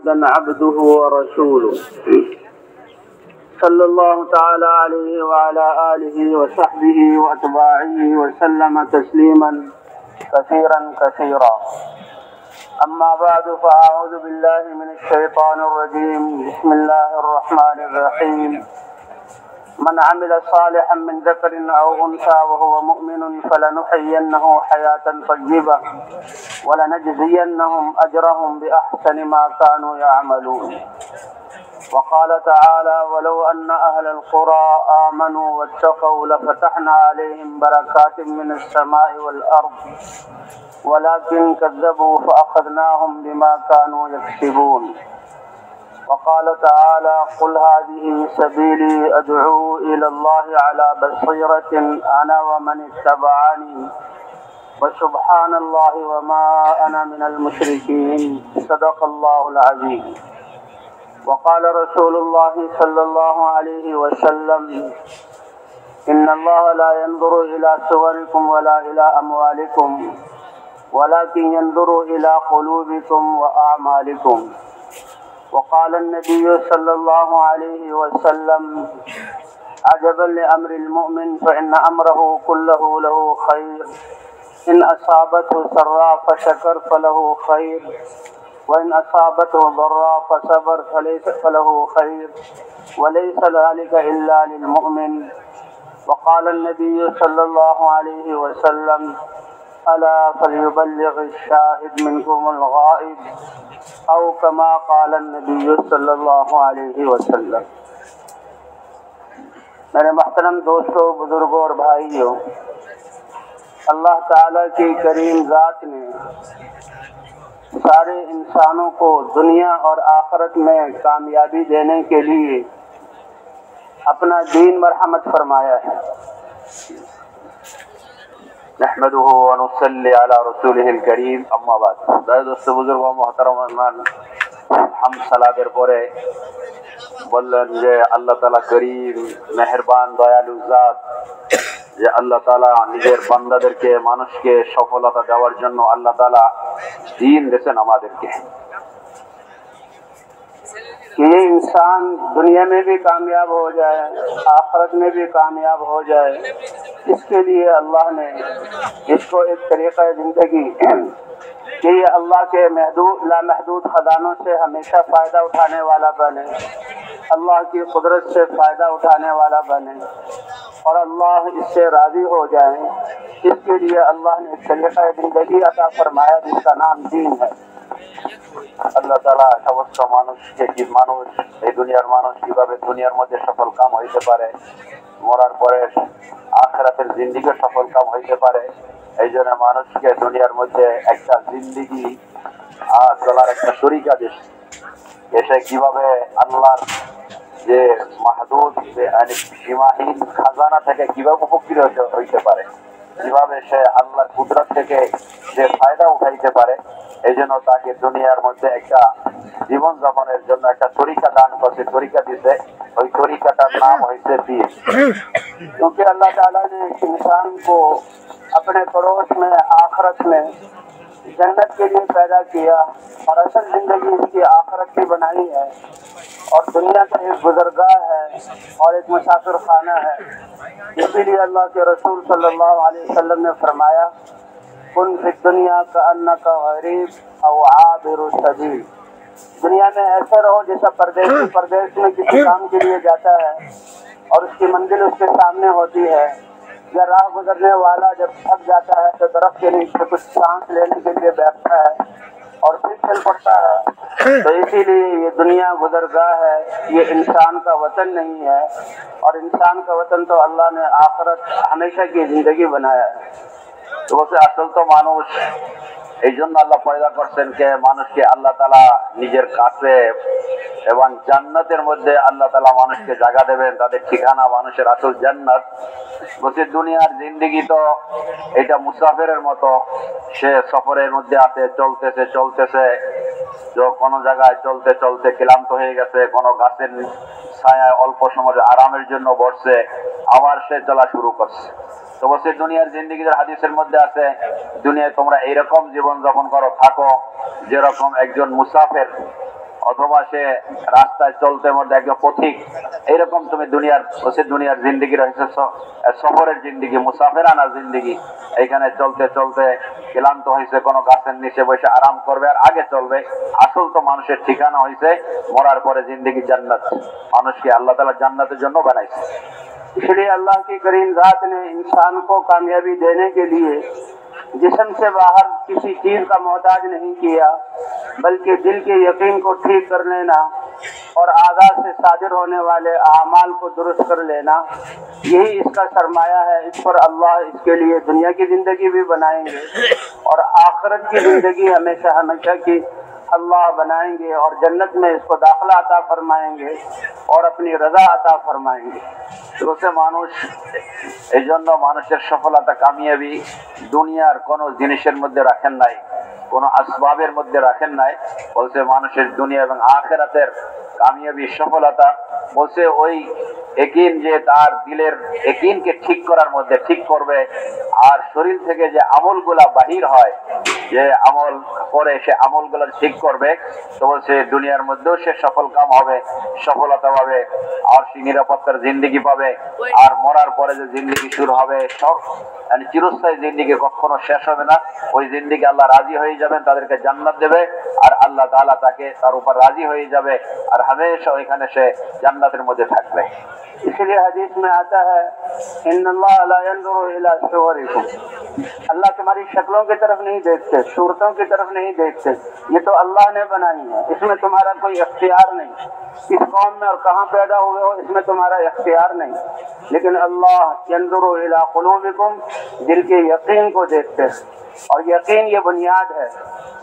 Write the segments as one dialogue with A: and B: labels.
A: محمدا عبده ورسوله صلى الله تعالى عليه وعلى آله وصحبه وأتباعه وسلم تسليما كثيرا كثيرا. أما بعد فأعوذ بالله من الشيطان الرجيم. بسم الله الرحمن الرحيم. من عمل صالحا من ذكر أو أنثى وهو مؤمن فلنحيينه حياة طيبة ولنجزينهم أجرهم بأحسن ما كانوا يعملون. وقال تعالى ولو أن أهل القرى آمنوا واتقوا لفتحنا عليهم بركات من السماء والأرض ولكن كذبوا فأخذناهم بما كانوا يكسبون. وقال تعالى قل هذه سبيلي أدعو إلى الله على بصيرة أنا ومن اتبعني وسبحان الله وما أنا من المشركين. صدق الله العظيم. وقال رسول الله صلى الله عليه وسلم إن الله لا ينظر إلى صوركم ولا إلى أموالكم ولكن ينظر إلى قلوبكم وأعمالكم. وقال النبي صلى الله عليه وسلم عجبا لأمر المؤمن فإن أمره كله له خير إن أصابته سراء فشكر فله خير وإن أصابته ضراء فصبر فله خير وليس ذلك إلا للمؤمن. وقال النبي صلى الله عليه وسلم ألا فليبلغ الشاهد منكم الغائب أو كما قال النبي صلی اللہ علیہ وسلم. میرے محترم دوستوں، بزرگوں اور بھائیوں، اللہ تعالیٰ کی کریم ذات نے سارے انسانوں کو دنیا اور آخرت میں کامیابی دینے کے لیے اپنا دین مرحمت فرمایا ہے. نحمده ونصلي على رسوله الكريم. اما بعد. دوست بزرگ و محترم مہمان، ہم সালাতের পরে বললেন যে আল্লাহ তাআলা করিম, মেহেরবান, দয়ালু জাত, যে আল্লাহ তাআলা নিজের বান্দাদেরকে, মানুষকে সফলতা দেওয়ার জন্য আল্লাহ তাআলা দিন দিয়েছেন আমাদেরকে, کہ یہ انسان دنیا میں بھی کامیاب ہو جائے، آخرت میں بھی کامیاب ہو جائے. اس کے لیے اللہ نے اس کو ایک طریقہ زندگی کہ یہ اللہ کے لامحدود خزانوں سے ہمیشہ فائدہ اٹھانے والا بنے، اللہ کی قدرت سے فائدہ اٹھانے والا بنے اور اللہ اس سے راضی ہو جائے. اس کے لیے اللہ نے ایک طریقہ زندگی عطا فرمایا جس کا نام دین ہے. আল্লাহ তাআলা সমস্ত মানুষকে, কি মানুষ এই দুনিয়ার মানুষ কিভাবে দুনিয়ার মধ্যে সফল কাম হইতে পারে, মরার পরে আখিরাতের জিন্দেগি সফল কাম হইতে পারে, এই জন্য মানুষকে দুনিয়ার মধ্যে একটা জিন্দেগি চলার একটা তরিকা দিয়েছে. এসে কিভাবে আল্লাহর যে মাহদুদ সীমাহীন খাজানা থেকে কিভাবে উপকৃত হইতে পারে, কিভাবে সে আল্লাহর কুদরত থেকে যে ফায়দা উঠাইতে পারে, এই জন্য তাকে দুনিয়ার মধ্যে একটা জীবন যাপনের জন্য একটা তরিকা দান করছে, তরিকা দিতে. ওই তরিকাটার নাম হয়েছে دین. کیونکہ اللہ تعالیٰ نے انسان کو اپنے پڑوس میں، آخرت میں جنت کے لیے پیدا کیا اور اصل زندگی اس کی آخرت کی بنائی ہے اور دنیا کا ایک گزرگاہ ہے اور ایک مسافر خانہ ہے. اسی لیے اللہ کے رسول صلی اللہ علیہ وسلم نے فرمایا کن فی الدنیا کأنک غریب او عابر السبیل. دنیا میں ایسے رہو جیسا پردیس میں کسی کام کے لیے جاتا ہے اور اس کی منزل اس کے سامنے ہوتی ہے، یا راہ گزرنے والا جب تھک جاتا ہے تو درخت کے نیچے کچھ سانس لینے کے لیے بیٹھتا ہے اور پھر چل پڑتا ہے. تو اسی لیے یہ دنیا گزرگاہ ہے، یہ انسان کا وطن نہیں ہے. اور انسان کا وطن تو اللہ نے آخرت ہمیشہ کی زندگی بنایا ہے. তো বলছে আসল তো মানুষ, এই জন্য আল্লাহ পয়দা করছেন কে মানুষকে আল্লাহ তাআলা নিজের কাছে এবং জান্নাতের মধ্যে আল্লাহ তাআলা মানুষকে জায়গা দেবেন, তাদের ঠিকানা মানুষের আসল জান্নাত. বলছে দুনিয়ার জিন্দেগি তো এটা মুসাফিরের মতো, সে সফরের মধ্যে আছে, চলতেছে, কোনো জায়গায় চলতে ক্লান্ত হয়ে গেছে, কোনো গাছের ছায়ায় অল্প সময় আরামের জন্য বসছে, আবার সে চলা শুরু করছে. তো বলছে দুনিয়ার জিন্দেগির হাদিসের মধ্যে আছে দুনিয়ায় তোমরা এইরকম জীবন যাপন করো, থাকো যেরকম একজন মুসাফির
B: অথবা সে রাস্তায় চলতে মধ্যে একজন পথিক, এইরকম তুমি দুনিয়ার জিন্দিগি রয়েছে, সফরের জিন্দিগি, মুসাফিরানা জিন্দিগি। এইখানে চলতে চলতে ক্লান্ত হয়েছে, কোনো গাছের নিচে বসে আরাম করবে আর আগে চলবে। আসল তো মানুষের ঠিকানা হয়েছে মরার পরে জিন্দিগি জান্নাত। মানুষকে আল্লাহ তাআলা জান্নাতের জন্য বানাইছে।
A: इसलिए अल्लाह की करीम ज़ात ने इंसान को कामयाबी देने के लिए जिस्म से बाहर किसी चीज का मोहताज नहीं किया, बल्कि दिल के यकीन को ठीक कर लेना और आज़ाद से सादिर होने वाले आमाल को दुरुस्त कर लेना, यही इसका सरमाया है। इस पर अल्लाह इसके लिए दुनिया की ज़िंदगी भी बनाएंगे और आखिरत की ज़िंदगी हमेशा हमेशा की अल्लाह बनाएंगे और जन्नत में इसको दाखिला अता फरमाएंगे और अपनी रजा अता फरमाएंगे।
B: বলছে মানুষ, এই জন্য মানুষের সফলতা কামিয়াবি দুনিয়ার কোনো জিনিসের মধ্যে রাখেন নাই, কোনো আসবাবের মধ্যে রাখেন নাই। বলছে মানুষের দুনিয়া এবং আখিরাতের কামিয়াবি সফলতা বলছে ওই একিন, যে তার দিলের একিনকে ঠিক করার মধ্যে ঠিক করবে, আর শরীর থেকে যে আমলগুলা বাহির হয়, যে আমল করে সে আমলগুলা ঠিক করবে, তো বলছে দুনিয়ার মধ্যেও সে সফল কাম হবে, সফলতা পাবে, আর সে নিরাপত্তার জিন্দিগি পাবে। আর মরার পরে যে জিন্দিগি শুরু হবে, সব চিরস্থায়ী জিন্দিগি, কখনো শেষ হবে না। ওই জিন্দিগি আল্লাহ রাজি হয়ে যাবেন, তাদেরকে জান্নাত দেবে, আর আল্লাহ তাআলা তার উপর রাজি হয়ে যাবে, আর हमेशा ওইখানে সে জান্নাতের মধ্যে থাকবে।
A: इसलिए हदीस में आता है, इन्नल्लाह ला यंजुरु इला सुवरिकुम, अल्लाह तुम्हारी शक्लों की तरफ नहीं देखते, सूरतों की तरफ नहीं देखते, ये तो अल्लाह ने बनाई है, इसमें तुम्हारा कोई इख्तियार नहीं। किस कौम में और कहाँ पैदा हुए हो इसमें तुम्हारा इख्तियार नहीं, लेकिन अल्लाह यंजुरु इला कुलूबिकुम, दिल के यकीन को देखते हैं, और यकीन ये बुनियाद है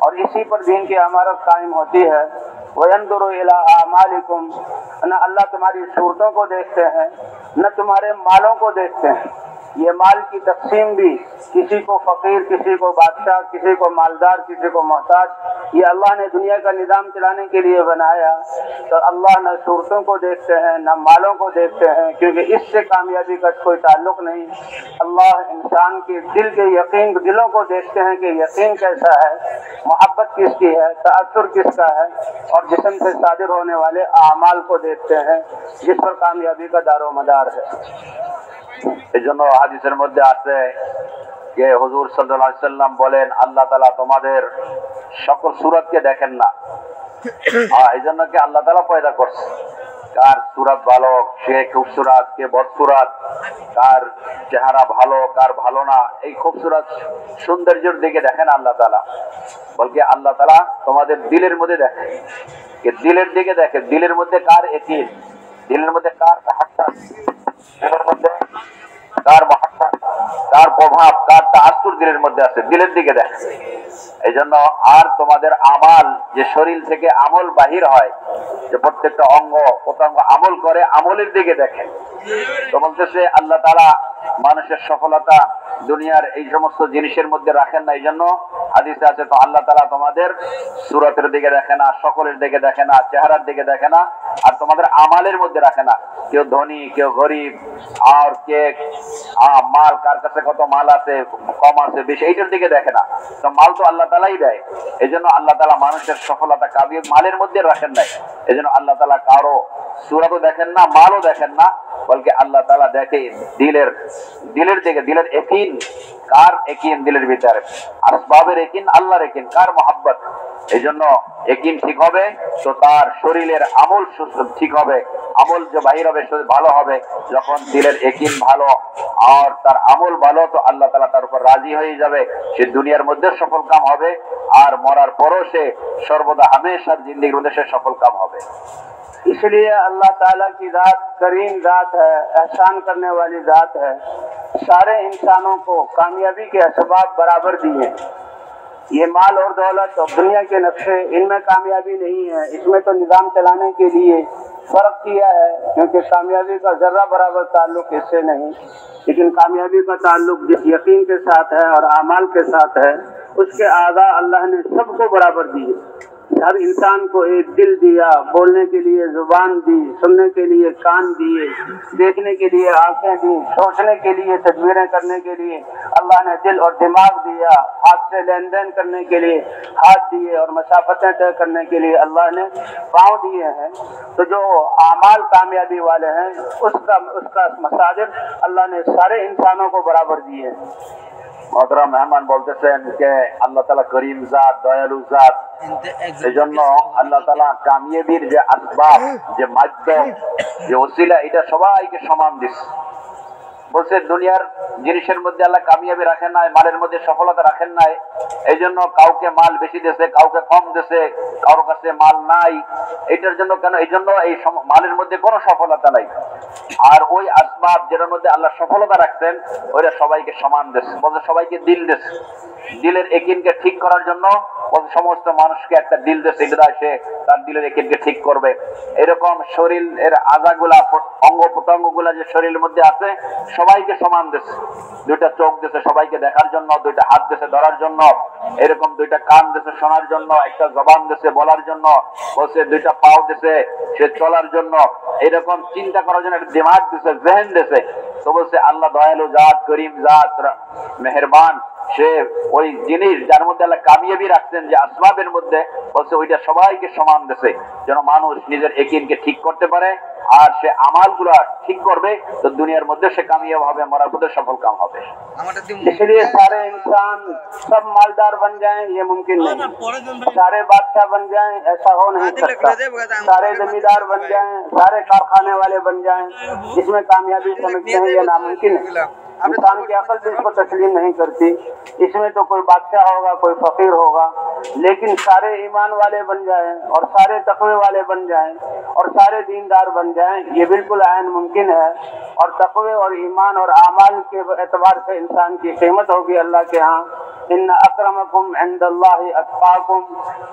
A: और इसी पर दीन की अमारत कायम होती है। वयंजुरु इला आमालिकुम, न अल्लाह तुम्हारी सूरतों को देखते हैं, न तुम्हारे मालों को देखते हैं। ये माल की तकसीम भी किसी को फकीर, किसी को बादशाह, किसी को मालदार, किसी को मोहताज, ये अल्लाह ने दुनिया का निज़ाम चलाने के लिए बनाया। तो अल्लाह न सूरतों को देखते हैं न मालों को देखते हैं, क्योंकि इससे कामयाबी का कोई ताल्लुक नहीं। अल्लाह इंसान के दिल के यकीन, दिलों को देखते हैं कि यकीन कैसा है, मोहब्बत किसकी है, तअस्सुर किसका है, और जिस्म से सादिर होने वाले आमाल को देखते हैं, जिस पर कामयाबी का दारो मदार है।
B: এই জন্য হাদিসের মধ্যে আছে যে হুজুর সাল্লাল্লাহু আলাইহি সাল্লাম বলেন, আল্লাহ তাআলা তোমাদের সকল সুরতকে দেখেন না। এই জন্য কি আল্লাহ তাআলা পয়দা করছে, কার সুরত ভালো, সে খুবসুরত, কে বদসুরত, কার চেহারা ভালো, কার ভালো না, এই খুবসুরত সৌন্দর্যের দিকে দেখেন আল্লাহ তাআলা। বলকে আল্লাহ তাআলা তোমাদের দিলের মধ্যে দেখে, কে দিলের দিকে দেখে, দিলের মধ্যে কার একিন, দিলের মধ্যে কার তাহাক্কুক, দিলের মধ্যে কার মহাব্বত, কার প্রভাব, কার তাআসসুর দিলের মধ্যে আছে, দিলের দিকে দেখে। এই জন্য আর তোমাদের আমাল, যে শরীর থেকে আমল বাহির হয়, যে প্রত্যেকটা অঙ্গ প্রত্যঙ্গ আমল করে, আমলের দিকে দেখে। তো বলতেছে আল্লাহ তাআলা মানুষের সফলতা দুনিয়ার এই সমস্ত জিনিসের মধ্যে রাখেন না। এই জন্য হাদিসে আছে, তো আল্লাহ তাআলা তোমাদের সুরতের দিকে দেখে না, সকলের দিকে দেখে না, চেহারার দিকে দেখে না, আর তোমাদের আমালের মধ্যে রাখে না। কেউ ধনী, কেউ গরিব, আর কে মাল, কার কাছে কত মাল আছে, কম আছে, বেশি, এইটার দিকে দেখে না। তো মাল তো আল্লাহ তাআলাই দেয়। এই জন্য আল্লাহ তাআলা মানুষের সফলতা কামিয়াবি মালের মধ্যে রাখেন নাই। এই জন্য আল্লাহ তাআলা কারো সুরতও দেখেন না, মালও দেখেন না, বলকে আল্লাহ তাআলা দেখে দিলের দিকে, দিলের একিন, কার একিন দিলের ভিতরে, আসবাবের একিন, আল্লাহর একিন, কার মহাব্বত। এই জন্য একিন ঠিক হবে তো তার শরীরের আমল ঠিক হবে, আমল যে বাহির হবে ভালো হবে। যখন দিলের একিন ভালো আর তার আমল ভালো, তো আল্লাহ তাআলা তার উপর রাজি হয়ে যাবে, সে দুনিয়ার মধ্যে সফল কাম হবে, আর মরার পরও সে সর্বদা হামেশার জিন্দেগির মধ্যে সে সফল কাম হবে।
A: इसलिए अल्लाह ताला की ज़ात करीम ज़ात है, एहसान करने वाली ज़ात है। सारे इंसानों को कामयाबी के असबाब बराबर दिए। ये माल और दौलत और दुनिया के नक्शे, इनमें कामयाबी नहीं है, इसमें तो निज़ाम चलाने के लिए फ़र्क किया है, क्योंकि कामयाबी का ज़र्रा बराबर ताल्लुक इससे नहीं, लेकिन कामयाबी का ताल्लुक जिस यकीन के साथ है और आमाल के साथ है, उसके आदा अल्लाह ने सबको बराबर दिए। हर इंसान को एक दिल दिया, बोलने के लिए जुबान दी, सुनने के लिए कान दिए, देखने के लिए आंखें दी, सोचने के लिए, तदबीरें करने के लिए अल्लाह ने दिल और दिमाग दिया, हाथ से लेन देन करने के लिए हाथ दिए और मसाफतें तय करने के लिए अल्लाह ने पाँव दिए हैं। तो जो आमाल कामयाबी वाले हैं उसका मसादिर अल्लाह ने सारे इंसानों को बराबर दिए हैं।
B: मोहतरम मेहमान বলতেছেন যে আল্লাহ তাআলা করিম জাত, দয়ালু জাত, এজন্য আল্লাহ তাআলা কামিয়াবির যে আসবাব, যে মাধ্যম, যে ওসিলা, এটা সবাইকে সমান দিচ্ছে। বলছে দুনিয়ার জিনিসের মধ্যে আল্লাহ কামিয়াবি রাখেন নাই, মালের মধ্যে সফলতা রাখেন নাই। এই জন্য কাউকে মাল বেশি দিয়েছে, কাউকে কম দিয়েছে, কারোর কাছে মাল নাই। এটার জন্য কেন? এই জন্য এই মালের মধ্যে কোনো সফলতা নাই। আর ওই আসবাব যেটার মধ্যে আল্লাহ সফলতা রাখছেন ওইটা সবাইকে সমান দিয়েছে। বলছে সবাইকে দিল দিয়েছে, দিলের একিনকে ঠিক করার জন্য বলছে সমস্ত মানুষকে একটা দিল দিয়েছে, এটা সে তার দিলের একিনকে ঠিক করবে। এরকম শরীরের আজাগুলা, অঙ্গ প্রত্যঙ্গ গুলা যে শরীরের মধ্যে আছে সবাইকে সমান দিয়েছে। দুইটা চোখ দিয়েছে সবাইকে দেখার জন্য, দুইটা হাত দিয়েছে ধরার জন্য, এরকম দুইটা কান দিয়েছে শোনার জন্য, একটা জবান দিয়েছে বলার জন্য, বলছে দুইটা পাও দিয়েছে সে চলার জন্য, এরকম চিন্তা করার জন্য একটা দিমাগ দিয়েছে, জেহেন দিয়েছে। তো বলছে আল্লাহ দয়ালু জাত, করিম জাত, মেহেরবান, সে ওই জিনিস যার মধ্যে আল্লাহ কামিয়াবি রাখছেন যে আসবাবের মধ্যে, বলছে ওইটা সবাইকে সমান দিয়েছে যেন মানুষ নিজের একিনকে ঠিক করতে পারে আর সে আমালগুলা ঠিক করবে তো দুনিয়ার মধ্যে সে কামিয়াব হবে, মরার মধ্যে সফল কাম হবে।
A: इसलिए सारे इंसान सब मालदार बन जाएं ये मुमकिन नहीं, सारे बादशाह बन जाएं ऐसा हो नहीं सकता, सारे जमींदार बन जाएं, सारे कारखाने वाले बन जाएं, जिसमें कामयाबी समझते हैं ये नामुमकिन है। इंसान की अकल भी इसको तस्लीम नहीं करती। इसमें तो कोई बादशाह होगा, कोई फकीर होगा, लेकिन सारे ईमान वाले बन जाएं और सारे तकवे वाले बन जाएं और सारे दीनदार बन जाएं, ये बिल्कुल आयन मुमकिन है। और तकवे और ईमान और आमाल के एतबार से इंसान की कीमत होगी अल्लाह के यहाँ। इन्ना अक्रमकुम इंदल्लाहि अत्काकुम,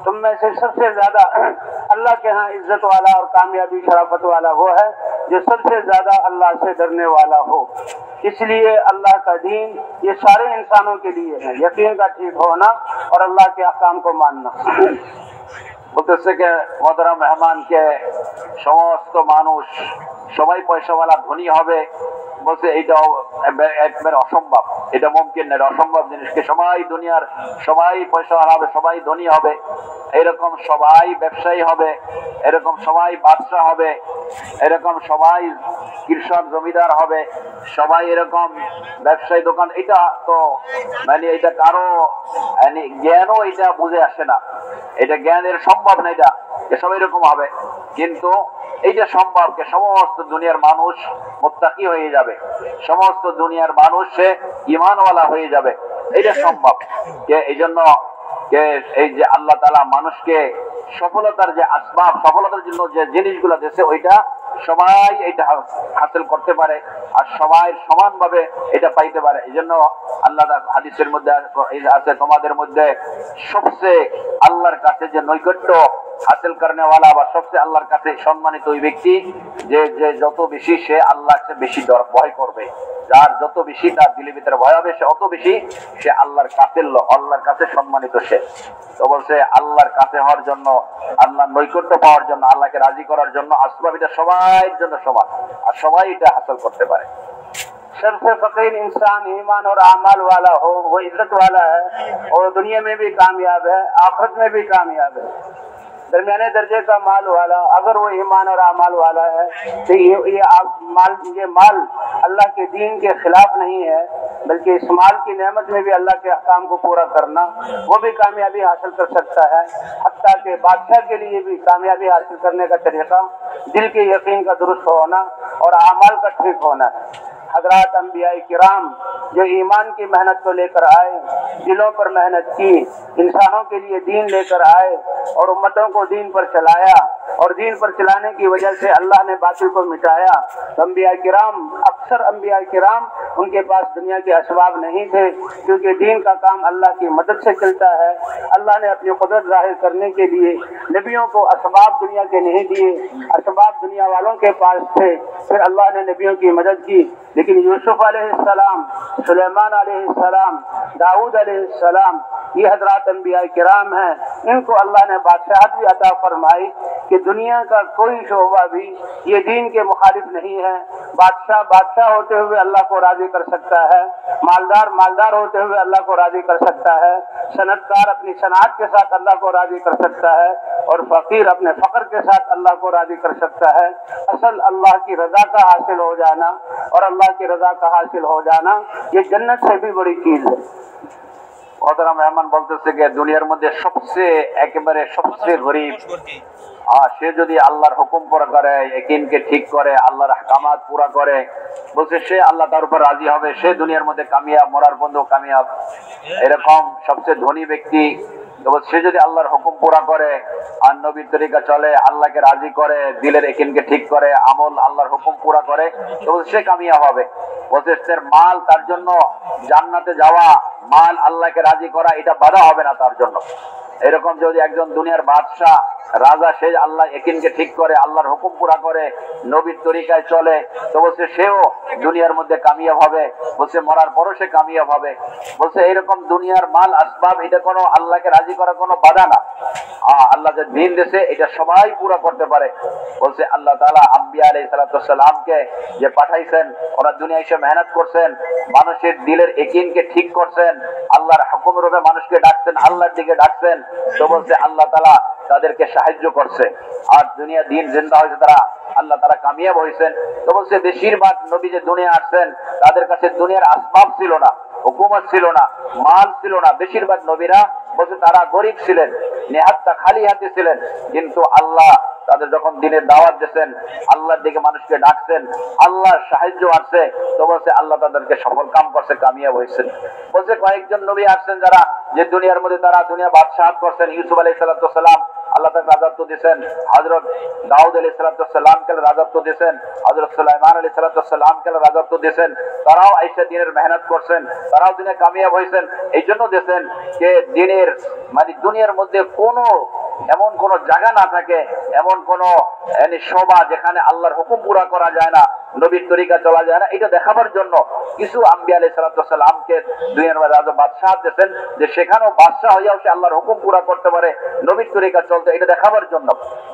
A: तुम में से सबसे ज्यादा अल्लाह के यहाँ इज्जत वाला और कामयाबी शराफत वाला वो है जो सबसे ज्यादा अल्लाह से डरने वाला हो। इसलिए अल्लाह का दीन ये सारे इंसानों के लिए है, यकीन का ठीक होना और अल्लाह के अहकाम को मानना।
B: বলতেছে যে মোহতারাম মেহমানকে সমস্ত মানুষ সবাই পয়সাওয়ালা ধনী হবে, বলছে এইটা একবারে অসম্ভব, এটা মুমকিন না, অসম্ভব জিনিসকে সবাই দুনিয়ার সবাই পয়সাওয়ালা হবে, সবাই ধনী হবে, এরকম সবাই ব্যবসায়ী হবে, এরকম সবাই বাদশা হবে, এরকম সবাই কৃষক জমিদার হবে, সবাই এরকম ব্যবসায়ী দোকান, এটা তো মানে এটা কারো জ্ঞানও এটা বুঝে আসে না, এটা জ্ঞানের সম্ভব না, এটা এসব এরকম হবে। কিন্তু এইটা সম্ভব যে সমস্ত দুনিয়ার মানুষ মুত্তাকি হয়ে যাবে, সমস্ত দুনিয়ার মানুষ সে ঈমানওয়ালা হয়ে যাবে, এটা সম্ভব। যে এই জন্য যে এই যে আল্লাহ তাআলা মানুষকে সফলতার যে আসবাব, সফলতার জন্য যে জিনিসগুলো দিয়েছে ওইটা সবাই এটা হাসিল করতে পারে আর সবাই সমানভাবে এটা পাইতে পারে। এই জন্য আল্লাহ হাদিসের মধ্যে আছে তোমাদের মধ্যে সবচেয়ে আল্লাহর কাছে যে নৈকট্য হাসিল করনে ওয়ালা বা সবচেয়ে আল্লাহর কাছে সম্মানিত ওই ব্যক্তি যে যে যত বেশি সে আল্লাহকে বেশি ভয় করবে, যার যত বেশি তার দিলের ভিতরে ভয় হবে সে অত বেশি সে আল্লাহর কাছে, আল্লাহর কাছে সম্মানিত সে। তো বলছে আল্লাহর কাছে হওয়ার জন্য, আল্লাহর নৈকট্য পাওয়ার জন্য, আল্লাহকে রাজি করার জন্য আসবাব এটা সবার জন্য সমান আর সবাই এটা হাসিল করতে পারে।
A: सबसे फकीर इंसान ईमान और अमाल वाला हो वो इज्जत वाला है और दुनिया में भी कामयाब है, आखिरत में भी कामयाब है। दरमियाने दर्जे का माल वाला अगर वो ईमान और अमाल वाला है तो ये माल अल्लाह के दीन के खिलाफ नहीं है, बल्कि इस माल की नेमत में भी अल्लाह के अहकाम को पूरा करना वो भी कामयाबी हासिल कर सकता है। हत्ता के बादशाह के लिए भी कामयाबी हासिल करने का तरीका दिल के यकीन का दुरुस्त होना और अमाल का ठीक होना है। हजरात अंबियाए किराम जो ईमान की मेहनत को लेकर आए, दिलों पर मेहनत की, इंसानों के लिए दीन लेकर आए और उम्मतों को दीन पर चलाया, اور دین پر چلانے کی وجہ سے اللہ نے باطل کو مٹایا۔ انبیاء کرام، اکثر انبیاء کرام ان کے پاس دنیا کے اسباب نہیں تھے، کیونکہ دین کا کام اللہ کی مدد سے چلتا ہے۔ اللہ نے اپنی قدرت ظاہر کرنے کے لیے نبیوں کو اسباب دنیا کے نہیں دیے، اسباب دنیا والوں کے پاس تھے، پھر اللہ نے نبیوں کی مدد کی۔ لیکن یوسف علیہ السلام، سلیمان علیہ السلام، داؤد علیہ السلام، یہ حضرات انبیاء کرام ہیں، ان کو اللہ نے بادشاہت بھی عطا فرمائی کہ دنیا کا کوئی شعبہ بھی یہ دین کے مخالف نہیں ہے۔ بادشاہ ہوتے ہوئے اللہ کو راضی کر سکتا ہے، مالدار ہوتے ہوئے اللہ کو راضی کر سکتا ہے، صنعت کار اپنی صنعت کے ساتھ اللہ کو راضی کر سکتا ہے، اور فقیر اپنے فقر کے ساتھ اللہ کو راضی کر سکتا ہے۔ اصل اللہ کی رضا کا حاصل ہو جانا اور اللہ کی رضا کا حاصل হো জানা ये जन्नत से भी बड़ी चीज है।
B: محترم মেহমান বলতেছে যে দুনিয়ার মধ্যে সবচেয়ে গরিব সে যদি আল্লাহর হুকুম পুরা করে, ইয়াকিনকে ঠিক করে, আল্লাহর আহকামাত পুরা করে, বলছে সে আল্লাহ তার উপর রাজি হবে, সে দুনিয়ার মধ্যে কামিয়াব, মরার পর্যন্ত কামিয়াব। এরকম সবচেয়ে ধনী ব্যক্তি সে যদি আল্লাহর হুকুম পুরা করে আর নবীর তরিকা চলে, আল্লাহকে রাজি করে, দিলের ইয়াকিনকে ঠিক করে, আমল আল্লাহর হুকুম পুরা করে, তো সে কামিয়াব হবে। বলছে তার মাল, তার জন্য জান্নাতে যাওয়া, মাল আল্লাহকে রাজি করা, এটা বাধা হবে না তার জন্য। এরকম যদি একজন দুনিয়ার বাদশাহ রাজা, সে আল্লাহ ইয়াকিনকে ঠিক করে, আল্লাহর হুকুম পুরা করে, নবীর তরিকায় চলে, তো বলছে সেও দুনিয়ার মধ্যে কামিয়াব হবে, বলছে মরার পরও সে কামিয়াব হবে। বলছে এরকম দুনিয়ার মাল আসবাব এটা কোনো আল্লাহকে রাজি করা কোনো বাধা না। আল্লাহ যে দিন দিয়েছে এটা সবাই পুরা করতে পারে। বলছে আল্লাহ তাআলা আম্বিয়া আলাইহিস সালামকে যে পাঠাইছেন, ওরা দুনিয়ায় এসে মেহনত করছেন, মানুষের দিলের ইয়াকিনকে ঠিক করছেন, আল্লাহর হুকুমের উপরে মানুষকে ডাকছেন, আল্লাহর দিকে ডাকছেন, তো বলছে আল্লাহ তাআলা তাদেরকে সাহায্য করছে। আর দুনিয়া দিন জিন্দা হয়েছে, তারা আল্লাহ তারা কামিয়াব হয়েছেন। তো বলছে বেশিরভাগ নবী যে দুনিয়া আসছেন তাদের কাছে দুনিয়ার আসবাব ছিল না, হুকুমত ছিল না, মাল ছিল না। বেশিরভাগ নবীরা বলছে তারা গরিব ছিলেন, নেহাত্তা খালি হাতে ছিলেন, কিন্তু আল্লাহ তাদের যখন দিনের দাওয়াত দিয়েছেন, আল্লাহর দিকে মানুষকে ডাকছেন, আল্লাহর সাহায্য আসছে, তো বলছে আল্লাহ তাদেরকে সফল কাম করছে, কামিয়াব হয়েছেন। বলছে কয়েকজন নবী আসছেন যারা যে দুনিয়ার মধ্যে তারা দুনিয়া বাদশাহত করছেন। ইউসুফ আলাইহিস সালাম আল্লাহ তাকে রাজত্ব দিয়েছেন, হযরত দাউদ আলাইহিস সালামকে রাজত্ব দিয়েছেন, হযরত সুলাইমান আলাইহিস সালামকে রাজত্ব দিয়েছেন। তারাও আইসা দিনের মেহনত করছেন, তারাও দিনে কামিয়াব হয়েছেন। এই জন্য দিয়েছেন যে দিনের দুনিয়ার মধ্যে কোনো এমন কোন জায়গা না থাকে, এমন কোন শোভা যেখানে আল্লাহর হুকুম পুরা করা যায় না, নবীর তরিকা চলা যায় না, এটা দেখাবার জন্য কিছু আম্বিয়া আলাইহিস সালামকে দুনিয়ার রাজা বাদশাহ দিয়েছেন, যে সেখানেও বাদশাহ হইয়াও সে আল্লাহর হুকুম পুরা করতে পারে, নবীর তরিকা চলতে, এটা দেখাবার জন্য।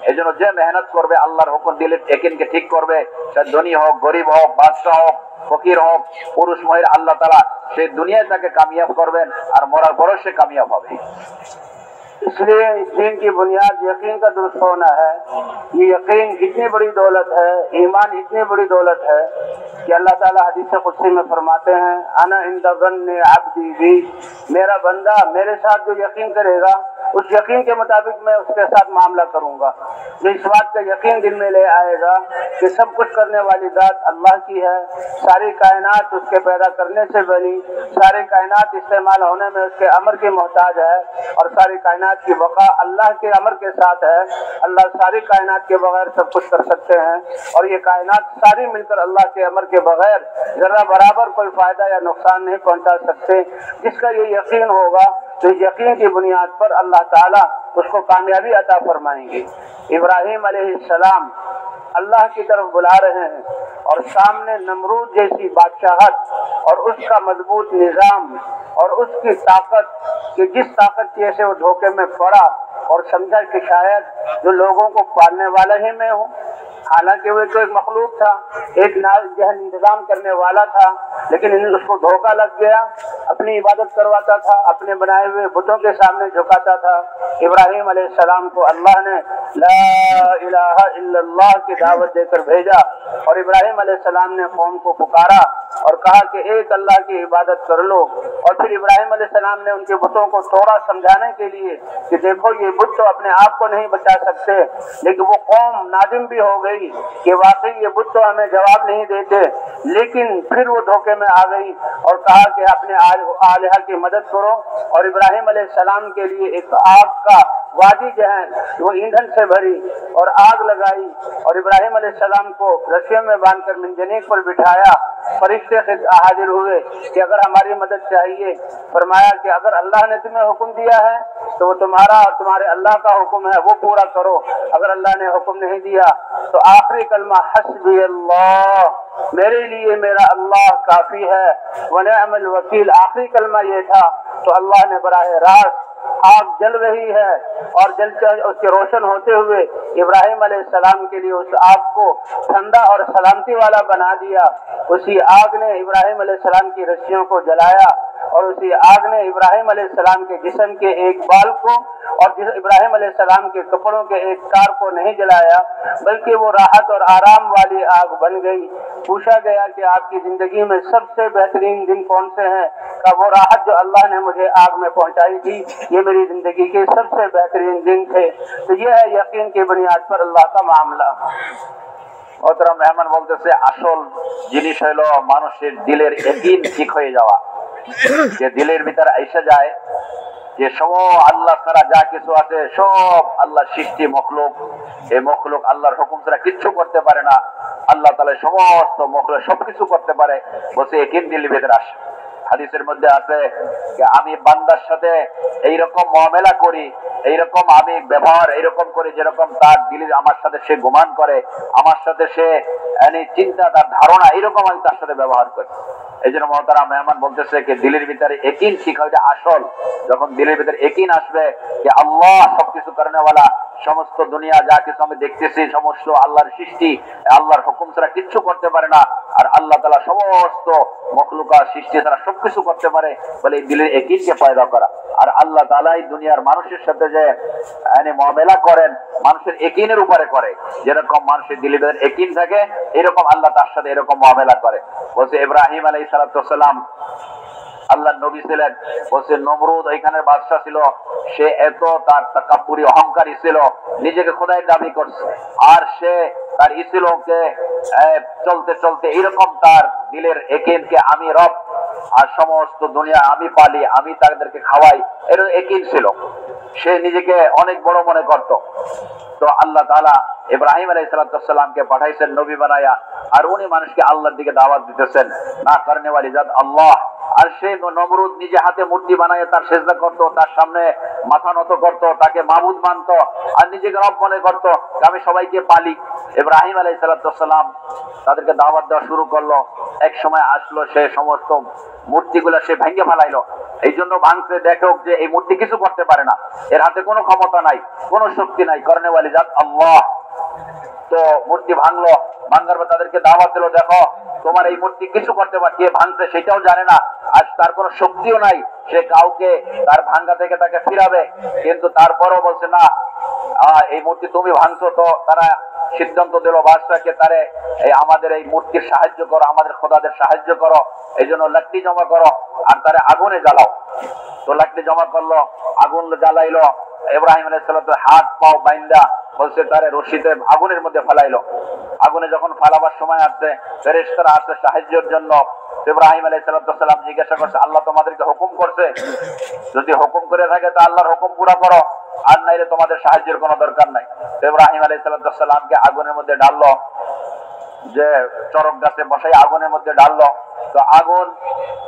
B: এই জন্য যে মেহনত করবে, আল্লাহর হুকুম দিলে ইয়াকিনকে ঠিক করবে, সে ধনী হোক, গরিব হোক, বাদশাহ হোক, ফকির হোক, পুরুষ মহিলা, আল্লাহ তাআলা সে দুনিয়ায় তাকে কামিয়াব করবেন, আর মরার পরও সে কামিয়াব হবে।
A: इसलिए इस दीन की बुनियाद यकीन का दुरुस्त होना है। ये यकीन इतनी बड़ी दौलत है, ईमान इतनी बड़ी दौलत है कि अल्लाह ताला हदीस कुदसी में फरमाते हैं, अना इंद ज़न्नि अब्दी बी, मेरा बंदा मेरे साथ जो यकीन करेगा उस यकीन के मुताबिक मैं उसके साथ मामला करूंगा। जो इस बात का यकीन दिल में ले आएगा कि सब कुछ करने वाली ज़ात अल्लाह की है, सारी कायनात उसके पैदा करने से बनी, सारी कायनात इस्तेमाल होने में उसके अमर की मोहताज है, और सारी कायनात की बका अल्लाह के अमर के साथ है। अल्लाह सारी कायनात के बगैर सब कुछ कर सकते हैं, और ये कायनात सारी मिलकर अल्लाह के अमर के बगैर जरा बराबर कोई फायदा या नुकसान नहीं पहुंचा सकते। जिसका ये यकीन होगा तो इस यकीन की बुनियाद पर अल्लाह ताला उसको कामयाबी अता फरमाएंगे। इब्राहिम अलैहिस्सलाम अल्लाह की तरफ बुला रहे हैं, और सामने नमरूद जैसी बादशाहत और उसका मजबूत निज़ाम और उसकी ताकत, कि जिस ताकत की ऐसे वो धोखे में पड़ा और समझा कि शायद जो लोगों को पालने वाला ही मैं हूँ। हालांकि वो तो एक मखलूक था, एक इंतजाम करने वाला था, लेकिन उसको धोखा लग गया। अपनी इबादत करवाता था, अपने बनाए हुए बुतों के सामने झुकाता था। इब्राहिम अलैहिस्सलाम को अल्लाह ने ला इलाहा इल्लल्लाह की दावत देकर भेजा, और इब्राहिम अलैहिस्सलाम ने कौम को पुकारा और कहा कि एक अल्लाह की इबादत कर लो। और फिर इब्राहिम अलैहिस्सलाम ने उनके बुतों को थोड़ा समझाने के लिए कि देखो ये बुत तो अपने आप को नहीं बचा सकते, लेकिन वो कौम नादिम भी हो गई कि वाकई ये बुत तो हमें जवाब नहीं देते, लेकिन फिर वो धोखे में आ गई और कहा कि अपने आलिहा की मदद करो। और इब्राहिम अलैहिस्सलाम के लिए एक आग का वादी जो है वो ईंधन से भरी, और आग लगाई और इब्राहिम अलैहिस्सलाम को रस्सियों में बांधकर मिंजनीक पर बिठाया। फरिश्ते हाजिर हुए कि अगर हमारी मदद चाहिए। फरमाया कि अगर अल्लाह ने तुम्हें हुक्म दिया है तो वो तुम्हारा और तुम्हारे अल्लाह का हुक्म है, वो पूरा करो। अगर अल्लाह ने हुक्म नहीं दिया तो आखिरी कलमा हस्बी अल्लाह, मेरे लिए मेरा अल्लाह काफी है, व निअमल वकील, आखिरी कलमा ये था। तो अल्लाह ने बराह रास्त आग जल रही है और जल उसके रोशन होते हुए इब्राहिम अलैहिस्सलाम के लिए उस आग को ठंडा और सलामती वाला बना दिया। उसी आग ने इब्राहिम अलैहिस्सलाम की रस्सियों को जलाया और उसी आग ने इब्राहिम अलैहिस्सलाम के जिस्म के एक बाल को और इब्राहिम अलैहिस्सलाम के कपड़ों के एक तार को नहीं जलाया, बल्कि वो राहत और आराम वाली आग बन गई। पूछा गया कि आपकी जिंदगी में सबसे बेहतरीन दिन कौन से हैं? का वो राहत जो अल्लाह ने मुझे आग में पहुंचाई थी, ये मेरी जिंदगी के सबसे बेहतरीन दिन थे। तो ये है यकीन की बुनियाद पर अल्लाह का मामला।
B: মোহতরম মেহমান বলতেছে আসল জিনিস হলো মানুষের দিলের ইয়াকিন ঠিক হয়ে যাওয়া, যে দিলের ভিতর আইসা যায় যে সব আল্লাহ ছাড়া যা কিছু আছে সব আল্লাহর সৃষ্টি মখলুক, এই মখলুক আল্লাহর হুকুম ছাড়া কিচ্ছু করতে পারে না, আল্লাহ তাআলা সমস্ত মখলুক সবকিছু করতে পারে, বসে ইয়াকিন দিলের ভিতর আসে। হাদিসের মধ্যে আছে যে আমি বান্দার সাথে এইরকম মুআমালা করি, এইরকম আমি ব্যবহার এইরকম করি যেরকম তার দিলে আমার সাথে সে গুমান করে, আমার সাথে সে চিন্তা তার ধারণা এইরকম আমি তার সাথে ব্যবহার করি। এই জন্য মোহতারাম মেহমান বলতেছে যে দিলের ভিতরে ইয়াকিন ঠিক হয়, আসল যখন দিলের ভিতরে ইয়াকিন আসবে যে আল্লাহ সবকিছু করেনেওয়ালা, সমস্ত দুনিয়া যা কিছু আমি দেখতেছি সমস্ত আল্লাহর সৃষ্টি, আল্লাহর হুকুম ছাড়া কিচ্ছু করতে পারে না, আর আল্লাহ তাআলা সমস্ত মখলুকাত সৃষ্টি ছাড়া সবকিছু করতে পারে, বলে এই দিলের ইয়াকিনকে পয়দা করা। আর আল্লাহ তাআলা এই দুনিয়ার মানুষের সাথে যে মুআমালা করেন মানুষের ইয়াকিনের উপরে করে, যেরকম মানুষের দিলের ভিতরে ইয়াকিন থাকে এরকম আল্লাহ তার সাথে এরকম মুআমালা করে। বলছে ইব্রাহিম আলাইহিস সালাম আল্লাহ নবী ছিলেন, বলছে নমরুদ ওইখানের বাদশা ছিল, সে এত তার তাকাব্বুরি অহংকারী ছিল, নিজেকে খোদাই দাবি করছে, আর সে তার ইসলামকে চলতে চলতে এরকম তার দিলের ইয়াকিনকে আমি রব আর সমস্ত দুনিয়া আমি পালি, আমি তাদেরকে খাওয়াই, এর ইয়াকিন ছিল, সে নিজেকে অনেক বড় মনে করত। তো আল্লাহ তাআলা ইব্রাহিম আলাইহিস সালামকে পাঠাইছেন নবী বানায়া, আর উনি মানুষকে আল্লাহর দিকে দাওয়াত দিতেছেন, না করনে ওয়ালি জাত আল্লাহ। আর সে নমরুদ নিজে হাতে মূর্তি বানায় তার সেজদা করত, তার সামনে মাথা নত করত, তাকে মাবুদ মানত, আর নিজেকে রব মনে করত, আমি সবাইকে পালি। ইব্রাহিম আলাইহিস সালাম তাদেরকে দাওয়াত দেওয়া শুরু করলো। এক সময় আসলো, সে সমস্ত মূর্তিগুলো সে ভেঙে ফেলাইলো। এই জন্য ভাঙছে, দেখো যে এই মূর্তি কিছু করতে পারে না, এর হাতে কোনো ক্ষমতা নাই, কোনো শক্তি নাই, করনে ওয়ালি জাত আল্লাহ। তো মূর্তি ভাঙলো, ভাঙার পর তাদেরকে দাওয়াত দিল, দেখো তোমার এই মূর্তি কিছু করতে পারে, কে ভাঙছে সেটাও জানে না, আজ তার কোনো শক্তিও নাই, সে কাউকে তার ভাঙ্গা থেকে তাকে ফিরাবে, কিন্তু তারপরও বলছে না এই মূর্তি তুমি ভাঙছো। তো তারা সিদ্ধান্ত দিল বাদশাকে, তারে আমাদের এই মূর্তির সাহায্য করো, আমাদের খোদাদের সাহায্য করো, এই জন্য লাকড়ি জমা করো আর তারে আগুনে জ্বালাও। তো লাকড়ি জমা করলো, আগুন জ্বালাইলো, ইব্রাহিম আলাইহিস সালাম হাত পাও বাইন্দা বলছে তারে রশিতে আগুনের মধ্যে ফেলাইলো। আগুনে যখন ফালাবার সময় আসছে, ফেরেশতারা আসছে সাহায্যের জন্য। ইব্রাহিম আলাইহিস সালাম জিজ্ঞাসা করছে, আল্লাহ তোমাদেরকে হুকুম করছে? যদি হুকুম করে থাকে তো আল্লাহর হুকুম পুরা করো, আর নাইলে তোমাদের সাহায্যের কোনো দরকার নাই। ইব্রাহিম আলাইহিস সালামকে আগুনের মধ্যে ডাললো, যে চরক গাছে বসাই আগুনের মধ্যে ডাললো। তো আগুন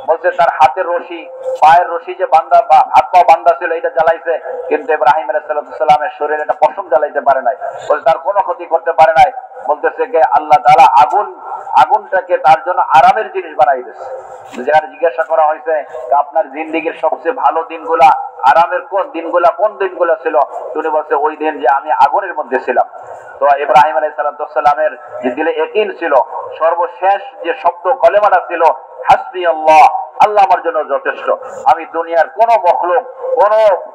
B: বলছে তার হাতের রশি, পায়ের রশি যে বান্ধা বা হাত পা বান্ধা ছিল এটা জ্বালাইছে, কিন্তু ইব্রাহিম আলাইহিস সালামের শরীরে একটা পশম জ্বালাইতে পারে নাই, বলছে তার কোনো ক্ষতি করতে পারে নাই। বলতেছে যে আল্লাহ তাআলা আগুনটাকে তার জন্য আরামের জিনিস বানাই দিয়েছে। যার জিজ্ঞাসা করা হয়েছে আপনার জিন্দেগীর সবচেয়ে ভালো দিনগুলা আরামের কোন দিনগুলো ছিল, তিনি বলছে ওই দিন যে আমি আগুনের মধ্যে ছিলাম। তো ইব্রাহিম আলাইহিস সালামের যে দিলে ইয়াকিন ছিল, সর্বশেষ যে শব্দ কলেমাটা ছিল হাসবি আল্লাহ, আল্লাহ আমার জন্য যথেষ্ট, আমি দুনিয়ার কোন মখলুক কোন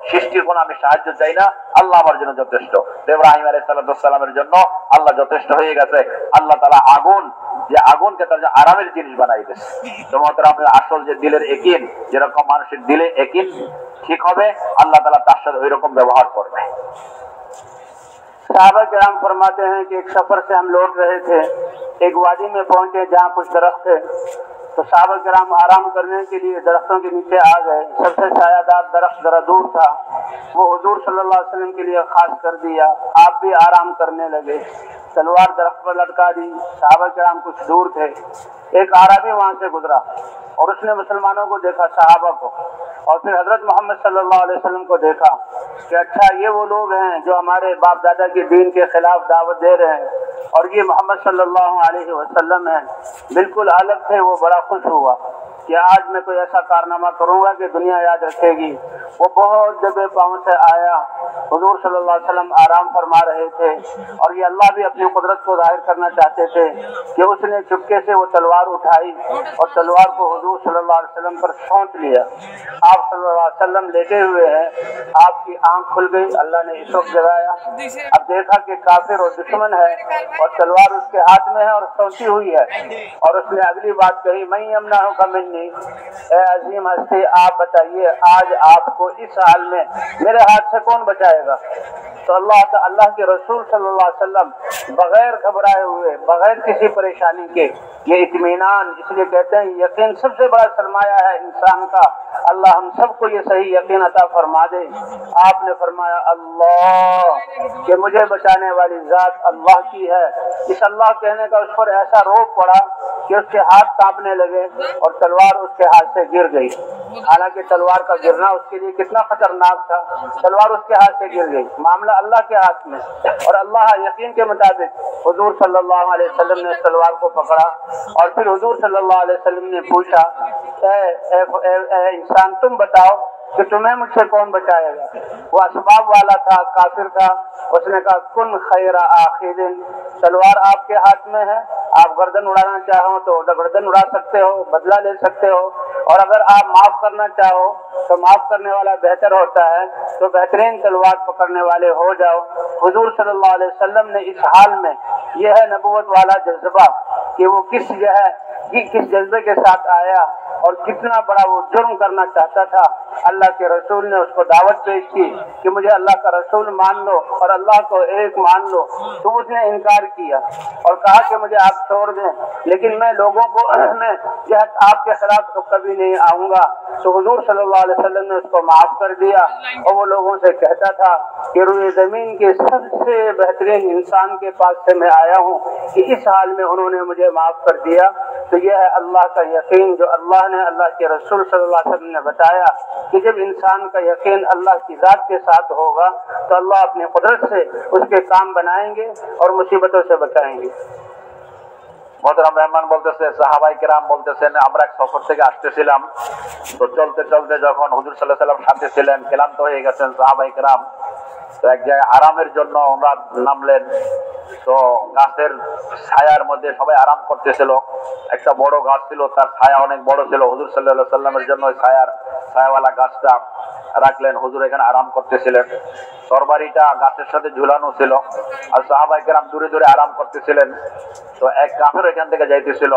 B: সৃষ্টির কোন আমি সাহায্য চাই না, আল্লাহ আমার জন্য যথেষ্ট। ইব্রাহিম আলাইহিস সালামের জন্য আল্লাহ যথেষ্ট হয়ে গেছে। আল্লাহ তাআলা আগুনকে তার আরামের জিনিস বানাই দিয়েছে। তোমাদের আপনার আসল যে দিলের ইয়াকিন, যেরকম মানুষের দিলে ইয়াকিন ঠিক হবে, আল্লাহ তাআলা তার সাথে ওই রকম ব্যবহার করবে।
A: साहबा किराम फरमाते हैं कि एक सफर से हम लौट रहे थे, एक वादी में पहुंचे जहाँ कुछ दरख्त थे। तो सहाबा किराम आराम करने के लिए दरख्तों के नीचे आ गए। सबसे सायादार दरख्त जरा दूर था, वो हुजूर सल्लल्लाहु अलैहि वसल्लम के लिए खास कर दिया। आप भी आराम करने लगे, तलवार दरख्त पर लटका दी। सहाबा किराम कुछ दूर थे। एक आरामी वहां से गुजरा और उसने मुसलमानों को देखा, सहाबा को, और फिर हजरत मोहम्मद सल्लल्लाहु अलैहि वसल्लम को देखा कि अच्छा ये वो लोग हैं जो हमारे बाप दादा के दीन के खिलाफ दावत दे रहे हैं और ये मोहम्मद सल्लल्लाहु अलैहि वसल्लम हैं। बिल्कुल अलग थे। वो बड़ा खुश हुआ कि आज मैं कोई ऐसा कारनामा करूंगा कि दुनिया याद रखेगी। वो बहुत दबे पाँव से आया, हुजूर सल्लल्लाहु अलैहि वसल्लम आराम फरमा रहे थे और ये अल्लाह भी अपनी कुदरत को जाहिर करना चाहते थे कि उसने चुपके से वो तलवार उठाई और तलवार को हुजूर सल्लल्लाहु अलैहि वसल्लम पर छौंक लिया। आप सल्लल्लाहु अलैहि वसल्लम लेटे हुए हैं, आपकी आंख खुल गई, अल्लाह ने इस वक्त जगाया। अब देखा कि काफिर और दुश्मन है और तलवार उसके हाथ में है और सौंधी हुई है, और उसने अगली बात कही, मैं यमना हूँ कमिन्नी, ए अजीम हस्ती आप बताइए आज आपको इस हाल में मेरे हाथ से कौन बचाएगा। तो अल्लाह के रसूल सल्लल्लाहु अलैहि वसल्लम बगैर घबराए हुए, बगैर किसी परेशानी के, ये इत्मीनान, इसलिए कहते हैं यकीन सबसे बड़ा सरमाया है इंसान का। अल्लाह हम सबको ये सही यकीन अता फरमा दे। आपने फरमाया अल्लाह, कि मुझे बचाने वाली जात अल्लाह की है। इस अल्लाह कहने का उस पर ऐसा रोब पड़ा कि उसके हाथ कांपने लगे और तलवार उसके हाथ से गिर गई। हालांकि तलवार का गिरना उसके लिए कितना खतरनाक था, तलवार उसके हाथ से गिर गई। मामला अल्लाह के हाथ में, और अल्लाह यकीन के मुताबिक हुजूर सल्लल्लाहु अलैहि वसल्लम ने तलवार को पकड़ा और फिर हुजूर सल्लल्लाहु अलैहि वसल्लम ने पूछा, ए इंसान तुम बताओ कि तुम्हें मुझसे कौन बचाएगा। वो असबाब वाला था, काफिर था। उसने कहा कुन खैरा आखिरिन, तलवार आपके हाथ में है, आप गर्दन उड़ाना चाहो तो गर्दन उड़ा सकते हो, बदला ले सकते हो, और अगर आप माफ करना चाहो तो माफ करने वाला बेहतर होता है, तो बेहतरीन तलवार पकड़ने वाले हो जाओ। हुजूर सल्लल्लाहु अलैहि वसल्लम ने इस हाल में, यह है नबूवत वाला जज्बा कि वो किस जज्बे के साथ आया और कितना बड़ा वो जुर्म करना चाहता था। अल्लाह के रसूल ने उसको दावत पेश की कि मुझे अल्लाह का रसूल मान लो और अल्लाह को एक मान लो, तो उसने इनकार किया और कहा कि मुझे आप छोड़ दें, लेकिन मैं लोगों को मैं यह आपके खिलाफ तो कभी नहीं आऊंगा। तो हुजूर सल्लल्लाहु अलैहि वसल्लम ने उसको माफ कर दिया और वो लोगों से कहता था कि रुए जमीन के सबसे बेहतरीन इंसान के पास से मैं आया हूँ कि इस हाल में उन्होंने मुझे माफ कर दिया। तो यह है अल्लाह का यकीन जो अल्लाह ने, अल्लाह के रसूल सल्लल्लाहु अलैहि वसल्लम ने बताया कि जब इंसान का यकीन अल्लाह की जात के साथ होगा तो अल्लाह अपनी कुदरत से उसके काम बनाएंगे और मुसीबतों से बचाएंगे।
B: মোহতারাম মেহমান বলতেছে, সাহাবাই কেরাম বলতেছেন, আমরা এক সফর থেকে আসতেছিলাম, তো চলতে চলতে যখন হুজুর সাল্লাল্লাহু আলাইহি ওয়াসাল্লাম সাথে ছিলেন, ক্লান্ত হয়ে গেছেন সাহাবাই কেরাম, তো এক জায়গায় আরামের জন্য ওনারা নামলেন। তো গাছের ছায়ার মধ্যে সবাই আরাম করতেছিল। একটা বড় গাছ ছিল, তার ছায়া অনেক বড় ছিল। হুজুর সাল্লাল্লাহু আলাইহি ওয়াসাল্লামের জন্য ওই ছায়াওয়ালা গাছটা রাখলেন। হুজুর এখানে আরাম করতেছিলেন। তরবারিটা গাছের সাথে ঝুলানো ছিল আর সাহাবায়ে কেরাম দূরে দূরে আরাম করতেছিলেন। তো এক কাফের এখান থেকে যাইতেছিল,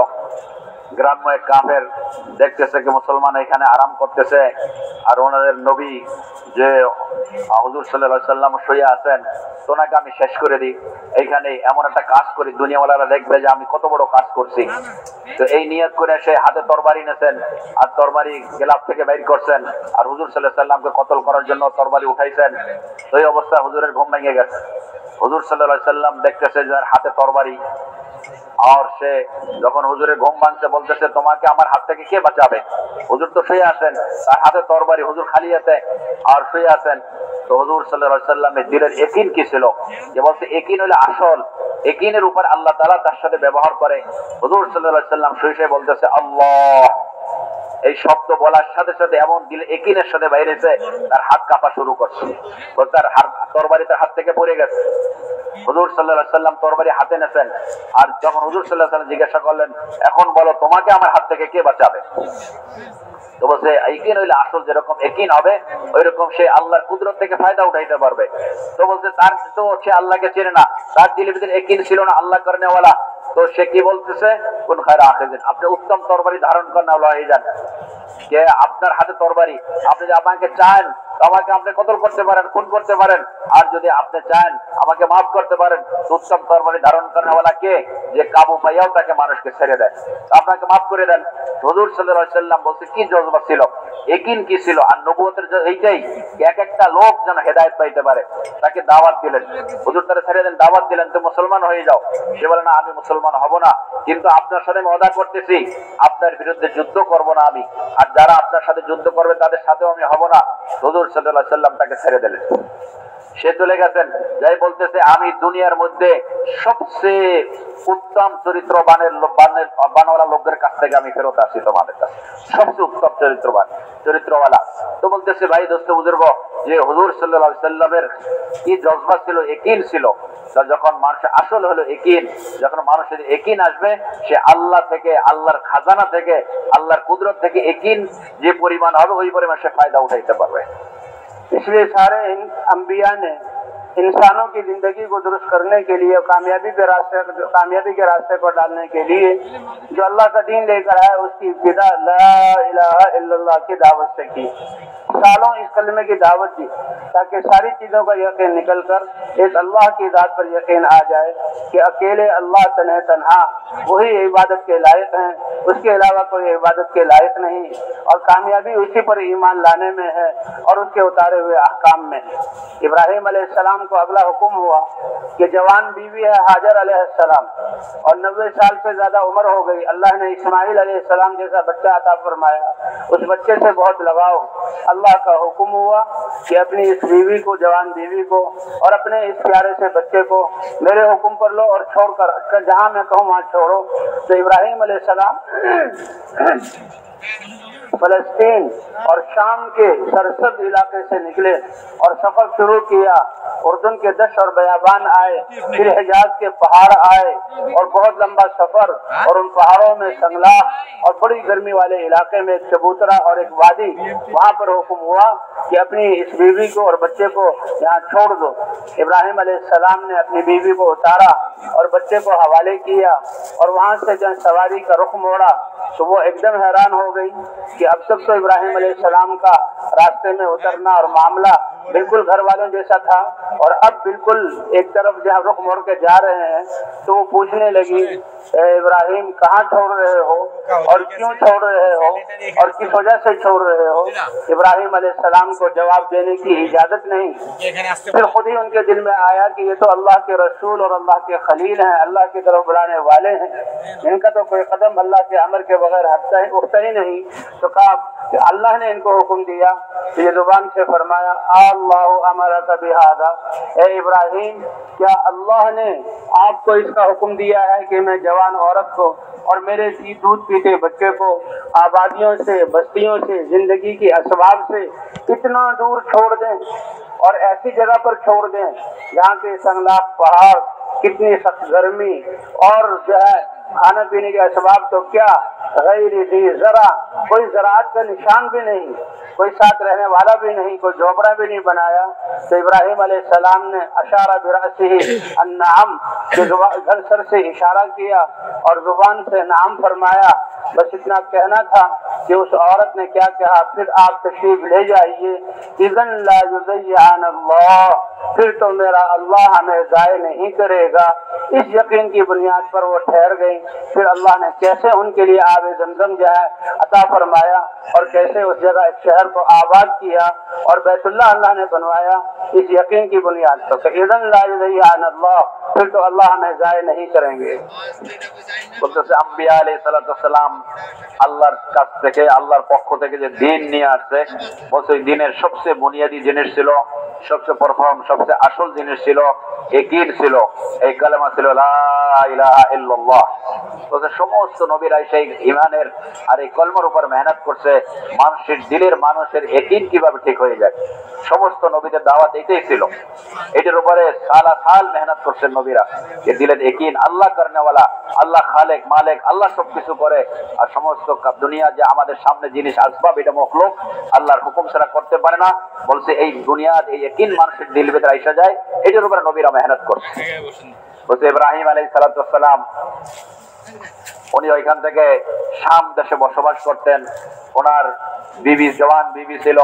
B: গ্রাম্য এক কাফের দেখতেছে কি মুসলমান এখানে আরাম করতেছে আর ওনাদের নবী যে হুজুর সাল্লাল্লাহু আলাইহি ওয়াসাল্লাম শুয়ে আছেন, তো ওনাকে আমি শেষ করে দিই, এইখানে এমন একটা কাজ করি, দুনিয়াওয়ালারা দেখবে যে আমি কত বড় কাজ করছি। তো এই নিয়ত করে সে হাতে তরবারি নেছেন আর তরবারি গেলাপ থেকে বের করছেন আর হুজুর সাল্লাল্লাহু আলাইহি ওয়াসাল্লামকে কতল করার জন্য তরবারি উঠাইছেন। তো এই অবস্থায় হুজুরের ঘুম ভেঙে গেছে। হুজুর সাল্লাল্লাহু আলাইহি ওয়াসাল্লাম দেখতেছে যে হাতে তরবারি, আর সে যখন হুজুরের ঘুম ভাঙছে বলতেছে তোমাকে আমার হাত থেকে কে বাঁচাবে। হুজুর তো শুয়ে আছেন, তার হাতে তরবারি, হুজুর খালি হাতে আর শুয়ে আছেন। তো হুজুর সাল্লাল্লাহু আলাইহি ওয়াসাল্লামের দিলের ইয়াকিন কি ছিল, যে বলতে ইয়াকিন হলো আসল, ইয়াকিনের উপর আল্লাহ তাআলা তার সাথে ব্যবহার করে। হুজুর সাল্লাল্লাহু আলাইহি ওয়াসাল্লাম শুয়ে বলতেছে আল্লাহ, এই শব্দ বলার সাথে সাথে এমন দিলে ইয়াকিনের সাথে বাইরেছে, তার হাত কাঁপা শুরু করছে, তার তরবারি তার হাত থেকে পড়ে গেছে। হুজুর সাল্লাল্লাহু আলাইহি ওয়াসাল্লাম তরবারি হাতে নেছেন আর যখন হুজুর সাল্লাল্লাহু আলাইহি ওয়াসাল্লাম জিজ্ঞাসা করলেন এখন বলো তোমাকে আমার হাত থেকে কে বাঁচাবে, তো বলছে ইয়াকিন হইলে আসল যেরকম ইয়াকিন হবে ওইরকম সে আল্লাহর কুদরত থেকে ফায়দা উঠাইতে পারবে। তো বলছে তার তো সে আল্লাহকে চেনে না, তার দিলের ভিতরে ইয়াকিন ছিল না আল্লাহ করনেওয়ালা। তো সে কি বলতেছে কোন খায়রা আখিদিন, আপনি উত্তম তরবারি ধারণ করেন হয়ে যান, যে আপনার হাতে তরবারি, আপনি যে আমাকে চান আমাকে আপনি কতল করতে পারেন, খুন করতে পারেন, আর যদি আপনি চান আমাকে মাফ করতে পারেন, উত্তম তরবারি ধারণ করেনওয়ালা কে, যে কাবু পাইয়াও তাকে মানুষকে ছেড়ে দেয়, আপনাকে মাফ করে দেন। হুজুর সাল্লাল্লাহু আলাইহি সাল্লাম বলছে কি জজবা ছিল, ইয়াকিন কি ছিল, আর নবুয়তের এইটাই এক একটা লোক যেন হেদায়েত পাইতে পারে। তাকে দাওয়াত দিলেন, হুজুর তারা ছেড়ে দেন, দাওয়াত দিলেন তো মুসলমান হয়ে যাও। সে বলে না আমি মুসলমান হব না, কিন্তু আপনার সাথে আমি ওয়াদা করতেছি আপনার বিরুদ্ধে যুদ্ধ করব না আমি, আর যারা আপনার সাথে যুদ্ধ করবে তাদের সাথেও আমি হব না। হুজুর সাল্লাল্লাহু আলাইহি সাল্লাম তাকে ছেড়ে দিলেন, সে চলে গেছেন। যাই বলতেছে আমি দুনিয়ার মধ্যে সবচেয়ে উত্তম চরিত্রবানওয়ালা লোকদের কাছ থেকে আমি ফেরত আসি তোমাদের কাছে, সবচেয়ে উত্তম চরিত্রওয়ালা। তো বলতেছে ভাই দোস্ত বুজুর্গ, যে হুজুর সাল্লাল্লাহু আলাইহি সাল্লামের কি জজবা ছিল, ইয়াকিন ছিল। যখন মানুষের আসল হলো ইয়াকিন, যখন মানুষের ইয়াকিন আসবে, সে আল্লাহ থেকে, আল্লাহর খাজানা থেকে, আল্লাহর কুদরত থেকে ইয়াকিন যে পরিমাণ হবে ওই পরিমাণ সে ফায়দা উঠাইতে পারবে।
A: इसलिए सारे अंबिया ने इंसानों की जिंदगी को दुरुस्त करने के लिए, कामयाबी के रास्ते पर डालने के लिए जो अल्लाह का दीन लेकर आया उसकी इब्तिदा ला इलाहा इल्लल्लाह की दावत से की। सालों इस कलमे की दावत दी ताकि सारी चीजों का यकीन निकल कर एक अल्लाह की जात पर यकीन आ जाए कि अकेले अल्लाह तन्हा वही इबादत के लायक हैं, उसके अलावा कोई इबादत के लायक नहीं, और कामयाबी उसी पर ईमान लाने में है और उसके उतारे हुए अहकाम में है। इब्राहिम अलैहिस्सलाम को अगला हुक्म हुआ कि जवान बीवी है हाजर अलैहिस्सलाम और 90 साल से ज्यादा उम्र हो गई, अल्लाह ने इस्माइल अलैहिस्सलाम जैसा बच्चा अता फरमाया, उस बच्चे से बहुत लगाव। अल्लाह का हुक्म हुआ कि अपनी इस बीवी को, जवान बीवी को और अपने इस प्यारे से बच्चे को मेरे हुक्म पर लो और छोड़कर जहां मैं कहूँ वहां छोड़ो। तो इब्राहिम अलैहिस्सलाम फलस्तीन और शाम के सरसब्ज इलाके से निकले और सफर शुरू किया। उर्दन के दश्त और बयाबान आए, फिर हिजाज के पहाड़ आए और बहुत लंबा सफर, और उन पहाड़ों में संगला और बड़ी गर्मी वाले इलाके में एक चबूतरा और एक वादी। वहां पर हुक्म हुआ कि अपनी इस बीवी को और बच्चे को यहाँ छोड़ दो। इब्राहिम अलैहिस्सलाम ने अपनी बीवी को उतारा और बच्चे को हवाले किया और वहां से जब सवारी का रुख मोड़ा तो वो एकदम हैरान हो गई कि अब तक तो इब्राहिम अलैहिस्सलाम का रास्ते में उतरना और मामला बिल्कुल घर वालों जैसा था, और अब बिल्कुल एक तरफ जहाँ रुख मोड़ के जा रहे हैं तो वो पूछने लगी इब्राहिम कहाँ छोड़ रहे हो और क्यों छोड़ रहे हो और किस वजह से छोड़ रहे हो। इब्राहिम अलैहिस्सलाम को जवाब देने की इजाजत नहीं। फिर खुद ही उनके दिल में आया कि ये तो अल्लाह के रसूल और अल्लाह के खलील हैं, अल्लाह की तरफ बुलाने वाले हैं, इनका तो कोई कदम अल्लाह के अमर के बगैर उठता ही नहीं। तो कहा अल्लाह ने इनको हुक्म दिया, तो ये जुबान से फरमाया अल्लाह अमरका बिहादा, ए इब्राहिम क्या अल्लाह ने आपको इसका हुक्म दिया है कि मैं जवान औरत को और मेरे दूध पीते बच्चे को आबादियों से, बस्तियों से, जिंदगी की असबाब से इतना दूर छोड़ दें और ऐसी जगह पर छोड़ दें जहाँ के संगलाब पहाड़, कितनी सख्त गर्मी और जो है खाने पीने के असबाब तो क्या गैर दी जरा, कोई ज़राअत का निशान भी नहीं, कोई साथ रहने वाला भी नहीं, कोई झोपड़ा भी नहीं बनाया। तो इब्राहिम अलैहिस्सलाम ने अशारा बिरासिही अन्नाम, घर सर से इशारा किया और जुबान से नाम फरमाया। बस इतना कहना था कि उस औरत ने क्या कहा, फिर आप तशरीफ ले जाइए, इज़न ला युज़य्यन अल्लाह, फिर तो मेरा अल्लाह हमें ज़ाय नहीं करेगा। इस यकीन की बुनियाद पर वो ठहर गई। फिर अल्लाह ने कैसे उनके लिए आब ज़मज़म जो है अता फरमाया और कैसे उस जगह एक शहर को आबाद किया और बैतुल्लाह अल्लाह ने बनवाया इस यकीन की बुनियाद पर। इज़न ला युज़य्यन अल्लाह, फिर तो अल्लाह हमें ज़ाय नहीं करेंगे। বলতেছে আম্বিয়া আলাইহিস সালাম আল্লাহর কাছ থেকে, আল্লাহর পক্ষ থেকে যে দ্বীন নিয়ে আসছে, বলছে ওই দ্বীনের সবচেয়ে বুনিয়াদি জিনিস ছিল, সবচেয়ে প্রথম, সবচেয়ে আসল জিনিস ছিল, ইয়াকিন ছিল, এই কালেমা ছিল লা ইলাহা ইল্লাল্লাহ। বলছে সমস্ত নবীরা সেই ঈমানের আর এই কলমার উপর মেহনত করছে, মানুষের দিলের, মানুষের ইয়াকিন কিভাবে ঠিক হয়ে যায়। সমস্ত নবীদের দাওয়াত এটাই ছিল, এটার উপরে সালা সাল মেহনত করছেন নবীরা, যে দিলের ইয়াকিন, আল্লাহ করনেওয়ালা, আল্লাহ খালেক মালিক, আল্লাহ সবকিছু করে, আর সমস্ত দুনিয়া যে আমাদের সামনে জিনিস আসবাব, এটা মখলুক, আল্লাহর হুকুম ছাড়া করতে পারে না। বলছে এই দুনিয়ার এই ইয়াকিন মানুষের দিল ভিতরে আইসা যায়, এটার উপরে নবীরা মেহনত করছে। বলছে ইব্রাহিম আলাইহিস সালাম উনি ওইখান থেকে শাম দেশে বসবাস করতেন, ওনার বিবি, জওয়ান বিবি ছিল,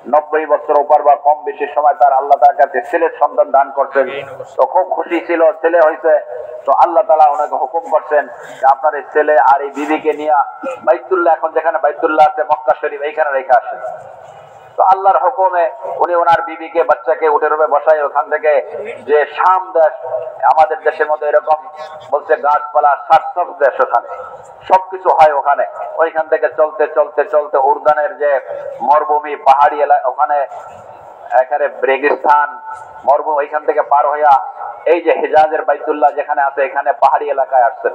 B: 90 বছর উপর বা কম বেশি সময় তার আল্লাহ তার কাছে ছেলের সন্তান দান করছেন, তো খুব খুশি ছিল, ছেলে হয়েছে। তো আল্লাহ তাআলা ওনাকে হুকুম করছেন যে আপনার এই ছেলে আর এই বিবিকে নিয়ে বাইতুল্লাহ, এখন যেখানে বাইতুল্লাহ আছে মক্কা শরীফ, এইখানে রেখে আসেন। তো আল্লাহর হুকুমে উনি ওনার বিবিকে বাচ্চাকে উটের উপরে বসাই ওখান থেকে যে শাম দেশ, আমাদের দেশের মধ্যে এরকম বলছে গাছপালা সাতসব দেশ, ওখানে সবকিছু হয় ওখানে, ওইখান থেকে চলতে চলতে চলতে উর্দানের যে মরুভূমি পাহাড়ি এলাকা, ওখানে এখানে রেগিস্তান মরুভূমি, ওইখান থেকে পার হইয়া এই যে হিজাজের বাইতুল্লাহ যেখানে আছে, এখানে পাহাড়ি এলাকায় আসছেন।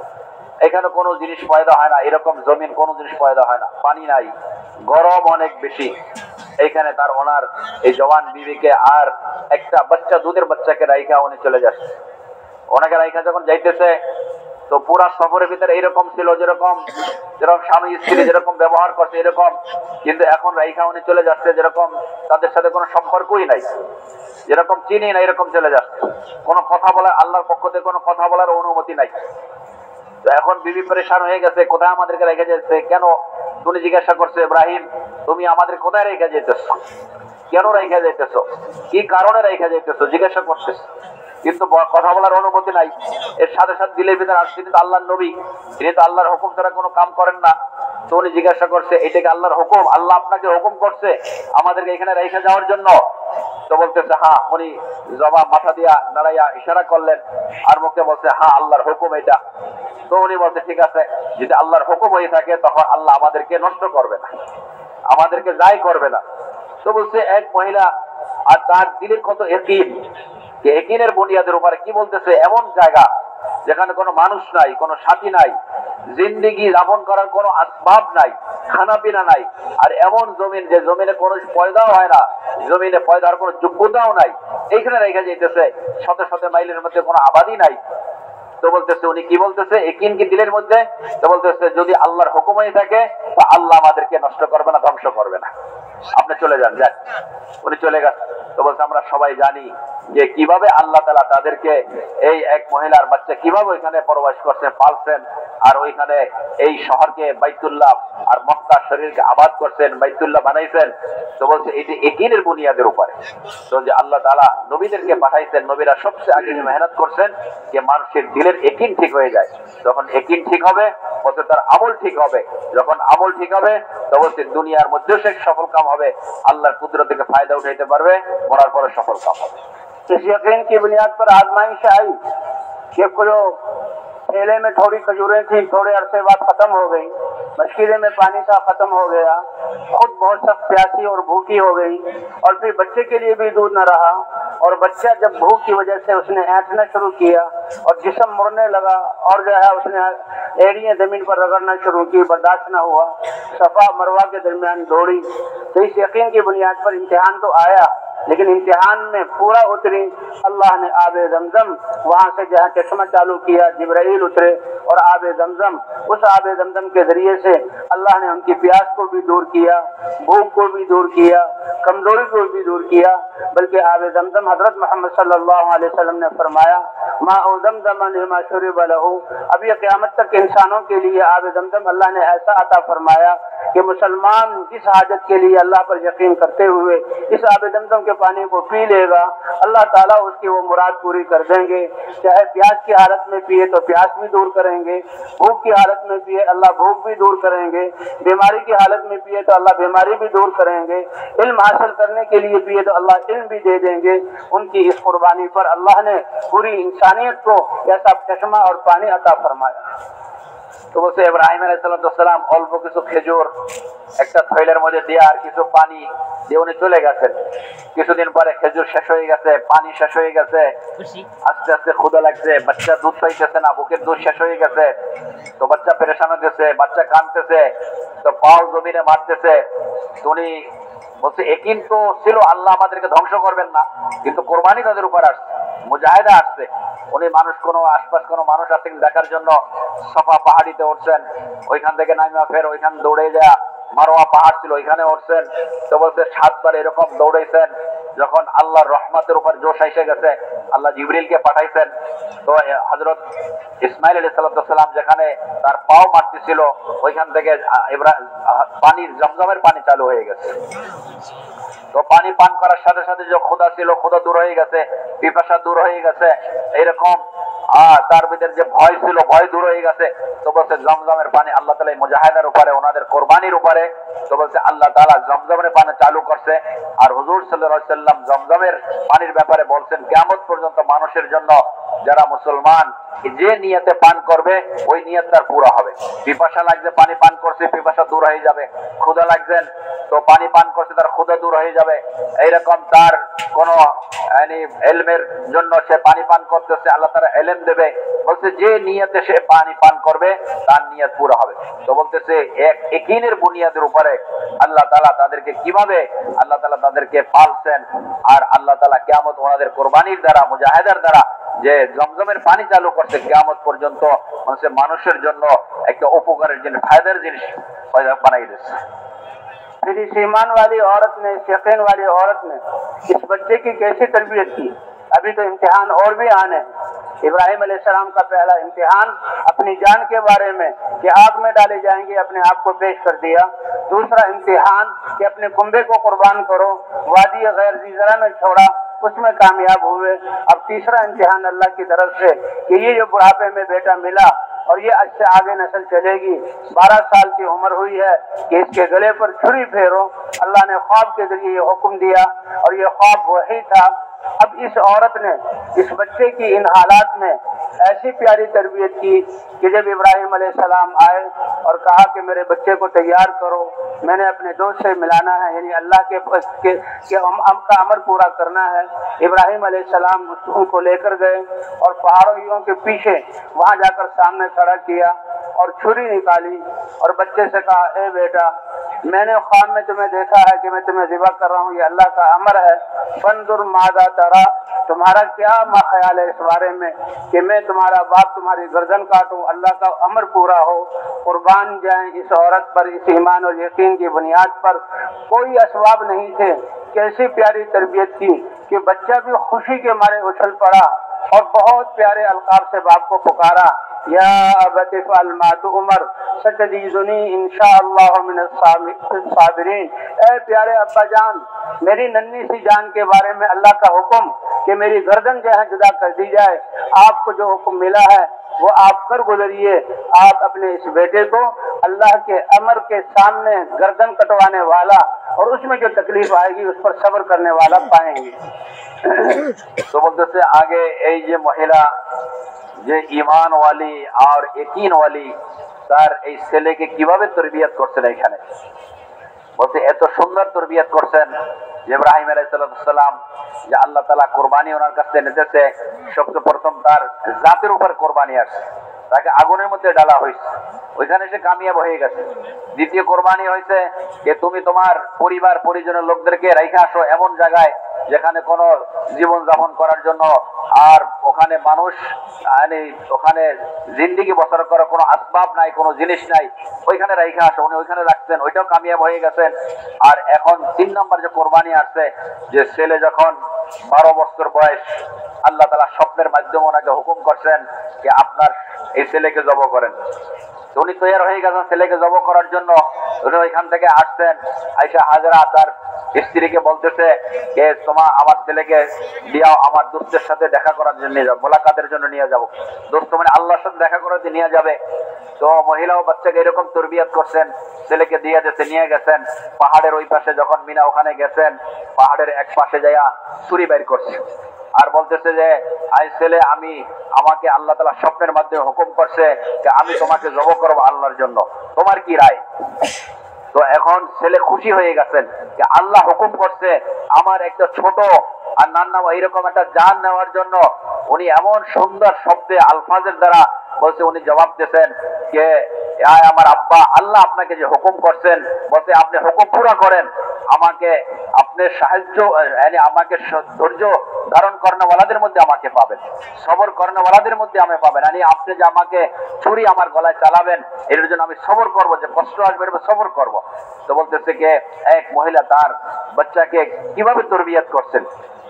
B: এখানে কোনো জিনিস পয়দা হয় না, এরকম জমিন কোনো জিনিস পয়দা হয় না, পানি নাই, গরম অনেক বেশি। এইখানে তার ওনার এই জওয়ান বিবিকে আর একটা বাচ্চা, দুধের বাচ্চাকে রাইখা উনি চলে যাচ্ছে। ওনাকে রাইখা যখন যাইতেছে, তো পুরা সফরের ভিতরে এইরকম ছিল যেরকম স্বামী স্ত্রী যেরকম ব্যবহার করছে এরকম, কিন্তু এখন রাইখা উনি চলে যাচ্ছে যেরকম তাদের সাথে কোনো সম্পর্কই নাই, যেরকম চিনি না এরকম চলে যাচ্ছে। কোনো কথা বলার, আল্লাহর পক্ষ থেকে কোনো কথা বলার অনুমতি নাই। তো এখন বিবি পরেশান হয়ে গেছে, কোথায় আমাদেরকে রেখে যাচ্ছে, কেন? তুমি জিজ্ঞাসা করছে, ইব্রাহিম তুমি আমাদের কোথায় রেখে যেতেছ, কেন রেখে যেতেছ, কি কারণে রেখে যেতেছ জিজ্ঞাসা করতেছ, কিন্তু কথা বলার অনুমতি নাই। এর সাথে সাথে দিলের ভিতরে আসছে, কিন্তু আল্লাহর নবী, তিনি তো আল্লাহর হুকুম ছাড়া কোনো কাম করেন না। তো উনি জিজ্ঞাসা করছে, এটা কি আল্লাহর হুকুম? আল্লাহ আপনাকে হুকুম করছে আমাদেরকে এখানে রেখে যাওয়ার জন্য? তো বলতেছে হ্যাঁ। উনি জবাব মাথা দিয়া নাড়াইয়া ইশারা করলেন আর মুখে বলছে হ্যাঁ আল্লাহর হুকুম এটা। তো উনি বলছে ঠিক আছে, যদি আল্লাহর হুকুম হয়ে থাকে তখন আল্লাহ আমাদেরকে নষ্ট করবে না, আমাদেরকে যাই করবে না। তো বলছে এক মহিলা, আর তার দিলের কত ইয়াকিন, যে ইয়াকিনের বুনিয়াদের উপরে কি বলতেছে, এমন জায়গা যেখানে কোনো মানুষ নাই, কোনো সাথী নাই, জিন্দেগি যাপন করার কোনো আসবাব নাই, খানা পিনা নাই, আর এমন জমিন যে জমিনে কোনো পয়দাও হয় না, জমিনে পয়দার কোনো যোগ্যতাও নাই, এইখানে রেখে যাইতেছে, শত শত মাইলের মধ্যে কোনো আবাদি নাই। তো বলতেছে, উনি কি বলতেছে, একিন কি দিলের মধ্যে? তো বলতেছে যদি আল্লাহর হুকুম হয়ে থাকে তো আল্লাহ আমাদেরকে নষ্ট করবে না, ধ্বংস করবে না, আপনি চলে যান। যান। উনি চলে গেছেন। তো বলছে আমরা সবাই জানি যে কিভাবে আল্লাহ তাআলা তাদেরকে এই এক মহিলার বাচ্চা কিভাবে ওইখানে প্রবেশ করছেন, পালছেন, আর ওইখানে এই শহরকে বাইতুল্লাহ আর মক্কা শরীরকে আবাদ করছেন, বাইতুল্লাহ বানাইছেন। তো বলছে এটি একিনের বুনিয়াদের উপরে। তো যে আল্লাহ তাআলা নবীদেরকে পাঠাইছেন, নবীরা সবচেয়ে আগে মেহনত করছেন যে মানুষের দিলের একিন ঠিক হয়ে যায়। যখন একিন ঠিক হবে বলছে তার আমল ঠিক হবে, যখন আমল ঠিক হবে তো বলছে দুনিয়ার মধ্যে সে সফল কাম হবে, আল্লাহর কুদরত থেকে ফায়দা উঠাইতে পারবে, মরার পরে সফল কাম হবে।
A: इस यकीन की बुनियाद पर आजमाइश आई कि जो थैले में थोड़ी खजूरें थी थोड़े अरसे बाद खत्म हो गई, मशकीले में पानी था खत्म हो गया, खुद बहुत सख्त प्यासी और भूखी हो गई, और फिर बच्चे के लिए भी दूध न रहा, और बच्चा जब भूख की वजह से उसने ऐंठना शुरू किया और जिस्म मुड़ने लगा, और जो है उसने एड़ियां जमीन पर रगड़ना शुरू की, बर्दाश्त न हुआ, सफा मरवा के दरमियान दौड़ी। तो इस यकीन की बुनियाद पर इम्तिहान तो आया, लेकिन इम्तिहान में पूरा उतरी। अल्लाह ने आबे जमजम, वहां से जहाँ चश्मा चालू किया, जिब्राइल उतरे और आबे जमजम, उस आबे जमजम के जरिए से अल्लाह ने उनकी प्यास को भी दूर किया, भूख को भी दूर किया, कमजोरी को भी दूर किया। बल्कि आबे जमजम हजरत मोहम्मद सल्लल्लाहु अलैहि वसल्लम ने फरमाया माउ जमजम लिमा शुरिब लहू, अब ये क़यामत तक इंसानों के लिए आबे जमजम अल्लाह ने ऐसा अता फरमाया कि मुसलमान जिस हाजत के लिए अल्लाह पर यकीन करते हुए इस आबे जमजम के पानी को पी लेगा, अल्लाह ताला उसकी वो मुराद पूरी कर देंगे। चाहे प्यास की हालत में पिए तो प्यास भी दूर करेंगे, भूख की हालत में पिए अल्लाह भूख भी दूर करेंगे, बीमारी की हालत में पिए तो अल्लाह बीमारी भी दूर करेंगे, इल्म हासिल करने के लिए पिए तो अल्लाह इल्म भी दे देंगे। उनकी इस कुर्बानी पर अल्लाह ने पूरी इंसानियत को ऐसा चश्मा और पानी अता फरमाया। তো বলছে ইব্রাহিম আলাইহিস সালাম অল্প কিছু খেজুর একটা থৈলের মধ্যে দিয়ে আর কিছু পানি দিয়ে উনি চলে গেছেন। কিছুদিন পরে খেজুর শেষ হয়ে গেছে, পানি শেষ হয়ে গেছে, আস্তে আস্তে ক্ষুধা লাগছে, বাচ্চা দুধ পাইতেছে না, বুকের দুধ শেষ হয়ে গেছে। তো বাচ্চা পেরেশান হতেছে, বাচ্চা কাঁদতেছে, তো পাও জমিনে মারতেছে। উনি বলছে একিন তো ছিল আল্লাহ আমাদেরকে ধ্বংস করবেন না, কিন্তু কোরবানি তাদের উপর আসছে, মুজাহিদা আসছে। উনি মানুষ কোনো আশপাশ কোনো মানুষ আছেন দেখার জন্য সফা পাহাড়িতে উঠছেন, ওইখান থেকে নামিয়া ফের ওইখান দৌড়ে যাওয়া মারোয়া পাহাড় ছিল ওইখানে উঠছেন। তো বলছে 7 বার এরকম দৌড়াইছেন। যখন আল্লাহর রহমতের উপর জোশ এসে গেছে, আল্লাহ জিবরিলকে পাঠাইছেন। তো হযরত ইসমাইল আলাইহিস সালাম যেখানে তার পাও মারতেছিল ওইখান থেকে পানির জমজমের পানি চালু হয়ে গেছে।
B: তো পানি পান করার সাথে সাথে যে ক্ষুধা ছিল, ক্ষুধা দূর হয়ে গেছে, পিপাসা দূর হয়ে গেছে, এরকম তার ভিতরে যে ভয় ছিল, ভয় দূর হয়ে গেছে। তো বলছে জমজমের পানি আল্লাহ তাআলা মুজাহিদের উপরে, ওনাদের কোরবানির উপরে, তো বলছে আল্লাহ তাআলা জমজমের পানি চালু করছে। আর হুজুর সাল্লাল্লাহু আলাইহি সাল্লাম জমজমের পানির ব্যাপারে বলছেন কিয়ামত পর্যন্ত মানুষের জন্য, যারা মুসলমান যে নিয়তে পান করবে ওই নিয়ত তার পুরো হবে। পিপাসা লাগছে, পানি পান করছে, পিপাসা দূর হয়ে যাবে। ক্ষুধা লাগছেন, তো পানি পান করছে, তার ক্ষুধা দূর হয়ে যাবে। এইরকম তার কোন ইলমের জন্য সে পানি পান করতেছে, আল্লাহ তাআলা ইলম দেবে। বলছে যে নিয়তে সে পানি পান করবে তার নিয়ত পুরো হবে। তো বলতেছে এক ইয়াকিনের বুনিয়াদের উপরে আল্লাহ তাআলা তাদেরকে কিভাবে আল্লাহ তাআলা তাদেরকে পালছেন, আর আল্লাহ তাআলা কিয়ামত ওনাদের কোরবানির দ্বারা, মুজাহিদের দ্বারা যে জমজমের পানি চালু করছে, কিয়ামত পর্যন্ত মানুষের জন্য একটা উপকারের জিনিস, ফায়দার জিনিস বানাই দিয়েছে।
A: फिर इस ईमान वाली औरत ने, इस यकीन वाली औरत ने इस बच्चे की कैसी तरबियत की। अभी तो इम्तिहान और भी आने हैं। इब्राहिम अलैहिस्सलाम का पहला इम्तिहान अपनी जान के बारे में कि आग में डाले जाएंगे, अपने आप को पेश कर दिया। दूसरा इम्तिहान कि अपने कुंबे को कुर्बान करो, वादी गैर ज़ीज़रा में छोड़ा, उसमें कामयाब हुए। अब तीसरा इम्तिहान अल्लाह की तरफ से कि ये जो बुढ़ापे में बेटा मिला और ये अच्छे आगे नस्ल चलेगी। 12 साल की उम्र हुई है कि इसके गले पर छुरी फेरो। अल्लाह ने ख्वाब के जरिए ये हुक्म दिया और ये ख्वाब वही था। अब इस औरत ने इस बच्चे की इन हालात में ऐसी प्यारी तरबियत की कि जब इब्राहिम अलैहिस्सलाम आए और कहा कि मेरे बच्चे को तैयार करो, मैंने अपने दोस्त से मिलाना है, यानी अल्लाह के अमर पूरा करना है। इब्राहिम अलैहिस्सलाम उनको लेकर गए और पहाड़ियों के पीछे वहां जाकर सामने खड़ा किया और छुरी निकाली और बच्चे से कहा, ए बेटा, मैंने ख्वाब में तुम्हें देखा है कि मैं तुम्हें ज़िबा कर रहा हूँ, ये अल्लाह का अमर है। फंजुर मादा तरा, तुम्हारा क्या ख्याल है इस बारे में कि मैं तुम्हारा बाप तुम्हारी गर्दन काटूं, अल्लाह का अमर पूरा हो, कुर्बान जाएं इस औरत पर, इस ईमान और यकीन की बुनियाद पर। कोई असबाब नहीं थे। कैसी प्यारी तरबियत की कि बच्चा भी खुशी के मारे उछल पड़ा और बहुत प्यारे अलकाब से बाप को पुकारा, या अबति फ़अल मा तुअमर सतजीदुनी इंशाअल्लाह मिनस साबिरीन। ए प्यारे अब्बा जान, मेरी नन्ही सी जान के बारे में अल्लाह का हुक्म कि मेरी गर्दन जो है जुदा कर दी जाए, आपको जो हुक्म मिला है वो आप कर गुजरिए। आप अपने इस बेटे को अल्लाह के अमर के सामने गर्दन कटवाने वाला और उसमें जो तकलीफ आएगी उस पर सब्र करने वाला पाएंगे।
B: तो বলতেছে আগে এই যে মহিলা যে ঈমান ওয়ালি আর ইয়াকিন ওয়ালি, তার এই ছেলেকে কিভাবে তরবিয়ত করছেন, এখানে বলতে এত সুন্দর তরবিয়ত করছেন যে ইব্রাহিম আলাইহিস সালাম যে আল্লাহ তাআলা কুরবানি ওনার কাছে নিতেছে, সবচেয়ে প্রথম তার জাতের উপর কুরবানি আসছে, তাকে আগুনের মধ্যে ডালা হয়েছে, ওইখানে সে কামিয়াব হয়ে গেছে। দ্বিতীয় কোরবানি হয়েছে যে তুমি তোমার পরিবার পরিজনের লোকদেরকে রেখে আসো এমন জায়গায় যেখানে কোনো জীবন যাপন করার জন্য আর ওখানে মানুষ ওখানে জিন্দেগি বসর করার কোনো আসবাব নাই, কোনো জিনিস নাই, ওইখানে রেখে আসো। উনি ওইখানে রাখছেন, ওইটাও কামিয়াব হয়ে গেছেন। আর এখন 3 নম্বর যে কোরবানি আসছে, যে ছেলে যখন 12 বছর বয়স, আল্লাহ তাআলা স্বপ্নের মাধ্যমে ওনাকে হুকুম করছেন যে আপনার এই ছেলেকে জব করেন। উনি তৈরি হয়ে গেছেন ছেলেকে জব করার জন্য। উনি ওইখান থেকে আসছেন, আয়েশা হাজরা তার স্ত্রীকে বলতেছে যে আমার ছেলেকে দিয়াও, আমার দোস্তের সাথে দেখা করার জন্য নিয়ে যাও, মোলাকাতের জন্য নিয়ে যাবো। দোস্ত মানে আল্লাহর সাথে দেখা করাতে নিয়ে যাবে। তো মহিলাও বাচ্চাকে এরকম তরবিয়ত করছেন, ছেলেকে দিয়ে যেতে নিয়ে গেছেন। পাহাড়ের ওই পাশে যখন মিনা ওখানে গেছেন, পাহাড়ের এক পাশে যাইয়া ছুরি বের করছে আর বলতেছে যে আই ছেলে, আমাকে আল্লাহ তাআলা স্বপ্নের মাধ্যমে হুকুম করছে যে আমি তোমাকে জব করবো আল্লাহর জন্য, তোমার কি রায়? তো এখন ছেলে খুশি হয়ে গেছেন যে আল্লাহ হুকুম করছে আমার একটা ছোট আর নান্না এইরকম একটা জান নেওয়ার জন্য। উনি এমন সুন্দর শব্দে আলফাজের দ্বারা বলছে, উনি জবাব দিয়েছেন যে আমার আব্বা, আল্লাহ আপনাকে যে হুকুম করছেন, বলতে আপনি হুকুম পুরা করেন, আমাকে আপনি সাহায্য, আমাকে ধৈর্য ধারণ করেনওয়ালাদের মধ্যে আমাকে পাবেন, সবর করেনওয়ালাদের মধ্যে আমি পাবেন। আপনি যে আমাকে ছুরি আমার গলায় চালাবেন, এর জন্য আমি সবর করব, যে কষ্ট আসবে সবর করব। তো বলতেছে যে এক মহিলা তার বাচ্চাকে কিভাবে তরবিয়ত করছেন,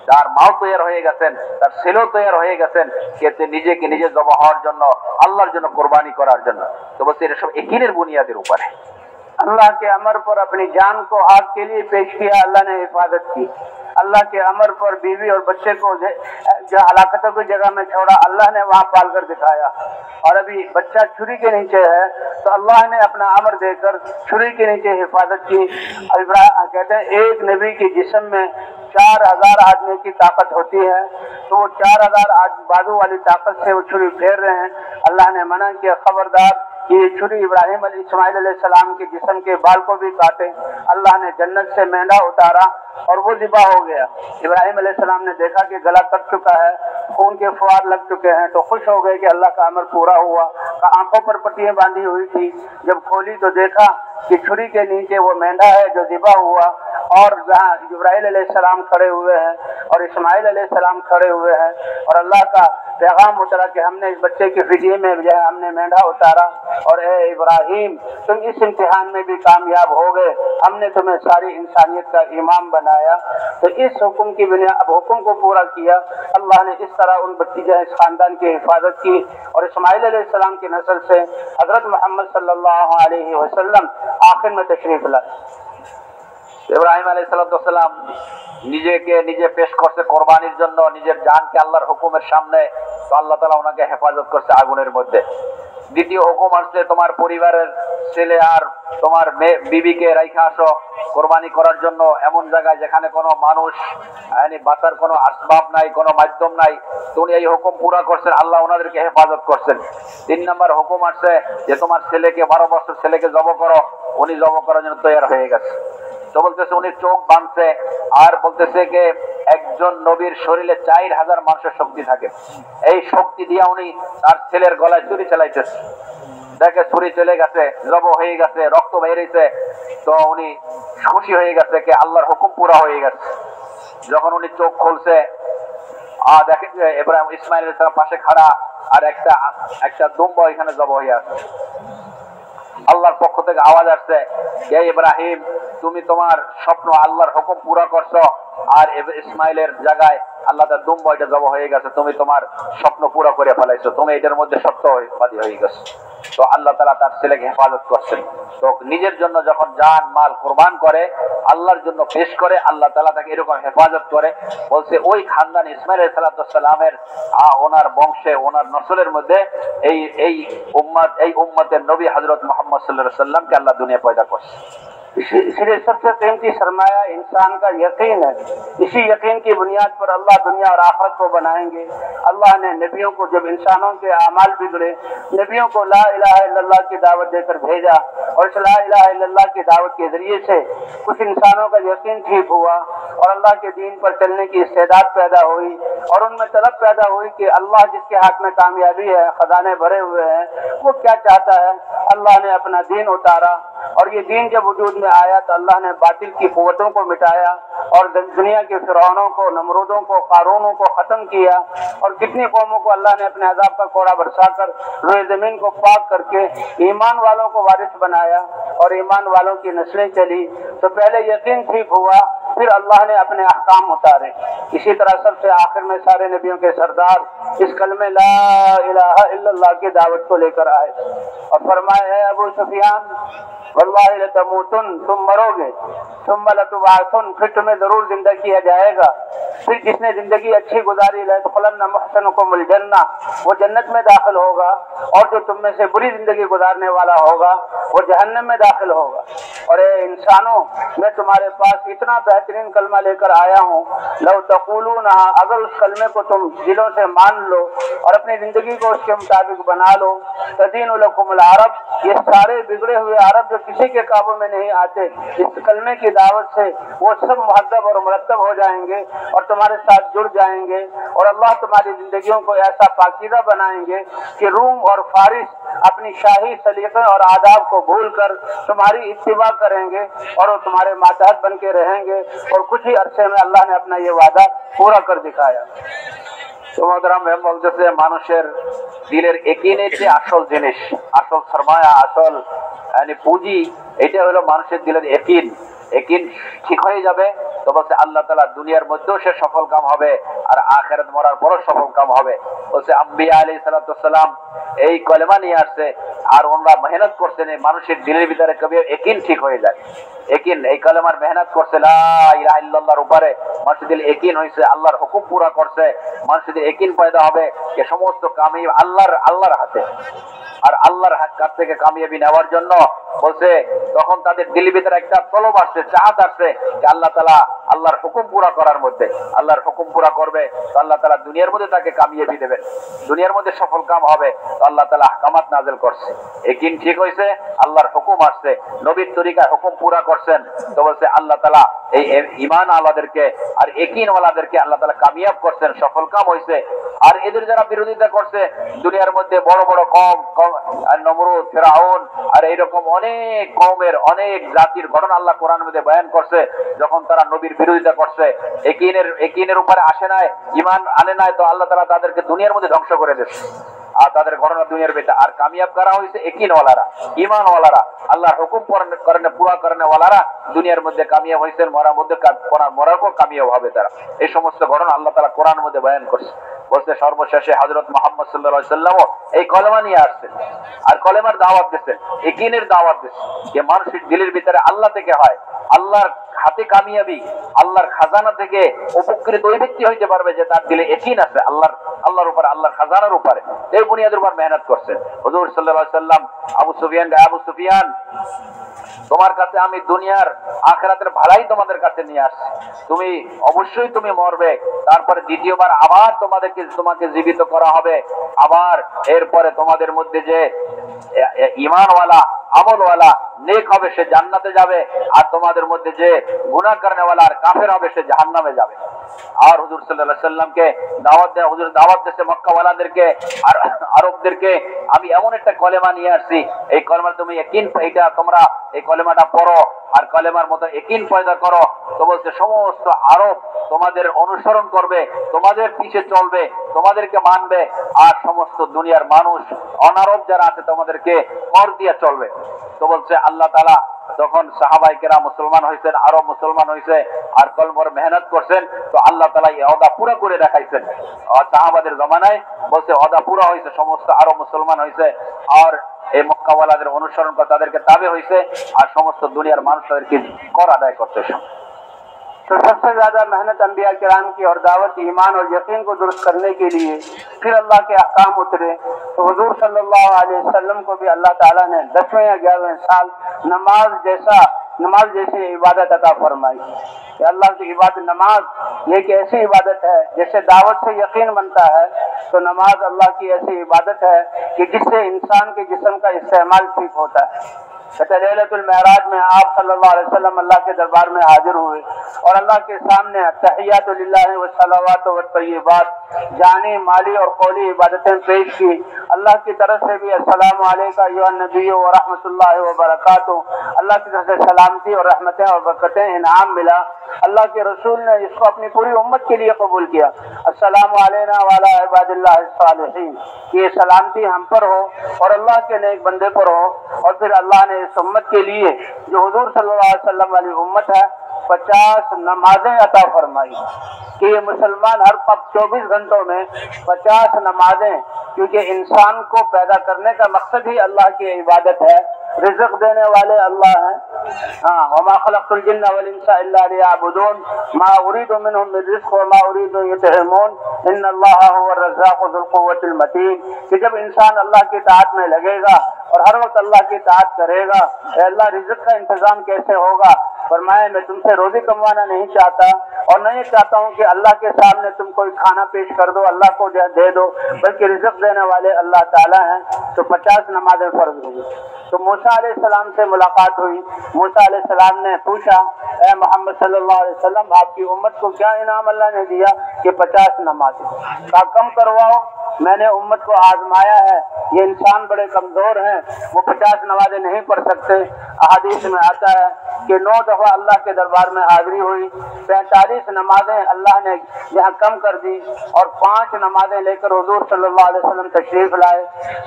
B: তার মাও তৈরি হয়ে গেছেন, তার ছেলেও তৈরি হয়ে গেছেন, কে নিজেকে নিজে জবা হওয়ার জন্য, আল্লাহর জন্য কোরবানি করার জন্য। তো বলছে এটা সব ইয়াকিনের বুনিয়াদের উপরে।
A: अल्लाह के अमर पर अपनी जान को आग के लिए पेश किया, अल्लाह ने हिफाजत की। अल्लाह के अमर पर बीवी और बच्चे को जो हलाकतों की जगह में छोड़ा, अल्लाह ने वहां पाल कर दिखाया। और अभी बच्चा छुरी के नीचे है तो अल्लाह ने अपना अमर देकर छुरी के नीचे हिफाजत की। कहते हैं एक नबी के जिस्म में 4000 आदमी की ताकत होती है, तो वो 4000 बाजू वाली ताकत से वो छुरी फेर रहे हैं। अल्लाह ने मना किया, खबरदार ये छुरी इब्राहिम इस्माइल अलैहिस्सलाम के जिस्म के बाल को भी काटे। अल्लाह ने जन्नत से मेंढा उतारा और वो ज़िबा हो गया। इब्राहिम अलैहिस्सलाम ने देखा कि गला कट चुका है, खून के फुआर लग चुके हैं, तो खुश हो गए कि अल्लाह का अमर पूरा हुआ। आंखों पर पट्टियां बांधी हुई थी, जब खोली तो देखा कि छुरी के नीचे वो मेंढा है जो ज़िबा हुआ, और जहाँ इब्राहिम अलैहिस्सलाम खड़े हुए हैं और इस्माइल अलैहिस्सलाम खड़े हुए हैं, और अल्लाह का पैगाम उतरा कि हमने इस बच्चे की फिदिये में जो है हमने मेंढा उतारा, और ए इब्राहिम तुम इस इम्तिहान में भी कामयाब हो गए, हमने तुम्हें सारी इंसानियत का इमाम बनाया। तो इस हुक्म की बुनियाद हुक्म को पूरा किया। अल्लाह ने इस तरह उन बच्ची जो है इस खानदान की हिफाजत की, और इस्माइल अलैहिस्सलाम की नस्ल से हजरत मोहम्मद सल्लल्लाहु अलैहि वसल्लम आखिर में तशरीफ लाए।
B: ইব্রাহিম আলাইহিস সালাম নিজেকে নিজে পেশ করছে কোরবানির জন্য, নিজের জানকে আল্লাহর হুকুমের সামনে, তো আল্লাহ তাআলা ওনাকে হেফাজত করছে আগুনের মধ্যে। দ্বিতীয় হুকুম আসছে তোমার পরিবারের ছেলে আর তোমার বিবিকে রাইখা আসো কোরবানি করার জন্য এমন জায়গায় যেখানে কোনো মানুষ বাঁচার কোনো আসবাব নাই, কোনো মাধ্যম নাই। তো উনি এই হুকুম পুরা করছেন, আল্লাহ ওনাদেরকে হেফাজত করছেন। 3 নম্বর হুকুম আসছে যে তোমার ছেলেকে 12 বছর ছেলেকে জব করো, উনি জব করার জন্য তৈরি হয়ে গেছে। তো বলতেছে উনি চোখ বাঁধছে, আর বলতেছে যে একজন নবীর শরীরে 4000 মানুষের শক্তি থাকে, এই শক্তি দিয়ে উনি তার ছেলের গলায় ছুরি চালাইতেছে। দেখে ছুরি চলে গেছে, জব হয়ে গেছে, রক্ত বেরিয়েছে, তো উনি খুশি হয়ে গেছে যে আল্লাহর হুকুম পুরা হয়ে গেছে। যখন উনি চোখ খুলছে, দেখেন যে ইব্রাহিম ইসমাইল আলাইহিস সালাম পাশে খাড়া, আর একটা দুম্বা এখানে জব হয়ে আছে। আল্লাহর পক্ষ থেকে আওয়াজ আসছে, হে ইব্রাহিম তুমি তোমার স্বপ্ন আল্লাহর হুকুম পুরা করছো, আর ইসমাইলের জায়গায় আল্লাহ তার দুম্বা জব হয়ে গেছে, তুমি তোমার স্বপ্ন পুরা করে ফেলাইছো, তুমি এটার মধ্যে সত্যবাদী হয়ে গেছো। তো আল্লাহ তাআলা তার ছেলেকে হেফাজত করছেন। তো নিজের জন্য যখন জান মাল কোরবান করে, আল্লাহর জন্য পেশ করে, আল্লাহ তাআলা তাকে এরকম হেফাজত করে। বলছে ওই খানদান ইসমাইল আলাইহিস সালামের ওনার বংশে ওনার নসলের মধ্যে এই উম্মতের নবী হযরত মুহাম্মদ সাল্লাল্লাহু আলাইহি ওয়াসাল্লামকে আল্লাহ দুনিয়া পয়দা করছে।
A: इसलिए सबसे कीमती सरमाया इंसान का यकीन है। इसी यकीन की बुनियाद पर अल्लाह दुनिया और आखिरत को बनाएंगे। अल्लाह ने नबियों को, जब इंसानों के आमाल बिगड़े, नबियों को ला इलाहा इल्लल्लाह की दावत देकर भेजा, और इस ला इलाहा इल्लल्लाह की दावत के जरिए से कुछ इंसानों का यकीन ठीक हुआ, और अल्लाह के दीन पर चलने की इस्तेदाद पैदा हुई, और उनमें तलब पैदा हुई कि अल्लाह जिसके हाथ में कामयाबी है, खजाने भरे हुए हैं, वो क्या चाहता है। अल्लाह ने अपना दीन उतारा, और ये दीन जब वजूद में आया तो अल्लाह ने बातिल की कुव्वतों को मिटाया, और दुनिया के फिरौनों को, नमरूदों को, कारूनों को खत्म किया, और कितनी कौमों को अल्लाह ने अपने अजाब का कोड़ा बरसाकर रोए जमीन को पाक करके ईमान वालों को वारिस बनाया, और ईमान वालों की नस्लें चली। तो पहले यकीन ठीक हुआ, फिर अल्लाह ने अपने अहकाम उतारे। इसी तरह सबसे आखिर में सारे नबियों के सरदार इस कलमे ला इलाहा इल्लल्लाह की दावत को लेकर आए, और फरमाए है अबू सुफियान वल्लाहि लतमूतुन, तुम मरोगे, तुम लतुबासुन, फिर तुम्हें जरूर जिंदा किया जाएगा। फिर जिसने जिंदगी अच्छी गुजारी लयदखुलन्ना मुहसिनुकुमुल जन्नह, वो जन्नत में दाखिल होगा, और जो तुम में से बुरी जिंदगी गुजारने वाला होगा वो जहन्नम में दाखिल होगा। और ए इंसानों, मैं तुम्हारे पास इतना बेहतरीन कलमा लेकर आया हूँ, लौ तक़ूलूना, अगर उस कलमे को तुम दिलों से मान लो और अपनी जिंदगी को उसके मुताबिक बना लो, तदीनु लकुमुल अरब, ये सारे बिगड़े हुए अरब जो किसी के काबू में नहीं आते, इस कलमे की दावत से वो सब मुहद्दब और मुरत्तब हो जाएंगे और तुम्हारे साथ जुड़ जाएंगे, और अल्लाह तुम्हारी जिंदगियों को ऐसा पाकीज़ा बनाएंगे कि रूम और फारिस अपनी शाही सलीक़े और आदाब को भूल कर तुम्हारी इत्तिबा करेंगे, और वो तुम्हारे मातहत बन के रहेंगे। और कुछ ही अरसे में अल्लाह ने अपना ये वादा पूरा कर दिखाया।
B: মোহতারাম বলতেছে মানুষের দিলের ইয়াকিনের যে আসল জিনিস, আসল সরমায়া, আসল পুঁজি, এটা হলো মানুষের দিলের ইয়াকিন। ইয়াকিন ঠিক হয়ে যাবে তো বলছে আল্লাহ তাআলা দুনিয়ার মধ্যেও সে সফল কাম হবে, আর আখিরাত মরার পরও সফল কাম হবে। বলছে আম্বিয়া আলাইহিস সালাতু ওয়াস সালাম এই কলেমা নিয়ে আসছে, আর ওনারা মেহনত করছেন এই মানুষের দিলের ভিতরে কবি একিন ঠিক হয়ে যায়। একিন, এই কালেমার মেহনত করছে, লা ইলাহা ইল্লাল্লাহর উপরে মানুষের দিল একিন হয়েছে, আল্লাহর হুকুম পুরা করছে, মানুষের দিল একিন পয়দা হবে যে সমস্ত কামিয়াবি আল্লাহর হাতে। আর আল্লাহর কাছ থেকে কামিয়াবি নেওয়ার জন্য বলছে তখন তাদের দিলের ভিতরে একটা তলব আসছে, চাহাত আসছে যে আল্লাহ তাআলা আল্লাহর হুকুম পুরা করার মধ্যে, আল্লাহর হুকুম পুরা করবে তো আল্লাহ তাআলা দুনিয়ার মধ্যে তাকে কামিয়াবি দেবেন, দুনিয়ার মধ্যে সফল কাম হবে। তো আল্লাহ তাআলা আহকামাত নাযিল করছে, একিন ঠিক হয়েছে, আল্লাহর হুকুম আসছে, নবীর তরিকায় হুকুম পুরা করছেন। তো বলছে আল্লাহ তাআলা এই ঈমান আলাদেরকে আর একিন ওয়ালাদেরকে আল্লাহ তাআলা কামিয়াব করছেন, সফল কাম হয়েছে। আর এদের যারা বিরোধিতা করছে দুনিয়ার মধ্যে বড় বড় কম নমরুদ, ফিরাউন আর এইরকম অনেক কওমের অনেক জাতির ঘটনা আল্লাহ কোরআনের মধ্যে বয়ান করছে। যখন তারা নবীর বিরোধিতা করছে, একিনের উপরে আসে নাই, ঈমান আনে নাই, তো আল্লাহ তাআলা তাদেরকে দুনিয়ার মধ্যে ধ্বংস করে দিয়েছে। আর তাদের ঘটনা দুনিয়ার ভিতরে আর কামিয়াব করা হয়েছে একিন ওয়ালারা, ঈমান ওয়ালারা, আল্লাহর হুকুম করনে পুরা করনে ওয়ালারা দুনিয়ার মধ্যে কামিয়াব হয়েছেন, মরার পর কামিয়াব হবে তারা। এই সমস্ত ঘটনা আল্লাহ তাআলা কোরআনের মধ্যে বয়ান করছে। বলতে সর্বশেষে হযরত মুহাম্মদ সাল্লাল্লাহু আলাইহি ওয়াসাল্লাম এই কলেমা নিয়ে আসছেন আর কলেমার দাওয়াত দিচ্ছেন, একিনের দাওয়াত দিচ্ছেন যে মানুষের দিলের ভিতরে আল্লাহ থেকে হয়, আল্লাহর হাতে কামিয়াবি, আল্লাহর খাজানা থেকে উপকৃত ওই ব্যক্তি হইতে পারবে যে তার দিলে একিন আছে আল্লাহর উপরে, আল্লাহর খাজানার উপরে। এই বুনিয়াদের উপর মেহনত করছেন হুজুর সাল্লাল্লাহু আলাইহি ওয়াসাল্লাম। আবু সুফিয়ান তোমার কাছে আমি দুনিয়ার আখিরাতের ভালাই তোমাদের কাছে নিয়ে আসছি, তুমি অবশ্যই তুমি মরবে, তারপরে দ্বিতীয়বার আবার তোমাকে জীবিত করা হবে, আবার এরপরে তোমাদের মধ্যে যে ঈমানওয়ালা আমলওয়ালা নেক হবে সে জান্নাতে যাবে, আর তোমাদের মধ্যে যে গুনাহ করনেওয়ালা আর কাফের হবে সে জাহান্নামে যাবে। আর হুজুর সাল্লাল্লাহু আলাইহি ওয়াসাল্লামকে হুজুর দাওয়াত দিয়েছে মক্কাওয়ালাদেরকে আর আরবদেরকে, আমি এমন একটা কলেমা নিয়ে আসছি, এই কলেমা তুমি ইয়াকিন, এটা তোমরা এই কলেমাটা পড়ো আর কলেমার মতো ইয়াকিন পয়দা করো। তো বলছে সমস্ত আরব তোমাদের অনুসরণ করবে, তোমাদের পিছে চলবে, তোমাদেরকে মানবে, আর সমস্ত দুনিয়ার মানুষ অনারব যারা আছে তোমাদেরকে কর দিয়ে চলবে। তো বলছে আল্লাহ তাআলা তখন সাহাবায়ে কেরাম মুসলমান হয়েছেন, আরব মুসলমান হয়েছে আর কলমর মেহনত করছেন, তো আল্লাহ তাআলা এই ওয়াদা পুরো করে দেখাইছেন। আর সাহাবাদের জমানায় বলছে ওয়াদা পুরো হয়েছে, সমস্ত আরব মুসলমান হয়েছে আর এই মক্কাওয়ালাদের অনুসরণ করে তাদেরকে তাবে হয়েছে, আর সমস্ত দুনিয়ার মানুষ তাদেরকে কর আদায় করতেছে।
A: तो सबसे ज्यादा मेहनत अंबिया किराम की और दावत ईमान और यकीन को दुरुस्त करने के लिए फिर अल्लाह के अहकाम उतरे। तो हुजूर सल्लल्लाहु अलैहि वसल्लम को भी अल्लाह ताला ने 10वें या 11वें साल नमाज जैसी इबादत अता फरमाई। अल्लाह की इबादत नमाज ये एक ऐसी इबादत है जैसे दावत से यकीन बनता है, तो नमाज अल्लाह की ऐसी इबादत है कि जिससे इंसान के जिस्म का इस्तेमाल ठीक होता है। लैलतुल मेराज में आप सल्लल्लाहु अलैहि वसल्लम अल्लाह के दरबार में हाजिर हुए और अल्लाह के सामने तहियातु लिल्लाहि व सलावातु व तय्यिबात जानी माली और कौली इबादतें पेश की। अल्लाह की तरफ से भी अस्सलामु अलैका अय्युहन नबिय्यु व रहमतुल्लाहि व बरकातुहू, अल्लाह की तरफ से सलामती और रहमतें और बरकतें इनाम मिला। अल्लाह के रसूल ने इसको अपनी पूरी उम्मत के लिए कबूल किया। अस्सलामु अलैना व अला इबादिल्लाहिस सालिहीन, ये सलामती हम पर हो और अल्लाह के नेक बंदे पर हो। और फिर अल्लाह ने इस उम्मत के लिए जो हुजूर सल्लल्लाहु अलैहि वसल्लम वाली उम्मत है 50 नमाजें अता फरमाई कि ये मुसलमान हर 24 घंटों में 50 नमाजें, क्योंकि इंसान को पैदा करने का मकसद ही अल्लाह की इबादत है, रिज़्क़ देने वाले अल्लाह हैं। हाँ, वमा खलक़तुल जिन्ना वल इंसा इल्ला लियअबुदून मा उरीदु मिनहुम मिन रिज़्क़ व मा उरीदु अन युतइमून इन्नल्लाहा हुवर रज़्ज़ाक़ु ज़ुल क़ुव्वतिल मतीन। कि जब इंसान अल्लाह की ताअत में लगेगा और हर वक्त अल्लाह की ताअत करेगा, अल्लाह रिज़्क़ का इंतजाम कैसे होगा? फरमाया मैं तुमसे रोजी कमवाना नहीं चाहता और नहीं चाहता हूँ कि अल्लाह के सामने तुम कोई खाना पेश कर दो, अल्लाह को दे दो, बल्कि रिज़्क़ देने वाले अल्लाह ताला हैं। तो 50 नमाजें फर्ज हुई। तो मूसा अलैहिस्सलाम से मुलाकात हुई। मूसा अलैहिस्सलाम ने पूछा, ए मोहम्मद सल्लल्लाहु अलैहि वसल्लम, आपकी उम्मत को क्या इनाम अल्लाह ने दिया? कि 50 नमाजें। कहा कम करवाओ, मैंने उम्मत को आजमाया है, ये इंसान बड़े कमजोर हैं, वो 50 नमाजें नहीं पढ़ सकते। अहादीस में आता है कि 9 दफा अल्लाह के दरबार में हाजिरी हुई, 45 नमाजें अल्लाह ने यहाँ कम कर दी और 5 नमाजें लेकर हुजूर सल्लल्लाहु अलैहि वसल्लम तशरीफ लाए।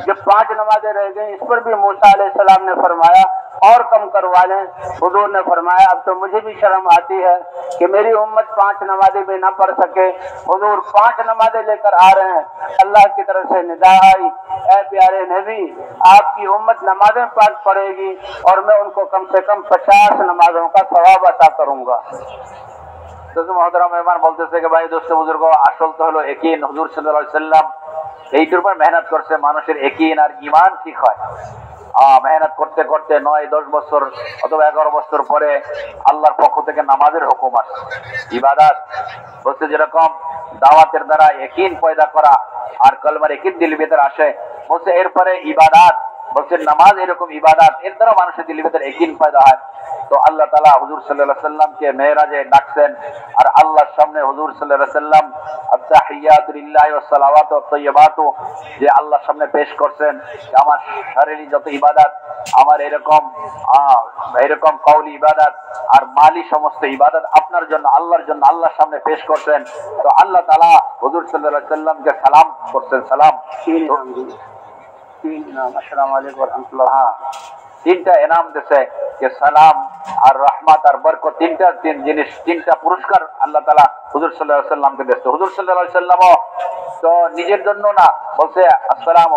A: जब 5 नमाजें रह गई, इस पर भी मूसा अलैहिस्सलाम ने फरमाया اور کم کروا لیں۔ حضور نے فرمایا اب تو مجھے بھی شرم آتی ہے کہ میری امت 5 نمازیں بھی نہ پڑھ سکے۔ حضور 5 نمازیں لے کر آ رہے ہیں۔ اللہ کی طرف سے ندا آئی، اے پیارے نبی آپ کی امت نمازیں پاک پڑھے گی اور میں ان کو کم سے کم 50 نمازوں کا ثواب عطا کروں گا۔ তো মহতরম মেহমান বলতেছে যে ভাই দোস্ত বুজুর্গ আসল তো হলো ইয়াকিন। হুজুর সাল্লাল্লাহু আলাইহি সাল্লাম এইটার উপর মেহনত করছে মানুষের ইয়াকিন আর ঈমান ঠিক হয়। মেহনত করতে করতে 9-10 বছর অথবা 11 বছর পরে আল্লাহর পক্ষ থেকে নামাজের হুকুম আসে। ইবাদত বলতে যেরকম দাওয়াতের দ্বারা ইয়াকিন পয়দা করা আর কলমার ইয়াকিন দিলের ভিতরে আসে, বলছে এরপরে ইবাদত বলছে নামাজ এরকম ইবাদত এর দ্বারা মানুষের দিলের ভিতরে ইয়াকিন পয়দা হয়। তো আল্লাহ তাআলা হুজুর সাল্লাল্লাহু আলাইহি সাল্লামকে মেরাজে ডাকছেন আর আল্লাহর সামনে হুজুর সাল্লাল্লাহু আলাইহি সাল্লাম আত-তাহিয়াতু লিল্লাহি ওয়াস সালাওয়াতু ওয়াত তাইয়্যিবাতু যে আল্লাহর সামনে পেশ করছেন যে আমার শারীরিক যত ইবাদত আমার এরকম কওলি ইবাদত আর মালি সমস্ত ইবাদত আপনার জন্য আল্লাহর জন্য আল্লাহর সামনে পেশ করছেন। তো আল্লাহ তাআলা হুজুর সাল্লাল্লাহু আলাইহি সাল্লামকে সালাম করছেন। সালাম আসসালামু আলাইকুম ওয়া রাহমাতুল্লাহ। তিনটা ইনাম দিয়েছে যে সালাম আর রহমত আর বরকত, তিন জিনিস, তিনটা পুরস্কার আল্লাহ তাআলা হুজুর সাল্লাল্লাহু আলাইহি সাল্লামকে দিয়েছে। হুজুর সাল্লাল্লাহু আলাইহি সাল্লামও তো নিজের জন্য না, বলছে আসসালামু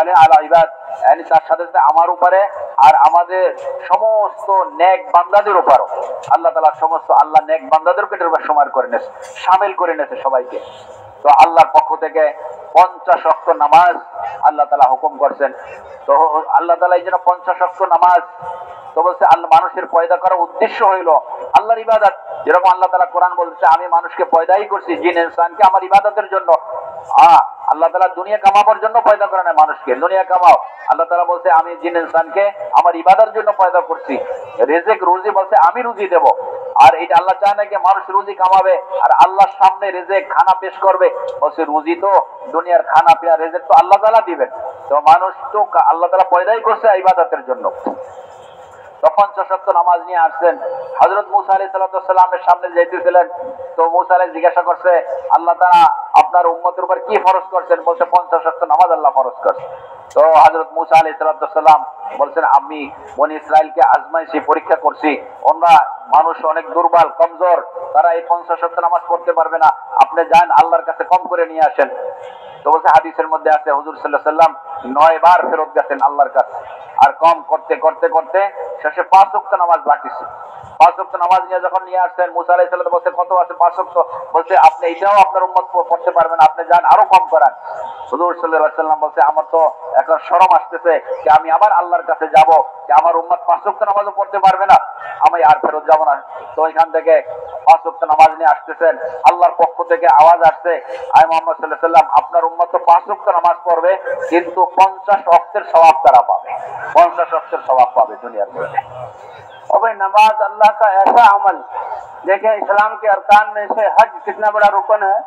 A: আলাইহি আলা ইবাদ, yani তার সাথে সাথে আমার উপরে আর আমাদের সমস্ত নেক বান্দাদের উপরও আল্লাহ তাআলা সমস্ত আল্লাহ নেক বান্দাদেরকে এর উপর সমার করে নিয়েছে, শামিল করে নিয়েছে সবাইকে। তো আল্লাহর পক্ষ থেকে 50 ওয়াক্ত নামাজ আল্লাহ তাআলা হুকুম করছেন। তো আল্লাহ তাআলা এই জন্য 50 ওয়াক্ত নামাজ তো বলছে আল্লাহ মানুষের পয়দা করার উদ্দেশ্য হইল আল্লাহর ইবাদত। যেরকম আল্লাহ তাআলা কোরআন বলছে আমি মানুষকে পয়দাই করছি জিন ইনসানকে আমার ইবাদতের জন্য। আল্লাহ তাআলা দুনিয়া কামাবার জন্য পয়দা করে না মানুষকে, দুনিয়া কামাও। আল্লাহ তাআলা বলছে আমি জিন ইনসানকে আমার ইবাদতের জন্য পয়দা করছি। রিজিক রুজি বলছে আমি রুজি দেব। আর এটা আল্লাহ চায় না যে মানুষ রুজি কামাবে আর আল্লাহর সামনে রিজিক খানা পেশ করবে। বলছে রুজি তো দুনিয়ার খানা পেয়া রিজিক তো আল্লাহ তাআলা দিবেন। তো মানুষ তো আল্লাহ তাআলা পয়দাই করছে ইবাদতের জন্য। তো 50 ওয়াক্ত নামাজ নিয়ে আসছেন। হযরত মূসা আলাইহিস সালামের সামনে যাইতেছিলেন। তো মূসা আলাইহিস জিজ্ঞাসা করছে আল্লাহ তাআলা আপনার উম্মতের উপর কি ফরজ করছেন? বলছে 50 ওয়াক্ত নামাজ আল্লাহ ফরজ করছে। তো হযরত মূসা আলাইহিস সালাম বলছেন আমি বনি ইসরাইলকে আজমাইছি, পরীক্ষা করছি, ওরা মানুষ অনেক দুর্বল কমজোর, তারা এই 50 ওয়াক্ত নামাজ পড়তে পারবে না, আপনি যান আল্লাহর কাছে কম করে নিয়ে আসেন। তো বলছে হাদিসের মধ্যে আছে হুজুর সাল্লাল্লাহু আলাইহি সাল্লাম 9 বার ফেরত গেছেন আল্লাহর কাছে, আর কম করতে করতে করতে শেষে 5 ওয়াক্ত নামাজ বাকি ছিল। 5 ওয়াক্ত নামাজ নিয়ে যখন নিয়ে আসছেন মূসা আলাইহিস সালাম বলছে কত আছে? 5 ওয়াক্ত। বলছে আপনি এটাও আপনার উম্মত পড়তে পারবেন, আপনি যান আরো কম করান। হুজুর সাল্লাল্লাহু আলাইহি সাল্লাম বলছে আমার তো এখন শরম আসতেছে যে আমি আবার আল্লাহর কাছে যাব যে আমার উম্মত 5 ওয়াক্ত নামাজও পড়তে পারবে না, আমি আর ফেরত যাব না। তো এখান থেকে 5 ওয়াক্ত নামাজ নিয়ে আসতেছেন, আল্লাহর পক্ষ থেকে আওয়াজ আসছে আয় মুহাম্মদ সাল্লাল্লাহু আলাইহি সাল্লাম আপনার উম্মত তো 5 ওয়াক্ত নামাজ পড়বে কিন্তু 50 ওয়াক্তের সওয়াব তারা পাবে, 50 ওয়াক্তের সওয়াব পাবে দুনিয়ার মধ্যে। और भाई नमाज अल्लाह का ऐसा अमल, देखें इस्लाम के अरकान में से हज कितना बड़ा रुकन है,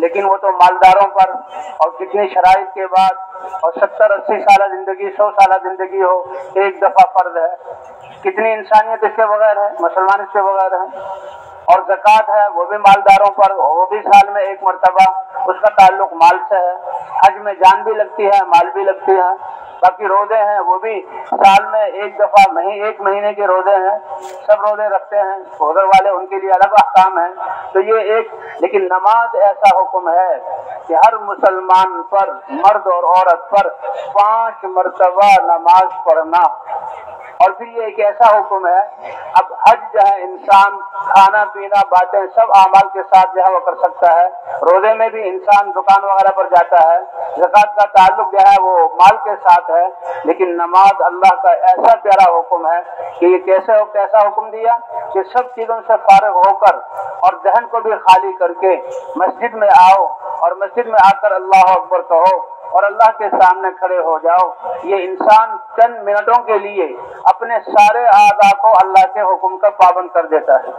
A: लेकिन वो तो मालदारों पर और कितनी शराइत के बाद और 70-80 साल जिंदगी 100 साल जिंदगी हो एक दफा फर्ज है। कितनी इंसानियत इसके बगैर है, मुसलमान इसके बगैर है। और ज़कात है वो भी मालदारों पर, वो भी साल में एक मरतबा, उसका ताल्लुक माल से है। हज में जान भी लगती है माल भी लगती है। बाकी रोजे हैं वो भी साल में एक दफा एक महीने के रोजे हैं, सब रोजे रखते हैं, रोजे वाले उनके लिए अलग अहकाम है। तो ये एक, लेकिन नमाज ऐसा हुक्म है कि हर मुसलमान पर मर्द और औरत पर 5 मरतबा नमाज पढ़ना। और फिर ये एक ऐसा हुक्म है, अब हज जो है इंसान खाना पीना बातें सब आमाल के साथ जो है वो कर सकता है। रोजे में भी इंसान दुकान वगैरह पर जाता है, ज़कात का ताल्लुक जो है वो माल के साथ है। लेकिन नमाज अल्लाह का ऐसा प्यारा हुक्म है कि ये कैसा हुक्म दिया कि सब चीज़ों से फारिग होकर और जहन को भी खाली करके मस्जिद में आओ और मस्जिद में आकर अल्लाह अकबर कहो और अल्लाह के सामने खड़े हो जाओ। ये इंसान चंद मिनटों के लिए अपने सारे आज़ा को अल्लाह के हुक्म का पाबंद कर देता है।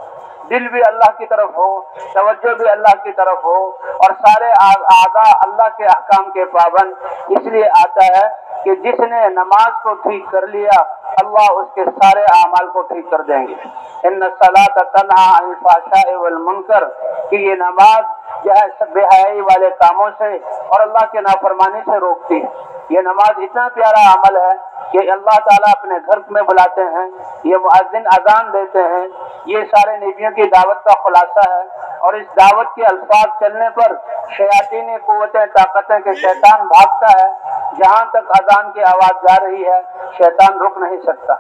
A: दिल भी अल्लाह की तरफ हो, तवज्जो भी अल्लाह की तरफ हो और सारे आज़ा अल्लाह के अहकाम के पाबंद। इसलिए आता है कि जिसने नमाज को ठीक कर लिया अल्लाह उसके सारे आमाल को ठीक कर देंगे। इन्ना सलात तन्हा अनिल फ़हशाइ वल मुनकर, कि ये नमाज जो है सब बेहयाई वाले कामों से और अल्लाह के नाफरमानी से रोकती है। ये नमाज इतना प्यारा अमल है کہ اللہ تعالیٰ اپنے گھر میں بلاتے ہیں، یہ مؤذن اذان دیتے ہیں، یہ سارے نبیوں کی دعوت کا خلاصہ ہے۔ اور اس دعوت کے الفاظ چلنے پر شیاطینی قوتیں طاقتیں کے شیطان بھاگتا ہے، جہاں تک اذان کی آواز جا رہی ہے شیطان رک نہیں سکتا۔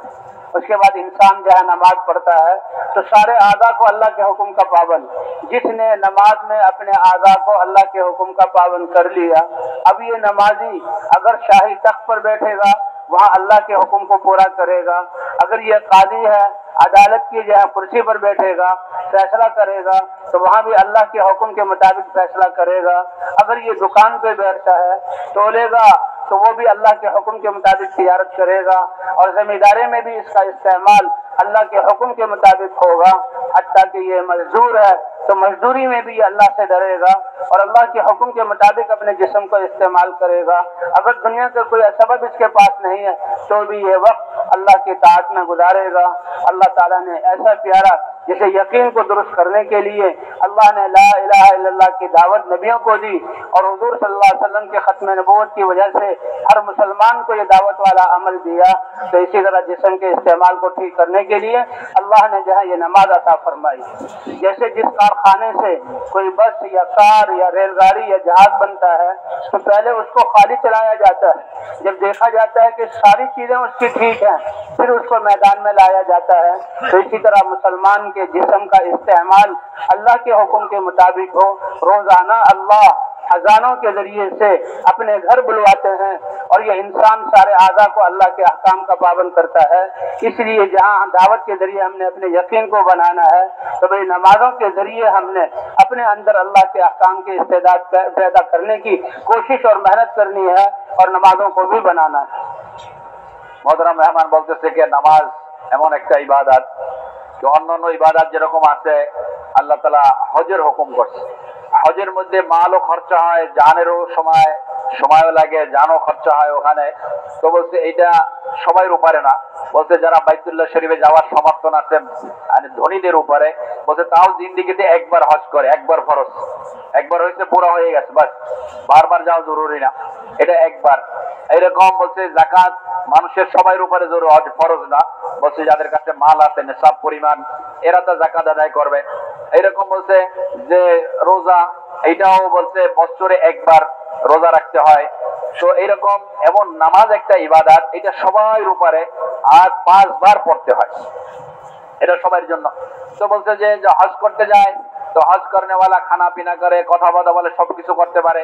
A: اس کے بعد انسان جو ہے نماز پڑھتا ہے تو سارے اعضاء کو اللہ کے حکم کا پابند، جس نے نماز میں اپنے اعضاء کو اللہ کے حکم کا پابند کر لیا، اب یہ نمازی اگر شاہی تخت پر بیٹھے گا وہاں اللہ کے حکم کو پورا کرے گا، اگر یہ قاضی ہے عدالت کی جو ہے کرسی پر بیٹھے گا فیصلہ کرے گا تو وہاں بھی اللہ کے حکم کے مطابق فیصلہ کرے گا، اگر یہ دکان پہ بیٹھتا ہے تولے گا تو وہ بھی اللہ کے حکم کے مطابق تجارت کرے گا، اور زمینداری میں بھی اس کا استعمال اللہ کے حکم کے مطابق ہوگا، حتیٰ کہ یہ مزدور ہے تو مزدوری میں بھی یہ اللہ سے ڈرے گا اور اللہ کے حکم کے مطابق اپنے جسم کو استعمال کرے گا۔ اگر دنیا کا کوئی سبب اس کے پاس نہیں ہے تو بھی یہ وقت اللہ کی طاعت میں گزارے گا۔ اللہ تعالیٰ نے ایسا پیارا جسے یقین کو درست کرنے کے لیے اللہ نے لا الہ الا اللہ کی دعوت نبیوں کو دی، اور حضور صلی اللہ علیہ وسلم کے ختم نبوت کی وجہ سے ہر مسلمان کو یہ دعوت والا عمل دیا۔ تو اسی طرح جسم کے استعمال کو ٹھیک کرنے کے لیے اللہ نے جو ہے یہ نماز عطا فرمائی۔ جیسے جس کارخانے سے کوئی بس یا کار یا ریل گاڑی یا جہاز بنتا ہے تو پہلے اس کو خالی چلایا جاتا ہے، جب دیکھا جاتا ہے کہ ساری چیزیں اس کی ٹھیک ہیں پھر اس کو میدان میں لایا جاتا ہے۔ تو اسی طرح مسلمان کے جسم کا استعمال اللہ کے حکم کے مطابق ہو۔ روزانہ اللہ اذانوں کے ذریعے سے اپنے گھر بلواتے ہیں اور یہ انسان سارے اعضاء کو اللہ کے احکام کا پابند کرتا ہے۔ اس لیے جہاں دعوت کے ذریعے ہم نے اپنے یقین کو بنانا ہے تو بھئی نمازوں کے ذریعے ہم نے اپنے اندر اللہ کے احکام کی استعداد پیدا کرنے کی کوشش اور محنت کرنی ہے اور نمازوں کو بھی بنانا ہے۔
B: محترم মেহমান বলতেছে যে নামাজ এমন একটা ইবাদত যে অন্যান্য ইবাদত যেরকম আছে আল্লাহ তাআলা হজের হুকুম করছে, হজের মধ্যে মালও খরচা হয়, জানেরও সময়ও লাগে, জানও খরচা হয় ওখানে। তো বলছে এটা সবাইয়ের উপরে না, বলছে যারা বাইতুল্লাহ শরীফে যাওয়ার সমর্থন আছে মানে ধনীদের উপরে, বলছে তাও জিন্দেগিতে একবার হজ করে, একবার ফরজ, একবার হয়েছে পুরো হয়ে গেছে, বাস বারবার যাওয়া জরুরি না, এটা একবার। এইরকম বলছে যাকাত মানুষের সবাইয়ের উপরে ফরজ না, বলছে যাদের কাছে মাল আছে নিসাব পরিমাণ এরা তো যাকাত আদায় করবে। এইরকম বলছে যে রোজা এইটাও বলছে বছরে একবার রোজা রাখতে হয়। তো এইরকম এমন নামাজ একটা ইবাদত, এটা সবার উপরে আর 5 বার পড়তে হয়, এটা সবার জন্য। তো বলছে যে হজ করতে যায় তো হজ করেনেওয়ালা খানা পিনা করে কথা বাদা বলে সবকিছু করতে পারে,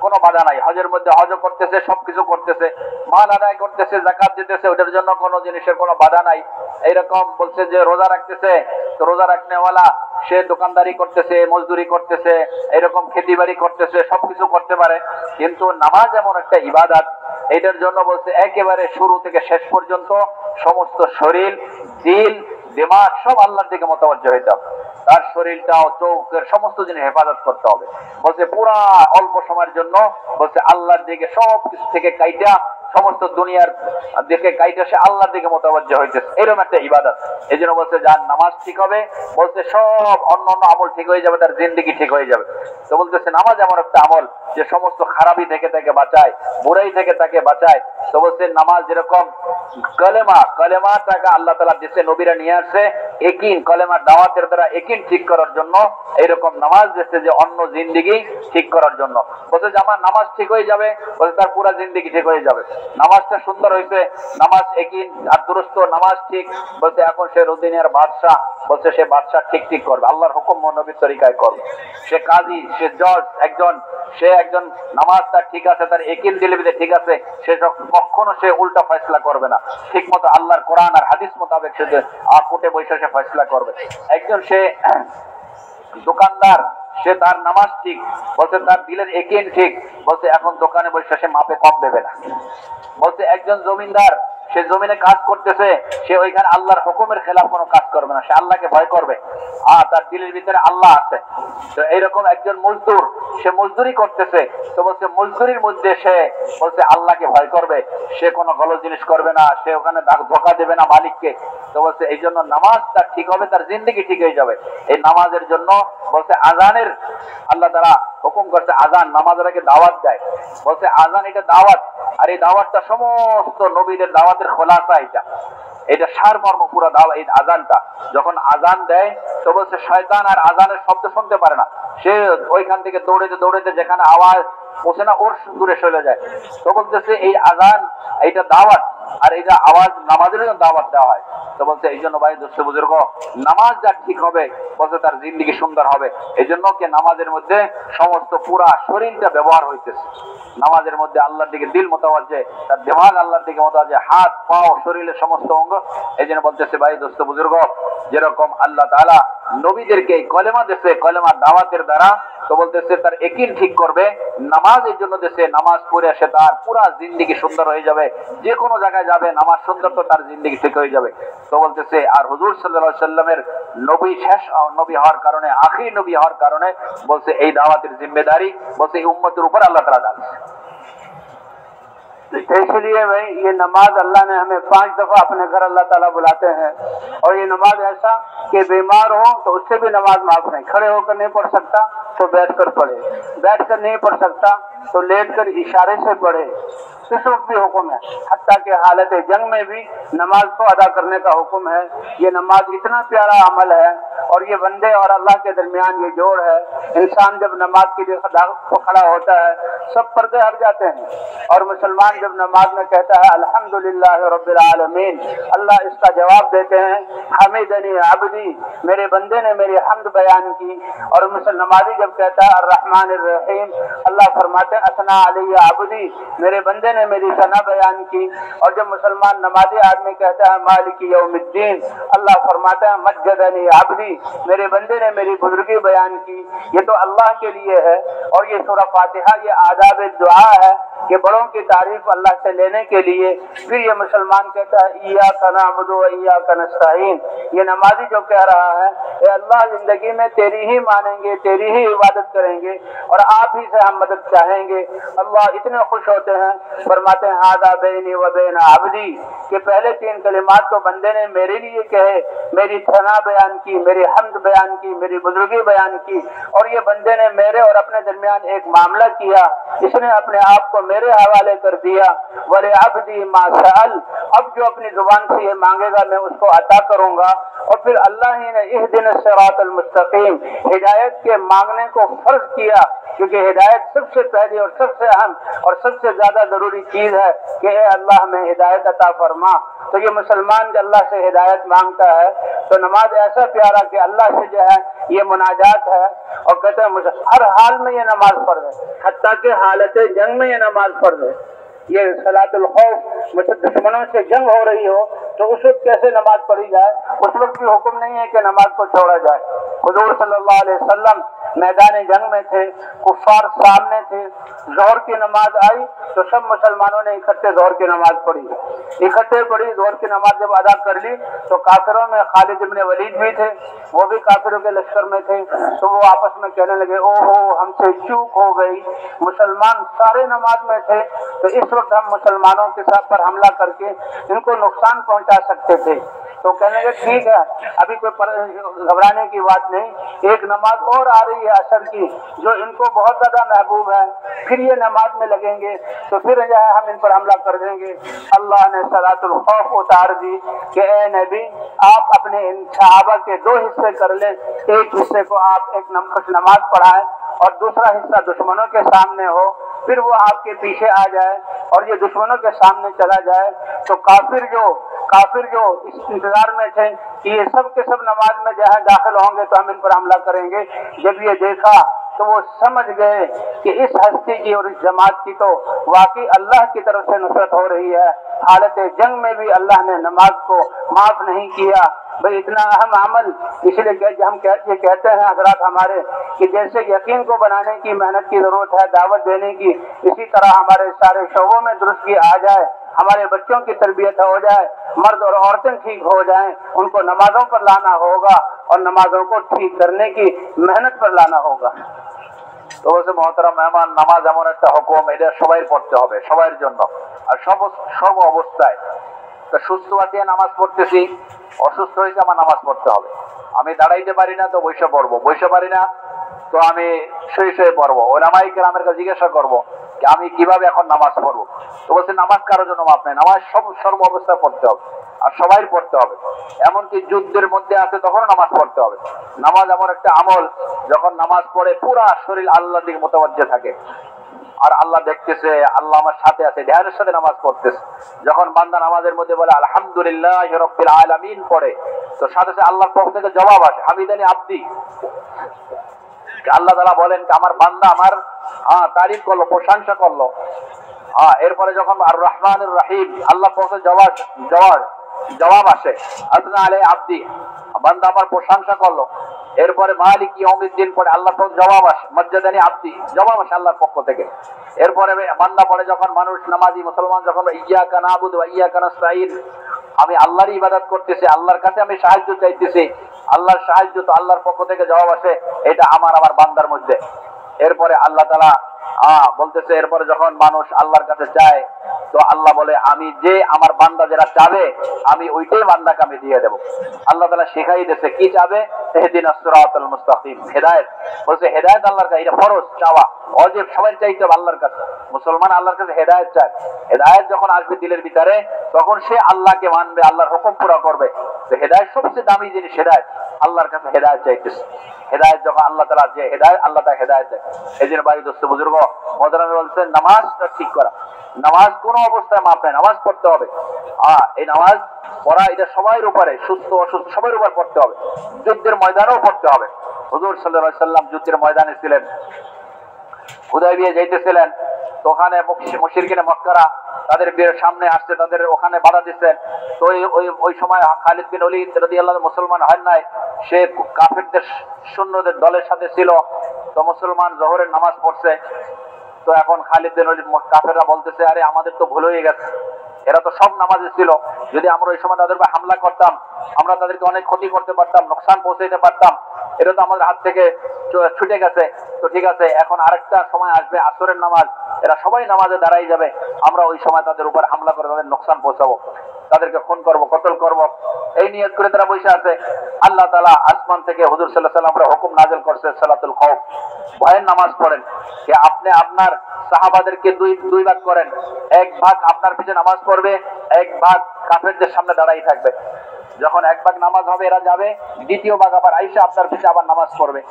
B: কোনো বাধা নাই। হজের মধ্যে হজও করতেছে, সবকিছু করতেছে, মাল আদায় করতেছে, যাকাত দিতেছে, ওটার জন্য কোনো জিনিসের কোনো বাধা নাই। এইরকম বলছে যে রোজা রাখতেছে তো রোজা রাখনেওয়ালা সে দোকানদারি করতেছে, মজদুরি করতেছে, এরকম খেতি বাড়ি করতেছে, সবকিছু করতে পারে। কিন্তু নামাজ এমন একটা ইবাদত, এটার জন্য বলছে একেবারে শুরু থেকে শেষ পর্যন্ত সমস্ত শরীর, দিল, দিমাগ সব আল্লাহর দিকে মোতাবজ্জ হইতে হবে। তার শরীরটাও, চোখের সমস্ত জিনিস হেফাজত করতে হবে। বলছে পুরা অল্প সময়ের জন্য বলছে আল্লাহর দিকে সব কিছু থেকে কাইটা, সমস্ত দুনিয়ার দিকে কাইটা সে আল্লাহর দিকে মোতাবজ্জ হইতেছে, এরকম একটা ইবাদত। এই জন্য বলছে যার নামাজ ঠিক হবে বলছে সব অন্যান্য আমল ঠিক হয়ে যাবে, তার জিন্দেগি ঠিক হয়ে যাবে। তো বলতেছে নামাজ এমন একটা আমল যে সমস্ত খারাপি থেকে তাকে বাঁচায়, বুরাই থেকে তাকে বাঁচায়। তো বলছে নামাজ যেরকম কলেমা টাকা আল্লাহ তাআলা দিয়েছে, নবীরা নিয়ে আসছে একিন, কলেমার দাওয়াতের দ্বারা একিন ঠিক করার জন্য, এইরকম নামাজ দিয়েছে যে অন্য জিন্দেগি ঠিক করার জন্য। বলছে যে আমার নামাজ ঠিক হয়ে যাবে, বলছে তার পুরা জিন্দেগি ঠিক হয়ে যাবে। নামাজটা সুন্দর হয়েছে, নামাজ একিন আর দুরুস্ত, নামাজ ঠিক, বলছে এখন সে রুদিনের বাদশাহ, বলছে সে বাদশাহ ঠিক করবে, আল্লাহর হুকুম নবীর তরিকায় করবে। সে কাজী, সে জজ, সে একজন নামাজ তার ঠিক আছে, তার একিন দিলে ঠিক আছে, সে কখনো সে উল্টা ফয়সলা করবে না, ঠিক মতো আল্লাহর কোরআন আর হাদিস মোতাবেক সে কোর্টে বসে সে ফয়সলা করবে। একজন সে দোকানদার, সে তার নামাজ ঠিক, বলছে তার দিলের একিন ঠিক, বলছে এখন দোকানে বসে সে মাপে কম দেবে না। বলছে একজন জমিনদার, সে জমিনে কাজ করতেছে, সে ওইখানে আল্লাহর হুকুমের খেলাফ কোনো কাজ করবে না, সে আল্লাহকে ভয় করবে। তার দিলের ভিতরে আল্লাহ আছে। তো এইরকম একজন মজদুর, সে মজদুরি করতেছে, তো বলছে মজদুরির মধ্যে সে বলছে আল্লাহকে ভয় করবে, সে কোনো গলদ জিনিস করবে না, সে ওখানে ধোঁকা দেবে না মালিককে। তো বলছে এই জন্য নামাজ তার ঠিক হবে, তার জিন্দেগি ঠিক হয়ে যাবে। এই নামাজের জন্য বলছে আজানের আল্লাহ তাআলা হুকুম করছে, আজান নামাজের আগে দাওয়াত দেয়। বলছে আজান এটা দাওয়াত, আর এই দাওয়াতটা সমস্ত নবীদের দাওয়াতের খোলাসা। এটা সারমর্ম পুরো দাওয়াত। এই আজানটা যখন আজান দেয়, তো বলছে শয়তান আর আজানের শব্দ শুনতে পারে না, সে ওইখান থেকে দৌড়াইতে দৌড়াইতে যেখানে আওয়াজ পৌঁছে না ওর দূরে চলে যায়। তো বলতেছে এই আজান এইটা দাওয়াত, আর এইটা আওয়াজ নামাজের জন্য দাওয়াত দেওয়া হয়। তো বলছে এই জন্য ভাই দোস্ত বুজুর্গ, নামাজ যার ঠিক হবে বলছে তার জিন্দেগি সুন্দর হবে। এই জন্য কে নামাজের মধ্যে সমস্ত পুরা শরীরটা ব্যবহার হইতেছে। নামাজের মধ্যে আল্লাহর দিকে দিল মোতাওয়াজ্জে, তার দিমাগ আল্লাহর দিকে মোতাওয়াজ্জে, হাত পাও শরীরের সমস্ত অঙ্গ। এই জন্য বলতেছে ভাই দোস্ত বুজুর্গ, যেরকম আল্লাহ তাআলা নবীদেরকে কলেমা দিয়েছে, কলেমা দাওয়াতের দ্বারা, তো বলতেছে তার একিন ঠিক করবে, নামাজ এই জন্য দিয়েছে, নামাজ পড়ে সে তার পুরা জিন্দেগি সুন্দর হয়ে যাবে। যে কোনো জায়গায় যাবে নামাজ সুন্দর, তো তার জিন্দেগি ঠিক হয়ে যাবে। তো বলতেছে আর হুজুর সাল্লাল্লাহু আলাইহি সাল্লামের নবী শেষ নবী হওয়ার কারণে, আখির নবী হওয়ার কারণে বলছে এই দাওয়াতের জিম্মেদারি বলছে এই উম্মতের উপর আল্লাহ তাআলা ডালছে।
A: तो इसलिए भाई ये नमाज अल्लाह ने हमें 5 दफा अपने घर अल्लाह ताला बुलाते हैं, और ये नमाज ऐसा कि बीमार हो तो उससे भी नमाज माफ नहीं, खड़े होकर नहीं पढ़ सकता तो बैठ कर पढ़े, बैठ कर नहीं पढ़ सकता तो लेट कर इशारे से पढ़े, इस वक्त भी हुक्म है। हत्ता के हालत जंग में भी नमाज को अदा करने का हुक्म है। ये नमाज इतना प्यारा अमल है, और ये बंदे और अल्लाह के दरमियान ये जोड़ है। इंसान जब नमाज के लिए खड़ा होता है सब पर्दे हट जाते हैं, और मुसलमान जब नमाज में कहता है अल्हम्दुलिल्लाह रब्बिल आलमीन, अल्लाह इसका जवाब देते हैं हमीदनी अब्दी, मेरे बंदे ने मेरी हम्द बयान की। और नमाजी जब कहता है अर्रहमानिर रहीम, अल्लाह फरमाते हैं असना अलैया अब्दी, मेरे बंदे ने मेरी सना बयान की। और जब मुसलमान नमाजी आदमी कहता है मालिकी यौमिद्दीन, अल्लाह फरमाते हैं मज्जदनी अब्दी, मेरे बंदे ने मेरी बुजुर्गी बयान की। ये तो अल्लाह के लिए है। और ये सूरह फातिहा ये आदाब दुआ है कि बड़ों की तारीफ अल्लाह से लेने के लिए। फिर ये मुसलमान कहता है इय्याका नअबुदु व इय्याका नस्तईन, ये नमाजी जो कह रहा है ए अल्लाह जिंदगी में तेरी ही मानेंगे, तेरी ही इबादत करेंगे, और आप ही से हम मदद चाहेंगे। अल्लाह इतने खुश होते हैं, फरमाते हैं हादा बैनी व बैन अब्दी, कि पहले 3 कलिमात तो बंदे ने मेरे लिए कहे, मेरी सना बयान की, मेरी हम्द बयान की, मेरी बुजुर्गी बयान की। और ये बंदे ने मेरे और अपने दरमियान एक मामला किया, इसने अपने आप को मेरे हवाले कर दिया। वले अब्दी मा सअल, अब जो अपनी जुबान से ये मांगेगा मैं उसको अता करूंगा। और फिर अल्लाह ही ने इहदिन सिरातल मुस्तकीम, हिदायत के मांगने को फर्ज किया, क्योंकि हिदायत सबसे पहली और सबसे अहम और सबसे ज्यादा जरूरी चीज है कि ए अल्लाह में हिदायत अता फरमा। तो ये मुसलमान जब अल्लाह से हिदायत मांगता है तो नमाज ऐसा प्यारा कि अल्लाह से जो है ये मुनाजात है। और कहते हैं हर हाल में ये नमाज फर्ज है, हत्ता के हालत जंग में ये नमाज फर्ज है। ये सलातुल खौफ, मतलब दुश्मनों से जंग हो रही हो तो उस वक्त कैसे नमाज पढ़ी जाए, उस वक्त भी हुक्म नहीं है कि नमाज को छोड़ा जाए। हुजूर सल्लल्लाहु अलैहि वसल्लम मैदान जंग में थे, कुफ्फार सामने थे, जोहर की नमाज आई तो सब मुसलमानों ने इकट्ठे जोहर की नमाज पढ़ी, इकट्ठे पढ़ी। जोहर की नमाज जब अदा कर ली तो काफिरों में खालिद इब्न वलीद भी थे, वो भी काफिरों के लश्कर में थे। तो वो आपस में कहने लगे ओहो हमसे चूक हो गई, मुसलमान सारे नमाज में थे, तो इस वक्त हम मुसलमानों के साथ पर हमला करके इनको नुकसान पहुंचा सकते थे। तो कहने लगे ठीक है, अभी कोई घबराने की बात नहीं, एक नमाज और आ रही है असर की जो इनको बहुत ज्यादा महबूब है, फिर ये नमाज में लगेंगे तो फिर जो है हम इन पर हमला कर देंगे। अल्लाह ने सलातुल खौफ उतार दी कि ए नबी आप अपने इन सहाबा के 2 हिस्से कर लें, एक हिस्से को आप एक नमाज पढ़ाएं और दूसरा हिस्सा दुश्मनों के सामने हो, फिर वो आपके पीछे आ जाए और ये दुश्मनों के सामने चला जाए। तो काफिर जो इस इंतजार में थे कि ये सब के सब नमाज में जो है दाखिल होंगे तो हम इन पर हमला करेंगे, जब ये देखा तो वो समझ गए कि इस हस्ती की और इस जमात की तो वाकई अल्लाह की तरफ से नुसरत हो रही है। हालत जंग में भी अल्लाह ने नमाज को माफ नहीं किया। भाई इतना अहम अमल, इसलिए हम कहते हैं हजरात हमारे कि जैसे यकीन को बनाने की मेहनत की जरूरत है, दावत देने की, इसी तरह हमारे सारे शोबों में दुरुस्ती आ जाए हमारे बच्चों की तरबियत हो जाए, मर्द और औरतें ठीक हो जाएं, उनको नमाजों पर लाना होगा और नमाजों को ठीक करने की मेहनत पर लाना होगा।
B: তো বলছে মহতারাম মেহমান, নামাজ এমন একটা হুকুম, এটা সবাই পড়তে হবে, সবার জন্য, আর সব অবস্থায়। তো সুস্থ আছি নামাজ পড়তেছি, অসুস্থ হয়েছে আমার নামাজ পড়তে হবে। আমি দাঁড়াইতে পারি না তো বসে পড়বো, বসে পারি না তো আমি শুয়ে পড়বো। ওলামায়ে কেরামের কাছে জিজ্ঞাসা করবো আমি কিভাবে এখন নামাজ পড়বো। তো বলছে নামাজ কারোর জন্য মাপ নেই, নামাজ সর্ব অবস্থায় পড়তে হবে আর সবাই পড়তে হবে। এমনকি যুদ্ধের মধ্যে আছে তখন নামাজ পড়তে হবে। নামাজ এমন একটা আমল, যখন নামাজ পড়ে পুরা শরীর আল্লাহর দিকে মোতাবজ্জে থাকে, আর আল্লাহ দেখতেছে, আল্লাহ আমার সাথে আছে, ধ্যানের সাথে নামাজ পড়তেছে। যখন বান্দা নামাজের মধ্যে বলে আলহামদুলিল্লাহি রাব্বিল আলামিন পড়ে, তো সাথে সাথে আল্লাহর পক্ষ থেকে জবাব আসে, হামিদানি আব্দি। আল্লাহ তাআলা বলেন আমার বান্দা আমার তারিফ করলো, প্রশংসা করলো। এরপরে যখন আর রহমানুর রহিম, আল্লাহ পক্ষ থেকে জবাব আসে, আসনা আলাই আব্দি, বান্দা আমার প্রশংসা করলো। এরপরে মালিক ইয়াউমিদ্দিন পরে আল্লাহর পক্ষ জবাব আসে, মজ্জাদানি আব্দি, জবাব আসে আল্লাহর পক্ষ থেকে। এরপরে বান্দা পড়ে যখন মানুষ নামাজি মুসলমান যখন ইয়্যাকা না'বুদু ওয়া ইয়্যাকা নাস্তাঈন, আমি আল্লাহরই ইবাদত করতেছি, আল্লাহর কাছে আমি সাহায্য চাইতেছি, আল্লাহর সাহায্য তো আল্লাহর পক্ষ থেকে জবাব আসে, এটা আমার বান্দার মধ্যে। এরপরে আল্লাহ তাআলা বলতেছে, এরপরে যখন মানুষ আল্লাহর কাছে চায় তো আল্লাহ বলে আমি যে আমার বান্দা যেটা চাবে আমি ওইটাই বান্দাকে আমি দিয়ে দেব। আল্লাহ তাআলা শিখাই দিয়েছে কি চাবে, ইহদিনাস সিরাতাল মুস্তাকিম, হেদায়েত। বলছে হেদায়েত আল্লাহর কাছে, এটা ফরজ চাওয়া, ওয়াজিব, সবাই চাইতে হবে আল্লাহর কাছে। মুসলমান আল্লাহর কাছে হেদায়েত চায়। হেদায়েত যখন আসবে দিলের ভিতরে তখন সে আল্লাহকে মানবে, আল্লাহর হুকুম পুরো করবে। তো হেদায়েত সবচেয়ে দামি জিনিস, হেদায়েত। আল্লাহর কাছে হেদায়েত চাইতেছে। হেদায়েত যখন আল্লাহ তাআলা যে হেদায়েত, আল্লাহ তাআলা হেদায়েত দেয়। এই জন্য ভাই দোস্ত বুজুর্গ মুহতারাম বলছেন নামাজটা ঠিক করা, নামাজ কোন অবস্থায় মাপ নেই, নামাজ পড়তে হবে। এই নামাজ পড়া এটা সবার উপরে, সুস্থ অসুস্থ সবার উপর পড়তে হবে। যুদ্ধের ময়দানেও পড়তে হবে। হুজুর সাল্লাল্লাহু আলাইহি ওয়াসাল্লাম যুদ্ধের ময়দানে ছিলেন, হুদায়বিয়া যাইতেছিলেন, তো ওখানে মুশরিকিনে মক্কারা তাদের সামনে আসছে, তাদের ওখানে বাধা দিচ্ছেন। তো ওই সময় খালিদ বিন ওলীদ রাদিয়াল্লাহু আনহু মুসলমান হয় নাই, সে কাফেরদের সৈন্যদের দলের সাথে ছিল। তো মুসলমান জোহরের নামাজ পড়ছে। তো এখন খালিদ বিন ওলীদ, কাফেররা বলতেছে আরে আমাদের তো ভুল হয়ে গেছে, এরা তো সব নামাজে ছিল, যদি আমরা ওই সময় তাদের উপর হামলা করতাম আমরা তাদেরকে অনেক ক্ষতি করতে পারতাম, নোকসান পৌঁছাইতে পারতাম, এটা তো আমাদের হাত থেকে ছুটে গেছে। তো ঠিক আছে, এখন আরেকটা সময় আসবে আসরের নামাজ, এরা সবাই নামাজে দাঁড়াই যাবে, আমরা ওই সময় তাদের উপর হামলা করে তাদের নোকসান পৌঁছাবো, তাদেরকে খুন করবো, কতল করবো, এই নিয়ত করে তারা বসে আছে। আল্লাহ তাআলা আসমান থেকে হুজুর সাল্লাল্লাহু আলাইহি ওয়াসাল্লামের হুকুম নাযিল করছে, সালাতুল খাউফ, ভয়ের নামাজ পড়েন। যে আপনি আপনার সাহাবাদেরকে দুই ভাগ করেন, এক ভাগ আপনার পিছনে নামাজ পড়বে, এক ভাগ কাফেরদের সামনে দাঁড়াই থাকবে। যখন এক ভাগ নামাজ হবে এরা যাবে, দ্বিতীয় ভাগ আবার আইসা আপনার পিছনে আবার নামাজ পড়বে।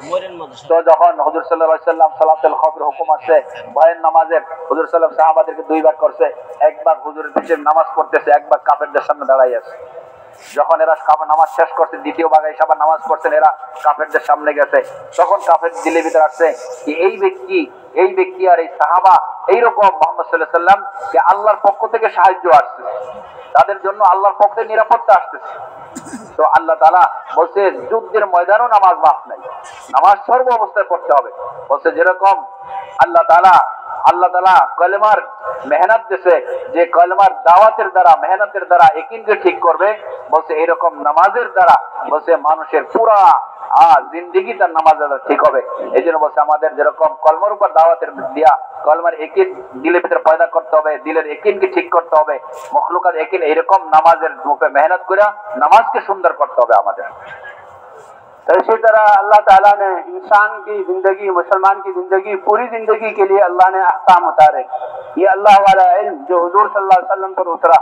B: তো যখন হুজুর সাল্লাল্লাহু আলাইহি ওয়াসাল্লাম সালাতুল খাউফের হুকুম আসছে, ভয়ের নামাজের, হুজুর সাল্লাল্লাহু আলাইহি ওয়াসাল্লাম সাহাবাদেরকে দুই ভাগ করছে, এক ভাগ হুজুরের পিছনে নামাজ পড়তেছে, এক ভাগ কাফেরদের সামনে দাঁড়াই আছে। যখন এরা নামাজ শেষ করছে, দ্বিতীয় ভাগে সবার নামাজ পড়ছেন, এরা কাফেরদের সামনে গেছে, তখন কাফের দিলের ভিতরে আসছে কি এই ব্যক্তি আর এই সাহাবা এইরকম মুহাম্মদ সাল্লাল্লাহু আলাইহি ওয়াসাল্লাম যে আল্লাহর পক্ষ থেকে সাহায্য আসছে, তাদের জন্য আল্লাহর পক্ষ থেকে নিরাপত্তা আসতেছে। তো আল্লাহ তাআলা বলছে যুদ্ধের ময়দানেও নামাজ মাফ নাই, নামাজ সর্ব অবস্থায় পড়তে হবে। বলছে যেরকম আল্লাহ তাআলা কলেমার মেহনত দিয়েছে, যে কলেমার দাওয়াতের দ্বারা, মেহনতের দ্বারা ইয়াকিনকে ঠিক করবে, বলছে এরকম নামাজের দ্বারা বলছে মানুষের পুরা জিন্দেগি তার নামাজ দ্বারা ঠিক হবে। এই জন্য বলছে আমাদের যেরকম কলমার উপর দাওয়াতের দিয়া কলমার ইয়াকিন দিলের ভিতরে পয়দা করতে হবে, দিলের ইয়াকিনকে ঠিক করতে হবে, মখলুকাত ইয়াকিন এইরকম নামাজের মুখে মেহনত করে নামাজকে সুন্দর করতে হবে আমাদের।
A: तो इसी तरह अल्लाह ताला ने इंसान की जिंदगी, मुसलमान की जिंदगी, पूरी जिंदगी के लिए अल्लाह ने अहकाम उतारे। ये अल्लाह वाला इल्म जो हुजूर सल्लल्लाहु अलैहि वसल्लम पर उतरा,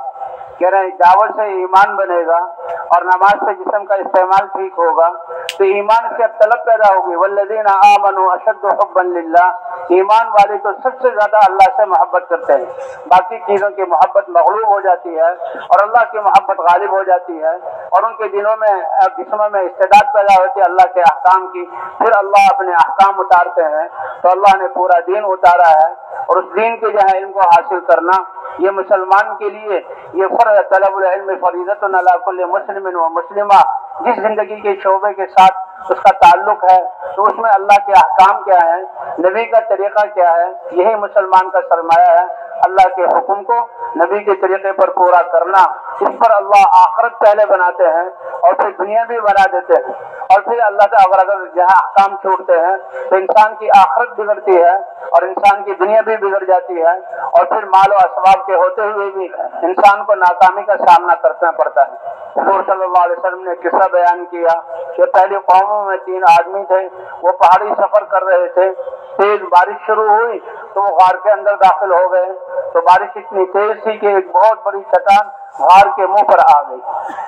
A: कह रहे हैं दावत से ईमान बनेगा और नमाज से जिस्म का इस्तेमाल ठीक होगा तो ईमान से अब तलब पैदा होगी। वल्लज़ीना आमनू अशद्दु हुब्बन लिल्लाह, ईमान वाले तो सबसे ज्यादा अल्लाह से मोहब्बत करते हैं, बाकी चीजों की मोहब्बत मगलूब हो जाती है और अल्लाह की मोहब्बत गालिब हो जाती है और उनके दिलों में, जिस्मों में इस्तेदाद पैदा होती है अल्लाह के अहकाम की। फिर अल्लाह अपने अहकाम उतारते हैं, तो अल्लाह ने पूरा दीन उतारा है और उस दीन के जो है इल्म को हासिल करना ये मुसलमान के लिए ये फर्ज तलबुल इल्म फरीज़तुन अला कुल्लि मुस्लिमिन व मुस्लिमा, जिस जिंदगी के शोबे के साथ उसका ताल्लुक है, तो उसमें अल्लाह के अहकाम क्या है, नबी का तरीका क्या है, यही मुसलमान का सरमाया है। अल्लाह के हुक्म को नबी के तरीके पर पूरा करना, इस पर अल्लाह आखिरत पहले बनाते हैं और फिर दुनिया भी बना देते हैं। और फिर अल्लाह का अगर जहाँ अहकाम छूटते हैं तो इंसान की आखिरत बिगड़ती है और इंसान की दुनिया भी बिगड़ जाती है, और फिर माल और असबाब के होते हुए भी इंसान को नाकामी का सामना करना पड़ता है। हुजूर सल्लल्लाहु अलैहि वसल्लम ने किस्सा बयान किया कि पहले कौमों में 3 आदमी थे, वो पहाड़ी सफर कर रहे थे, तेज बारिश शुरू हुई तो वो गार के अंदर दाखिल हो गए। तो बारिश इतनी तेज थी कि एक बहुत बड़ी चट्टान गार के मुंह पर आ गई।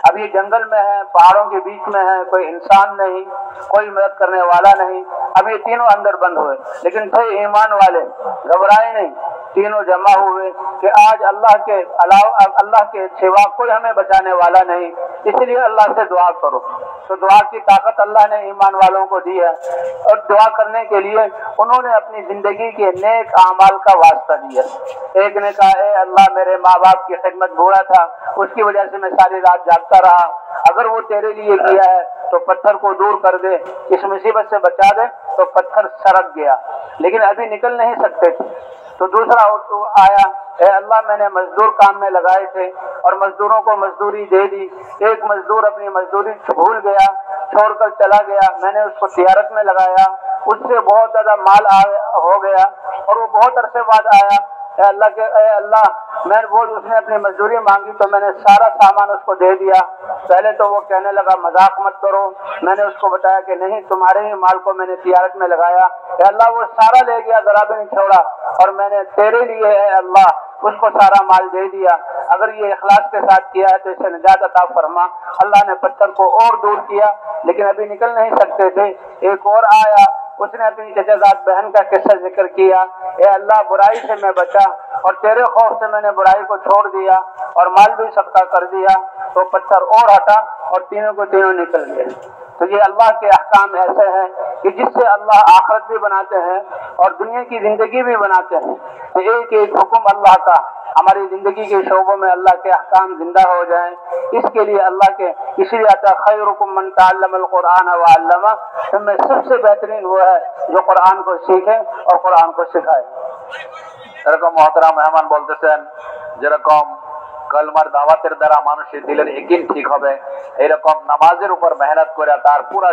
A: अब ये जंगल में है, पहाड़ों के बीच में है, कोई इंसान नहीं, कोई मदद करने वाला नहीं। अब ये तीनों अंदर बंद हुए, लेकिन थे ईमान वाले, घबराए नहीं। तीनों जमा हुए कि आज अल्लाह के अलावा, अल्लाह के सिवा कोई हमें बचाने वाला नहीं, इसलिए अल्लाह से दुआ करो। तो दुआ की ताकत अल्लाह ने ईमान वालों को दी है, और दुआ करने के लिए उन्होंने अपनी जिंदगी के नेक आमाल का वास्ता दिया। एक ने कहा, ए अल्लाह, मेरे माँ बाप की खिदमत बुरा था, उसकी वजह से मैं सारी रात जागता रहा, अगर वो तेरे लिए किया है तो पत्थर को दूर कर दे, इस मुसीबत से बचा दे। तो पत्थर सरक गया, लेकिन अभी निकल नहीं सकते थे। तो दूसरा आया, ए अल्लाह, मैंने मजदूर काम में लगाए थे और मजदूरों को मजदूरी दे दी, एक मजदूर अपनी मजदूरी भूल गया, छोड़कर चला गया, मैंने उसको तिजारत में लगाया, उससे बहुत ज्यादा माल हो गया और वो बहुत अरसे बाद आया। ए अल्लाह, मैं वो उसने अपनी मजदूरी मांगी तो मैंने सारा सामान उसको दे दिया। पहले तो वो कहने लगा, मजाक मत करो। मैंने उसको बताया कि नहीं, तुम्हारे ही माल को मैंने तिजारत में लगाया। ए अल्लाह, वो सारा ले गया, जरा भी नहीं छोड़ा, और मैंने तेरे लिए है अल्लाह उसको सारा माल दे दिया। अगर ये इखलास के साथ किया है तो इसे निजात अता फरमा। अल्लाह ने पत्थर को और दूर किया, लेकिन अभी निकल नहीं सकते थे। एक और आया, उसने अपनी चचाजाद बहन का किस्सा जिक्र किया, ए अल्लाह, बुराई से मैं बचा और तेरे खौफ से मैंने बुराई को छोड़ दिया और माल भी सख्ता कर दिया। तो पत्थर और हटा और तीनों को तीनों निकल गए। तो ये अल्लाह के अहकाम ऐसे हैं कि जिससे अल्लाह आखिरत भी बनाते हैं और दुनिया की जिंदगी भी बनाते हैं। तो एक एक हुक्म अल्लाह का हमारी जिंदगी के शोबों में अल्लाह के अहकाम जिंदा हो जाएं, इसके लिए अल्लाह के इसलिए आता है, खैरुकुम मन तअल्लमल कुरान व अल्लमा, इनमें सबसे बेहतरीन वो है जो कुरान को सीखे और कुरान को सिखाए।
B: এরকম মহতরাম মেহমান বলতেছেন, যেরকম কলমার দাওয়াতের দ্বারা মানুষের দিলের ইয়াকিন ঠিক হবে, এরকম নামাজের উপর মেহনত করে তার পুরা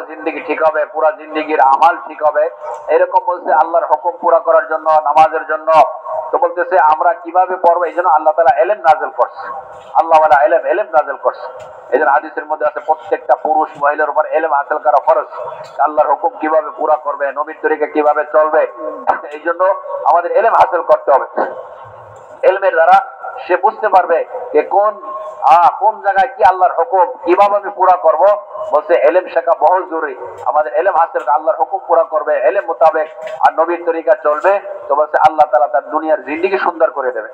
B: জিন্দেগি ঠিক হবে, পুরা জিন্দেগির আমাল ঠিক হবে। এরকম বলছে আল্লাহর হুকুম পুরা করার জন্য, নামাজের জন্য। তো বলতেছে আমরা কিভাবে পড়বো, এই জন্য আল্লাহ তাআলা ইলম নাযিল করছে, আল্লাহ ওয়ালা ইলম নাযিল করছে। এই জন্য হাদিসের মধ্যে আছে প্রত্যেকটা পুরুষ মহিলার উপর ইলম হাসিল করা ফরজ। আল্লাহর হুকুম কিভাবে পুরা করবে, নবীর তরিকা কিভাবে চলবে, এই জন্য আমাদের ইলম হাসিল করতে হবে। ইলমের দ্বারা সে বুঝতে পারবে যে কোন জায়গায় কি আল্লাহর হুকুম কিভাবে আমি পুরা করব। বলছে ইলম শেখা বহুত জরুরি। আমাদের ইলম হাসিল করে আল্লাহর হুকুম পুরা করবে, ইলম মোতাবেক আর নবীর তরিকা চলবে, তো বলছে আল্লাহ তাআলা তার দুনিয়ার জিন্দেগি সুন্দর করে দেবে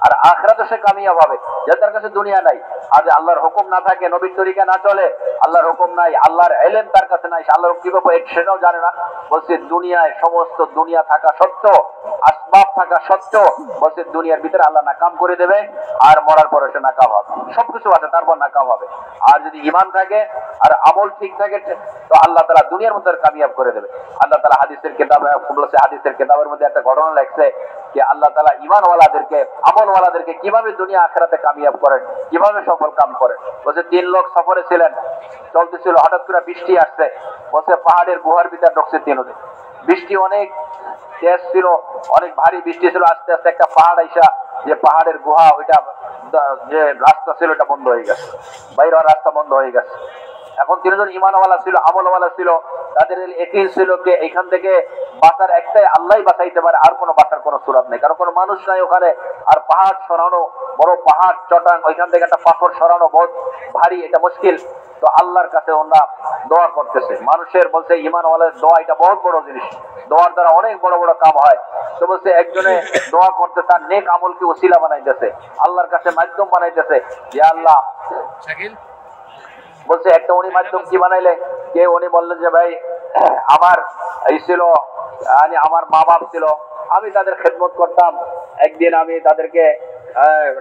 B: আর আখিরাতে সে কামিয়াব হবে। যে তার কাছে দুনিয়া নাই, আর আল্লাহর হুকুম না থাকে, নবীর তরিকা না চলে, আল্লাহর হুকুম নাই, আল্লাহর ইলম তার কাছে নাই, আল্লাহর কিভাবে সেটাও জানে না। বলছে দুনিয়ায় সমস্ত দুনিয়া থাকা সত্ত্বেও, আসবাব থাকা সত্ত্বেও, বলছে দুনিয়ার ভিতরে আল্লাহ নাকাম করে দেবে আর মরার পরে সে নাকাম হবে। সবকিছু আছে, তারপর নাকাম হবে। আর যদি ঈমান থাকে আর আমল ঠিক থাকে তো আল্লাহ তাআলা দুনিয়ার মধ্যে কামিয়াব করে দেবে। আল্লাহ তাআলা হাদিসের কিতাবে বলেছে, হাদিসের কিতাবের মধ্যে একটা ঘটনা লেখছে যে আল্লাহ তাআলা ঈমান ওয়ালাদেরকে, আমল ওয়ালাদেরকে কিভাবে দুনিয়া আখিরাতে কামিয়াব করেন, কিভাবে সফল কাম করেন। বলছে 3 লোক সফরে ছিলেন, চলতেছিল, হঠাৎ করে বৃষ্টি আসছে। বলছে পাহাড়ের গুহার ভিতর ঢুকছে তিনজন। বৃষ্টি অনেক তেজ ছিল, অনেক ভারী বৃষ্টি ছিল। আস্তে আস্তে একটা পাহাড় আইসা, যে পাহাড়ের গুহা, ওইটা যে রাস্তা ছিল ওটা বন্ধ হয়ে গেছে, বাইরে রাস্তা বন্ধ হয়ে গেছে। এখন তিনজন ঈমানওয়ালা ছিল, আমলওয়ালা ছিল, তাদের ইয়াকিন ছিল যে এইখান থেকে বাঁচার একটাই আল্লাহই বাঁচাইতে পারে, আর কোনো বাঁচার কোনো সুরাত নেই, কারণ কোনো মানুষ নাই ওখানে। আর পাহাড় সরানো, বড় পাহাড় চটান, ওইখান থেকে একটা পাথর সরানো বহুত ভারী, এটা মুশকিল। তো আল্লাহর কাছে ওরা দোয়া করতেছে। মানুষের বলছে ঈমানওয়ালার দোয়া এটা বহুত বড় জিনিস, দোয়ার দ্বারা অনেক বড় বড় কাম হয়। তো বলছে একজনে দোয়া করতে তার নেক আমলকে ওসিলা বানাইতেছে, আল্লাহর কাছে মাধ্যম বানাইতেছে, যে আল্লাহ বলছে একটা উনি মাধ্যম কি বানাইলে, কে উনি বললেন যে ভাই আমার এই ছিল, আমার মা বাপ ছিল, আমি তাদের খেদমত করতাম, একদিন আমি তাদেরকে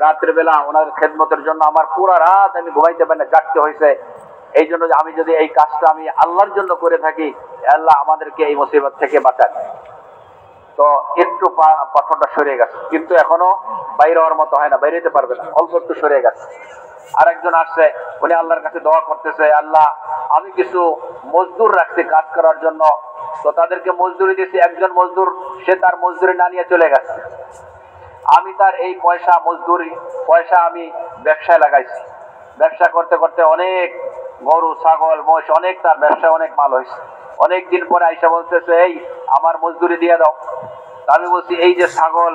B: রাত্রে বেলা ওনার খেদমতের জন্য আমার পুরো রাত আমি ঘুমাইতে পারি না, জাগতে হয়েছে। এই জন্য আমি যদি এই কাজটা আমি আল্লাহর জন্য করে থাকি, আল্লাহ আমাদেরকে এই মুসিবত থেকে বাঁচান। তো একটু পাথরটা সরে গেছে, কিন্তু এখনো বাইরে হওয়ার মতো হয় না, বাইরে যেতে পারবে না, অল্প একটু সরে গেছে। আরেকজন আসছে, উনি আল্লাহর কাছে দোয়া করতেছে, আল্লাহ আমি কিছু মজদুর রাখছি কাজ করার জন্য, তো তাদেরকে মজদুরি দিয়েছি। একজন মজদুর সে তার মজদুরি না নিয়ে চলে গেছে, আমি তার এই পয়সা আমি ব্যবসায় লাগাইছি। ব্যবসা করতে করতে অনেক গরু ছাগল মোষ অনেক, তার ব্যবসায় অনেক মাল হয়েছে। অনেক দিন পরে আইসা বলতেছে, এই আমার মজদুরি দিয়ে দাও। আমি বলছি, এই যে ছাগল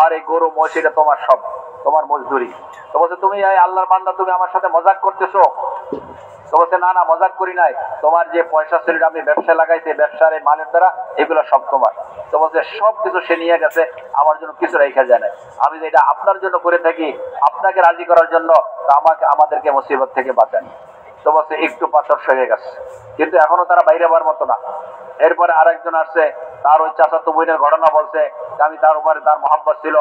B: আর এই গরু মোষ এটা তোমার, সব তোমার মজদুরি। তো বলছে, তুমি আল্লাহর বান্দা, তুমি আমার সাথে মজাক করতেছো? তো বলছে, না না মজাক করি নাই, তোমার যে পয়সা ছিল আমি ব্যবসায় লাগাইছি, ব্যবসার এই মালের দ্বারা এগুলো সব তোমার। তো বলছে, সব কিছু সে নিয়ে গেছে, আমার জন্য কিছু রেখে যায় না। আমি যে এটা আপনার জন্য করে থাকি, আপনাকে রাজি করার জন্য, তো আমাদেরকে মুসিবত থেকে বাঁচান। তো বলছে, একটু পাথর সরে গেছে, কিন্তু এখনো তারা বাইরে হওয়ার মতো না। এরপরে আরেকজন আসছে, তার ওই চাচাতো বোনের ঘটনা বলছে, আমি তার উপরে তার মহব্বত ছিল,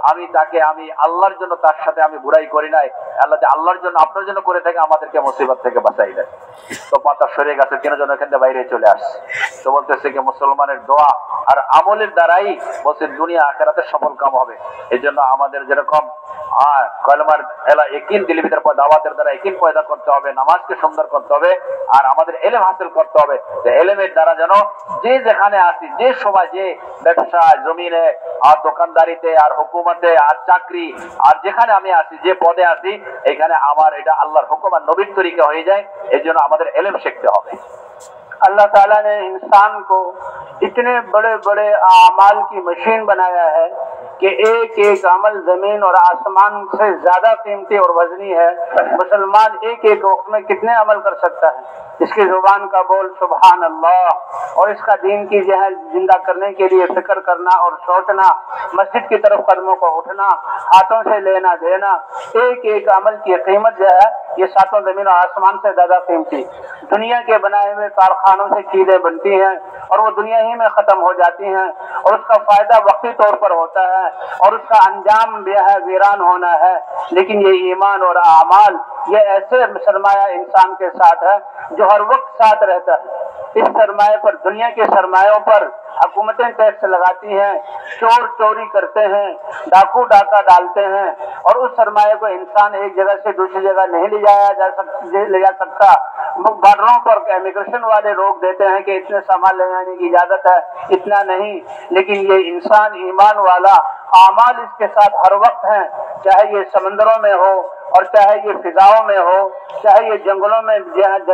B: আমি আল্লাহর জন্য তার সাথে আমি বুড়াই করি নাই, আল্লাহ আল্লাহর জন্য আপনার জন্য করে থাকে, আমাদেরকে মুসিবত থেকে বাঁচাই দেয়। তো পাতা সরে গেছে, তিনজন এখান থেকে বাইরে চলে আসছে। তো বলতেছে কি, মুসলমানের দোয়া আর আমলের দ্বারাই বলছে দুনিয়া আখিরাতে সফল কাম হবে। এই জন্য আমাদের যেরকম কলমার ইয়াকিন দিলের ভিতর দাওয়াতের দ্বারা ইয়াকিন পয়দা করতে হবে, নামাজকে সুন্দর করতে হবে, আর আমাদের ইলম হাসিল করতে হবে। যে ইলমের দ্বারা যেন যে যেখানে আসি, যে সবাই যে ব্যবসা জমিনে আর দোকানদারিতে আর হুকুমতে আর চাকরি আর যেখানে আমি আসি, যে পদে আসি, এখানে আমার এটা আল্লাহর হুকুম আর নবীর তরিকা হয়ে যায়। এই জন্য আমাদের ইলম শিখতে হবে।
A: अल्लाह ताला ने इंसान को इतने बड़े बड़े आमाल की मशीन बनाया है कि एक एक अमल जमीन और आसमान से ज्यादा कीमती और वजनी है। मुसलमान एक एक वक्त में कितने अमल कर सकता है? इसकी जुबान का बोल सुभान अल्लाह, और इसका दीन की जो है जिंदा करने के लिए फिक्र करना और सोचना, मस्जिद की तरफ कदमों को उठना, हाथों से लेना देना, एक एक अमल की कीमत जो है ये सातों जमीन और आसमान से ज्यादा कीमती। दुनिया के बनाए हुए कारखानों से चीजें बनती हैं और वो दुनिया ही में खत्म हो जाती हैं, और उसका फायदा वक्ती तौर पर होता है और उसका अंजाम भी है वीरान होना है। लेकिन ये ईमान और आमाल ये ऐसे सरमाया इंसान के साथ है जो हर वक्त साथ रहता है। इस सरमाए पर, दुनिया के सरमायों पर हुकूमतें टैक्स लगाती हैं, चोर चोरी करते हैं, डाकू डाका डालते हैं, और उस सरमाए को इंसान एक जगह से दूसरी जगह नहीं ले जा सकता। बॉर्डरों पर इमिग्रेशन वाले रोक देते हैं कि इतने सामान ले जाने की इजाजत है, इतना नहीं। लेकिन ये इंसान ईमान वाला, आमाल इसके साथ हर वक्त हैं, चाहे ये समंदरों में हो और चाहे ये फिजाओं में हो, चाहे ये जंगलों में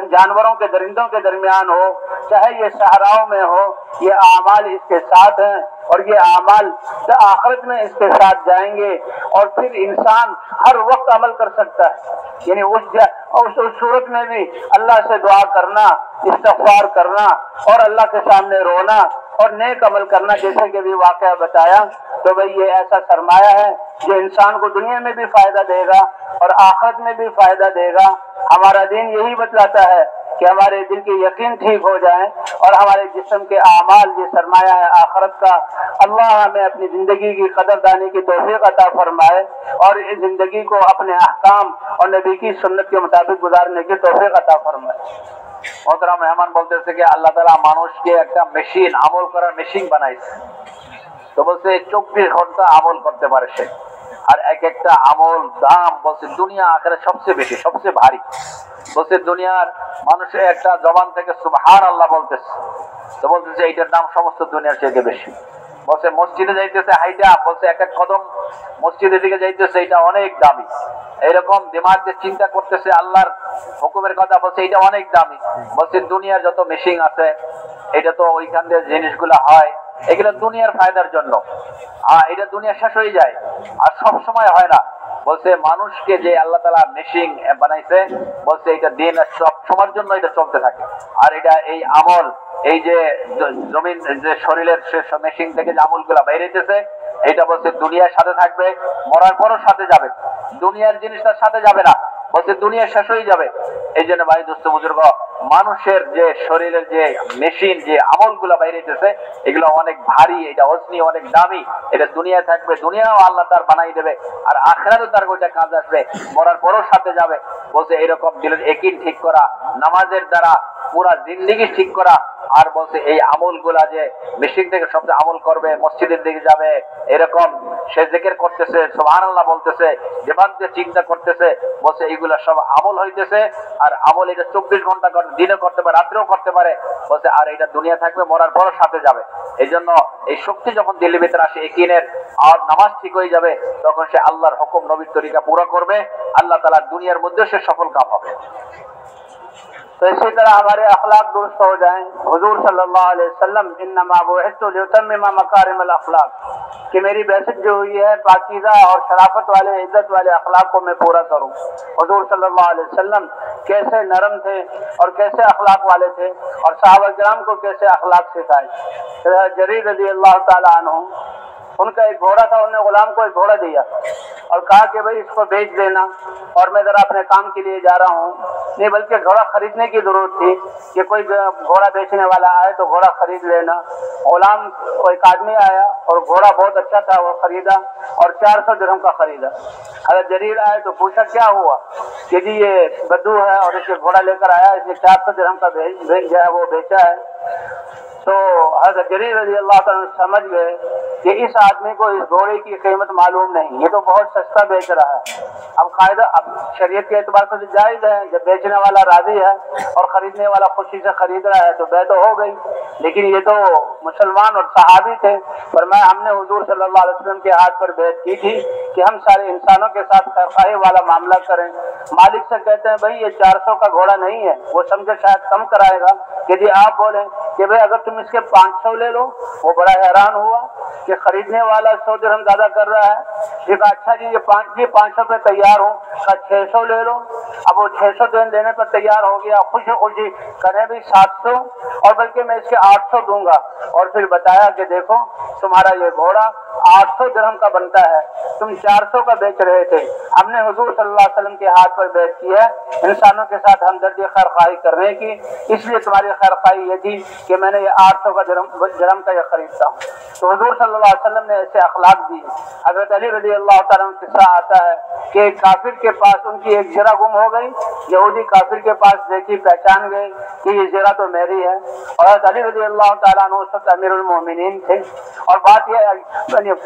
A: जानवरों के दरिंदों के दरमियान हो, चाहे ये सहराओं में हो, ये आमाल इसके साथ हैं और ये आमाल आखिरत में इसके साथ जाएंगे। और फिर इंसान हर वक्त अमल कर सकता है, यानी उस सूरत में भी अल्लाह से दुआ करना, इस्तिग़फ़ार करना और अल्लाह के सामने रोना और नेक अमल करना, जैसे कि भी वाक़या बताया। तो भाई ये ऐसा सरमाया है जो इंसान को दुनिया में भी फायदा देगा और आखिरत में भी फायदा देगा। हमारा दीन यही बतलाता है कि हमारे दिल की यकीन ठीक हो जाए और हमारे जिस्म के आमाल ये सरमाया है आखिरत का। अल्लाह हमें अपनी जिंदगी की कदरदानी की तौफीक अता फरमाए और इस जिंदगी को अपने अहकाम और नबी की सुन्नत के मुताबिक गुजारने की तौफीक अता फरमाए।
B: মোহতারাম মেহমান বলতেছে কি, আল্লাহ তাআলা মানুষকে একটা মেশিন, আমল করার মেশিন বানাইছে। তো বলছে 24 ঘন্টা আমল করতে পারে সে, আর এক একটা আমল দাম বলছে দুনিয়া আখেরাত সবচেয়ে বেশি, সবচেয়ে ভারী। বলছে দুনিয়ার মানুষের একটা জবান থেকে সুবহানাল্লাহ বলতেছে, তো বলতেছে এইটার দাম সমস্ত দুনিয়ার চাইতে বেশি। বলছে মসজিদে যাইতেছে হাইটা, বলছে এক এক কদম মসজিদের দিকে যাইতেছে, এটা অনেক দামি। এইরকম দিমাগ দিয়ে চিন্তা করতেছে আল্লাহর হুকুমের কথা, বলছে এটা অনেক দামি। বলছে দুনিয়ার যত মেশিন আছে, এটা তো ওইখান দিয়ে জিনিসগুলো হয়, এগুলো দুনিয়ার ফায়দার জন্য, এটা দুনিয়া শেষ হয়ে যায় আর সব সময় হয় না। বলছে মানুষকে যে আল্লাহ তাআলা মেশিন বানাইছে, বলছে এটা দিন সব সময়ের জন্য এটা চলতে থাকে। আর এটা এই আমল, এই যে জমিন যে শরীরের মেশিন থেকে যে আমলগুলা বেরিয়েছে, এটা বলছে দুনিয়ার সাথে থাকবে, মরার পরও সাথে যাবে। দুনিয়ার জিনিসটার সাথে যাবে না, বলছে দুনিয়া শেষ হয়ে যাবে। এই জন্য ভাই দোস্ত বুজুর্গ, মানুষের যে শরীরের যে মেশিন, যে আমলগুলো বাইরেছে, এগুলো অনেক ভারী, এটা ওজনি, অনেক দামি। এটা দুনিয়া থাকবে, দুনিয়াও আল্লাহ তার বানাই দেবে, আর আখিরাতেও তার ওইটা কাজ আসবে, মরার পরও সাথে যাবে। বলছে এরকম দিলের একিন ঠিক করা, নামাজের দ্বারা পুরা জিন্দেগি ঠিক করা। আর বলছে এই আমলগুলা যে মেশিন থেকে সবচেয়ে আমল করবে, মসজিদের দিকে যাবে, এরকম সে জিকির করতেছে, সুবহানাল্লাহ বলতেছে, যেভাবে যে চিন্তা করতেছে, বলছে এইগুলা সব আমল হইতেছে। আর আমল এটা 24 ঘন্টা দিনে করতে পারে, রাত্রেও করতে পারে। বলছে আর এটা দুনিয়া থাকবে, মরার পরও সাথে যাবে। এই জন্য এই শক্তি যখন দিল্লির ভিতরে আসে একিনের, আর নামাজ ঠিক হয়ে যাবে, তখন সে আল্লাহর হুকুম নবীর তরিকা পুরো করবে, আল্লাহ তাআলা দুনিয়ার মধ্যে সে সফল কাম হবে।
A: तो इसी तरह हमारे अखलाक दुरुस्त हो जाएं। हुजूर सल्लल्लाहु अलैहि वसल्लम इन्नमा बुइस्तु लियुतम्मिमा मकारिमल अखलाक, कि मेरी बैसत जो हुई है पाकीज़ा और शराफत वाले, इज्जत वाले अखलाक को मैं पूरा करूं। हुजूर सल्लल्लाहु अलैहि वसल्लम कैसे नरम थे और कैसे अखलाक वाले थे, और सहाबा किराम को कैसे अखलाक सिखाए। जरीर रज़ी अल्लाह ताला अन्हु, उनका एक घोड़ा था, उन्होंने गुलाम को एक घोड़ा दिया और कहा कि भाई इसको बेच देना, और मैं जरा अपने काम के लिए जा रहा हूँ। नहीं, बल्कि घोड़ा खरीदने की जरूरत थी कि कोई घोड़ा बेचने वाला आए तो घोड़ा खरीद लेना। गुलाम, एक आदमी आया और घोड़ा बहुत अच्छा था, वो खरीदा और 400 दिरहम का खरीदा। अगर जरीर आए तो पूछा क्या हुआ, कि जी ये बद्दू है और इसे घोड़ा लेकर आया, इसने 400 दिरहम का वो बेचा है। तो हज़रत जरीर रज़ी अल्लाह ताला समझ गए कि इस आदमी को इस घोड़े की कीमत मालूम नहीं, ये तो बहुत सस्ता बेच रहा है। अब कायदा, अब शरीयत के एतबार से जायज़ है, जब बेचने वाला राजी है और खरीदने वाला खुशी से खरीद रहा है तो बै तो हो गई। लेकिन ये तो मुसलमान और सहाबी थे, फरमाया हमने हुजूर सल्लल्लाहु अलैहि वसल्लम के हाथ पर बैत की थी कि हम सारे इंसानों के साथ खैरखाई वाला मामला करें। मालिक से कहते हैं भाई ये 400 का घोड़ा नहीं है, वो समझे शायद कम कराएगा, कि जी आप बोलें कि भाई अगर तुम इसके 500 ले लो। वो बड़ा हैरान हुआ कि खरीदने वाला 100 दिरहम ज्यादा कर रहा है। ये कहा अच्छा जी ये 500 पे तैयार हूँ, कहा 600 ले लो। अब वो 600 दिन लेने पर तैयार हो गया, खुशी खुशी करें भी 700, और बल्कि मैं इसके 800 दूंगा। और फिर बताया कि देखो तुम्हारा ये घोड़ा 800 दिरहम का बनता है, तुम 400 का बेच रहे थे। हमने हुजूर सल्लल्लाहु अलैहि वसल्लम के हाथ पर बैत की है इंसानों के साथ हमदर्दी खैरखाई करने की, इसलिए तुम्हारी खैरखाई ये थी कि मैंने ये 800 का दिरहम का ये खरीदता हूँ। तो हुजूर सल्लल्लाहु अलैहि वसल्लम ने ऐसे अखलाक दी। हज़रत अली रज़ी अल्लाह ताला अन्हु किस्सा आता है कि काफिर के पास उनकी एक ज़रा गुम हो गई। यहूदी काफिर के पास देखी, पहचान गए कि ये ज़रा तो मेरी है। और हज़रत अली रज़ी अल्लाह ताला अन्हु उस वक्त अमीरुल मोमिनीन थे। और बात यह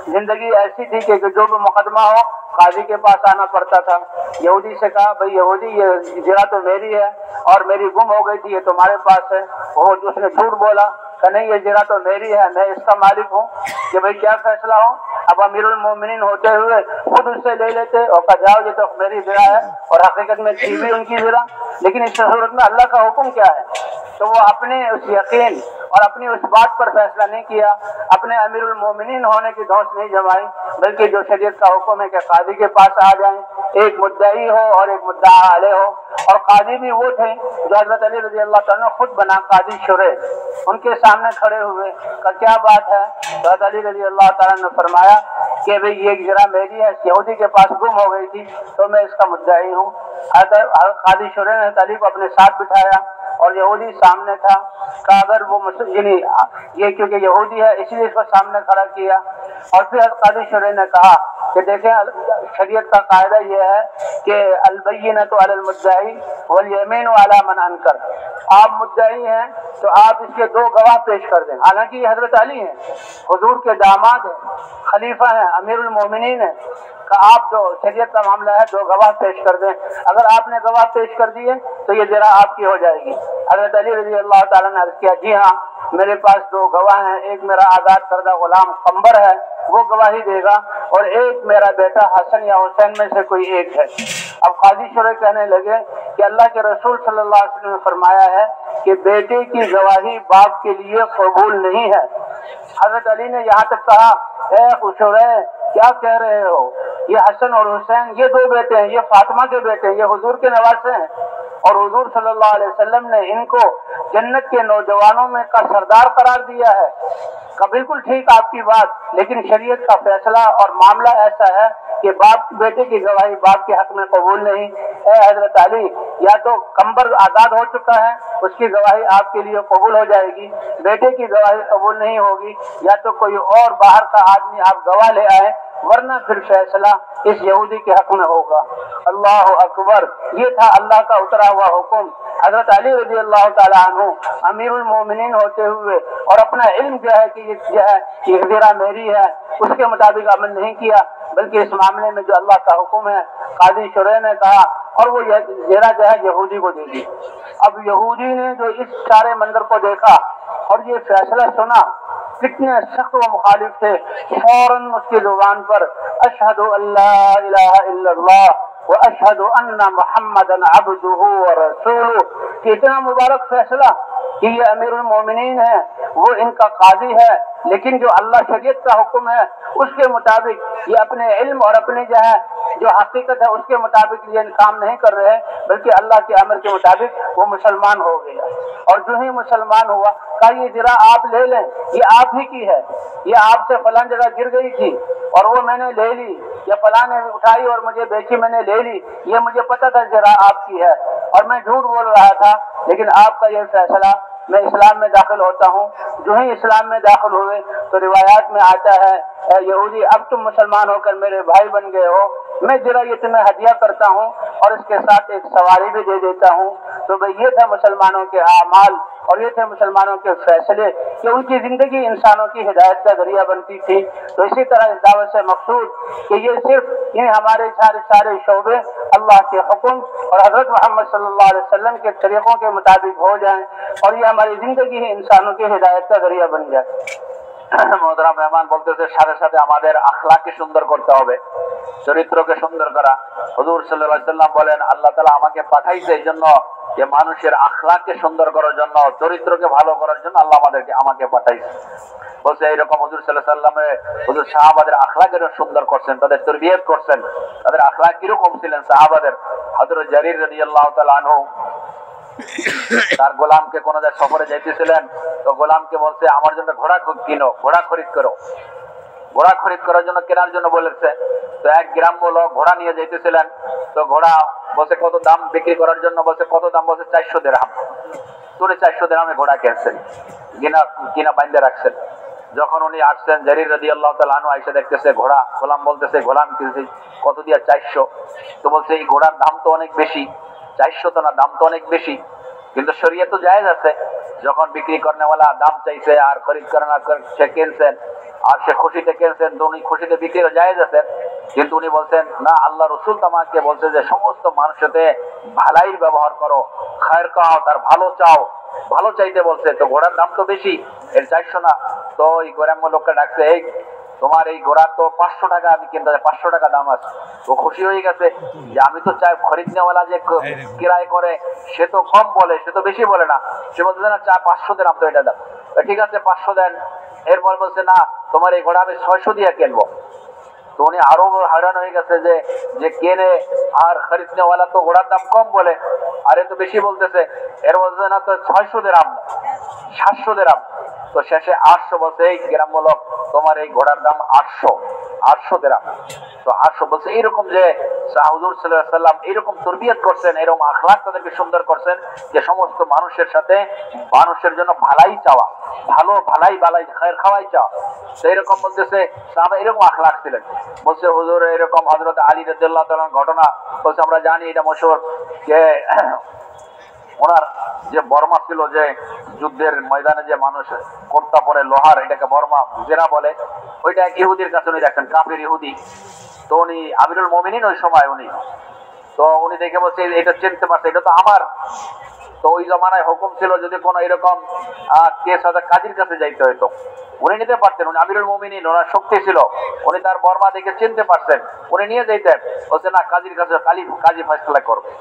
A: जिंदगी ऐसी थी कि जो भी मुकदमा हो काजी के पास आना पड़ता था। यहूदी से कहा भाई यहूदी ये ज़रा तो मेरी है और मेरी गुम हो गई थी, ये तुम्हारे पास है। वो उसने झूठ बोला कि नहीं ये ज़रा तो मेरी है, मैं इसका मालिक हूँ। कि भाई क्या फैसला हो। अब अमीरुल मोमिनीन होते हुए खुद उससे ले लेते और कहा जाओ ये तो मेरी ज़रा है, और हकीकत में थी भी उनकी ज़रा। लेकिन इस सूरत में अल्लाह का हुक्म क्या है, तो वो अपने उस यकीन और अपनी उस बात पर फैसला नहीं किया, अपने अमीरुल मोमिनीन होने की धौंस नहीं जमाई, बल्कि जो शरीयत का हुक्म है कि काजी के पास आ जाएं, एक मुद्दई हो और एक मुद्दा अले हो। और काजी भी वो थे जो हज़रत अली रज़ी अल्लाह ताला ने खुद बना काजी शुरे, उनके सामने खड़े हुए का क्या बात है। तो हज़रत अली रज़ी अल्लाह ताला ने फरमाया कि भाई ये ज़रा मेरी है, यहूदी के पास गुम हो गई थी तो मैं इसका मुद्दई हूँ। काजी शुरे ने अली को अपने साथ बिठाया और यहूदी सामने था। कहा अगर वो ये क्योंकि यहूदी है इसलिए इसको सामने खड़ा किया। और फिर काजी शुरे ने कहा कि देखें शरीयत का कायदा यह है कि अल-बय्यिनतु अलल मुद्दई वल यमीनु अला मन अनकर। आप मुद्दई हैं तो आप इसके 2 गवाह पेश कर दें। हालांकि ये हजरत अली हैं, हुजूर के दामाद हैं, खलीफा हैं, अमीरुल मोमिनीन हैं। का आप जो शरीयत का मामला है 2 गवाह पेश कर दें। अगर आपने गवाह पेश कर दिए तो ये ज़रा आपकी हो जाएगी। हज़रत अली रज़ी अल्लाह ताला ने अर्ज़ किया जी हाँ मेरे पास 2 गवाह हैं, एक मेरा आज़ाद करदा गुलाम कंबर है वो गवाही देगा, और एक मेरा बेटा हसन या हुसैन में से कोई एक है। अब काजी शुरे कहने लगे कि अल्लाह के रसूल सल्लल्लाहु अलैहि वसल्लम ने फरमाया है कि बेटे की गवाही बाप के लिए कबूल नहीं है। हज़रत अली ने यहाँ तक कहा ए खुशरे क्या कह रहे हो, ये हसन और हुसैन ये 2 बेटे हैं, ये फातिमा के बेटे हैं, ये हुजूर के नवासे हैं। اور حضور صلی اللہ علیہ وسلم نے ان کو جنت کے نوجوانوں میں کا سردار قرار دیا ہے کا بالکل ٹھیک آپ کی بات، لیکن شریعت کا فیصلہ اور معاملہ ایسا ہے کہ باپ بیٹے کی گواہی باپ کے حق میں قبول نہیں۔ اے حضرت علی، یا تو کمبر آزاد ہو چکا ہے، اس کی گواہی آپ کے لیے قبول ہو جائے گی، بیٹے کی گواہی قبول نہیں ہوگی، یا تو کوئی اور باہر کا آدمی آپ گواہ لے آئے، ورنہ پھر فیصلہ اس یہودی کے حق میں ہوگا۔ اللہ اکبر، یہ تھا اللہ کا اترا ہوا حکم۔ حضرت علی رضی اللہ تعالیٰ عنہ امیر المومنین ہوتے ہوئے اور اپنا علم جو ہے کہ یہ زیرہ میری ہے، اس کے مطابق عمل نہیں کیا، بلکہ اس معاملے میں جو اللہ کا حکم ہے قاضی شرح نے کہا، اور وہ زیرہ جو ہے یہودی کو دے دی۔ اب یہودی نے جو اس سارے منظر کو دیکھا اور یہ فیصلہ سنا، کتنے سخت و مخالف تھے، فوراً اس کی زبان پر اشہد ان لا الہ الا اللہ واشہد ان محمدًا عبدہ ورسولہ، کہ اتنا مبارک فیصلہ کہ یہ امیر المومنین ہے، وہ ان کا قاضی ہے، لیکن جو اللہ شریعت کا حکم ہے اس کے مطابق یہ اپنے علم اور اپنے جو حقیقت ہے اس کے مطابق یہ کام نہیں کر رہے، بلکہ اللہ کے امر کے مطابق وہ مسلمان ہو گیا۔ اور جو ہی مسلمان ہوا کہا یہ ذرا آپ لے لیں، یہ آپ ہی کی ہے، یہ آپ سے فلاں جگہ گر گئی تھی اور وہ میں نے لے لی، یا فلاں نے اٹھائی اور مجھے بیچی میں نے لے لی، یہ مجھے پتا تھا ذرا آپ کی ہے اور میں جھوٹ بول رہا تھا، لیکن آپ کا یہ فیصلہ، میں اسلام میں داخل ہوتا ہوں۔ جو ہی اسلام میں داخل ہوئے تو روایات میں آتا ہے اے یہودی، اب تم مسلمان ہو کر میرے بھائی بن گئے ہو، میں ذرا یہ تمہیں ہدیہ کرتا ہوں اور اس کے ساتھ ایک سواری بھی دے دیتا ہوں۔ تو بھئی یہ تھا مسلمانوں کے اعمال اور یہ تھے مسلمانوں کے فیصلے کہ ان کی زندگی انسانوں کی ہدایت کا ذریعہ بنتی تھی۔ تو اسی طرح اس دعوت سے مقصود کہ یہ صرف ہمارے سارے شعبے اللہ کے حکم اور حضرت محمد صلی اللہ علیہ وسلم کے طریقوں کے مطابق ہو جائیں اور یہ ہماری زندگی ہی انسانوں کی ہدایت کا ذریعہ بن جائے۔
B: মোহতারাম মেহমান বলতেছে সাথে সাথে আমাদের আখলাককে সুন্দর করতে হবে, চরিত্রকে সুন্দর করা। হুজুর সাল্লাল্লাহু আলাইহি ওয়াসাল্লাম বলেন আল্লাহ তাআলা আমাকে পাঠাইছে এই জন্য যে মানুষের আখলাককে সুন্দর করার জন্য, চরিত্রকে ভালো করার জন্য আল্লাহ আমাকে পাঠাইছে। বলছে এইরকম হুজুর সাল্লাল্লাহু আলাইহি ওয়াসাল্লাম হুজুর সাহাবাদের আখলাকের সুন্দর করছেন, তাদের তরবিয়ত করছেন। তাদের আখলাক কিরকম ছিলেন সাহাবাদের? হযরত জারীর রাদিয়াল্লাহু তাআলা আনহু তার গোলামকে কোন জায়গায় সফরে যাইতেছিলেন, তো গোলামকে বলছে আমার জন্য ঘোড়া কিনো, ঘোড়া খরিদ করো। ঘোড়া খরিদ করার জন্য কেনার জন্য বলেছে। তো এক গ্রাম্য লোক ঘোড়া নিয়ে যাইতেছিলেন, তো ঘোড়া বলছে কত দাম বিক্রি করার জন্য, বলছে কত দাম, বলছে 400 দিরহাম। তোরে 400 দিরহামে ঘোড়া কিনছেন, কিনা বাইন্ধে রাখছেন। যখন উনি আসছেন জারীর রাদিয়াল্লাহু তাআলা আনহু আয়েশা দেখতেছে ঘোড়া, গোলাম বলতেছে গোলাম কিনছি কত দিয়া? 400। তো বলছে এই ঘোড়ার দাম তো অনেক বেশি, 400 তো না, দাম তো অনেক বেশি, কিন্তু শরীয়ত তো জায়েজ আছে। যখন বিক্রি করনেওয়ালা দাম চাইছে আর খরিদ করার সে কিনছেন আর সে খুশিতে কিনছেন, তো উনি খুশিতে বিক্রি জায়েজ আছে। কিন্তু উনি বলছেন না, আল্লাহ রাসূল তোমাকে বলছে যে সমস্ত মানুষের সাথে ভালাইর ব্যবহার করো, খায়ের কাও, তার ভালো চাও, ভালো চাইতে বলছে। তো ঘোড়ার দাম তো বেশি, এর 400 না। তো ওই গ্রাম্য লোকটা ডাকছে, এই তোমার এই ঘোড়ার তো 500 টাকা আমি কিনতে, 500 টাকা দাম আছে। ও খুশি হয়ে গেছে যে আমি তো চাই খরিদনেওয়ালা যে কিরায় করে সে তো কম বলে, সে তো বেশি বলে না। সে বলছে না 500 দেন, তো এটা দাম। ঠিক আছে 500 দেন। এরপর বলছে না, তোমার এই ঘোড়া আমি 600 দিয়ে কিনবো। তো উনি আরো হয়রান হয়ে গেছে যে কেনে আর খরিদনেওয়ালা তো ঘোড়ার দাম কম বলে, আর এ তো বেশি বলতেছে। এর বলছে না, তো 600 দিরহাম, 700 দিরহাম। তো শেষে 800 বলছে, এই গ্রাম্য লোক তোমার এই ঘোড়ার দাম 800 দিরহাম। তো 800 বলছে। এইরকম যে হুজুর সাল্লাল্লাহু আলাইহি ওয়াসাল্লাম এরকম তরবিয়ত করছেন, এরকম আখলাক তাদেরকে সুন্দর করছেন যে সমস্ত মানুষের সাথে মানুষের জন্য ভালাই চাওয়া, ভালাই খায়ের খাওয়াই চাওয়া। তো এরকম বলতেছে সাহাবা এরকম আখলাক ছিলেন। বলছে হুজুর এরকম হযরত আলী রাদিয়াল্লাহু তাআলার ঘটনা বলছে আমরা জানি, এটা মশহুর যে ওনার যে বর্মা ছিল, যে যুদ্ধের ময়দানে যে মানুষ কর্তা পরে লোহার, এটাকে বর্মা জেরা বলে, ওইটা এক ইহুদির কাছে উনি দেখেন, কাফির ইহুদি। তো উনি আমিরুল মুমিনিন ওই সময় উনি, তো উনি দেখে বলছে এটা চিনতে পারছে, এটা তো আমার। তো ওই জমানায় হুকুম ছিল যদি কোনো এরকম কেস হয়তো কাজীর কাছে যাইতে হইতো, উনি নিতে পারতেন। উনি আমিরুল মুমিনিন, ওনার শক্তি ছিল, উনি তার বর্মা দেখে চিনতে পারছেন, উনি নিয়ে যাইতেন। বলছে না, কাজীর কাছে কাজী ফয়সালা করবে।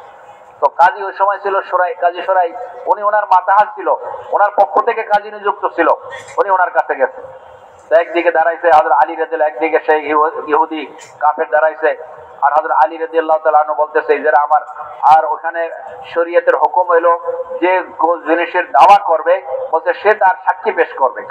B: তো কাজী ওই সময় ছিল কাজী সরাই, উনি ওনার মাতাহাত ছিল, ওনার পক্ষ থেকে কাজী নিযুক্ত ছিল, উনি ওনার কাছে গেছে। তো একদিকে দাঁড়াইছে হযরত আলী রাদিয়াল্লাহু, একদিকে সেই ইহুদি কাফের দাঁড়াইছে। আর হযরত আলী রাদিয়াল্লাহু তাআলা আনহু বলতেছে যে আমার, আর ওখানে শরীয়তের হুকুম হলো যে জিনিসের দাওয়া করবে বলতে সে তার সাক্ষী পেশ করবে,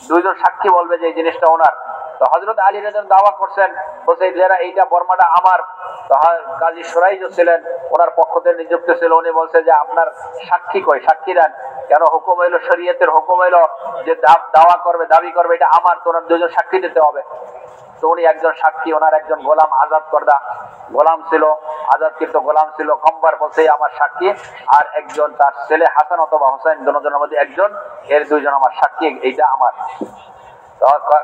B: দুইজন সাক্ষী বলবে যে এই জিনিসটা ওনার। তো হযরত আলী রাদিয়াল্লাহু দাওয়া করছেন, বলছে যারা এইটা বর্মাটা আমার। তো কাজী সুরাইজ ছিলেন, ওনার পক্ষ থেকে নিযুক্ত ছিল, উনি বলছে যে আপনার সাক্ষী কই, সাক্ষী দেন। কেন হুকুম হইলো, শরীয়তের হুকুম হইলো যে দাওয়া করবে, দাবি করবে এটা আমার, তো ওনার দুজন সাক্ষী দিতে হবে। তো উনি একজন সাক্ষী, ওনার একজন গোলাম আজাদ করদা গোলাম ছিল, আজাদকৃত গোলাম ছিল, কম্বার বলছে আমার সাক্ষী, আর একজন তার ছেলে হাসান অথবা হোসেন, দুজনের মধ্যে একজন, এর দুইজন আমার সাক্ষী, এইটা আমার।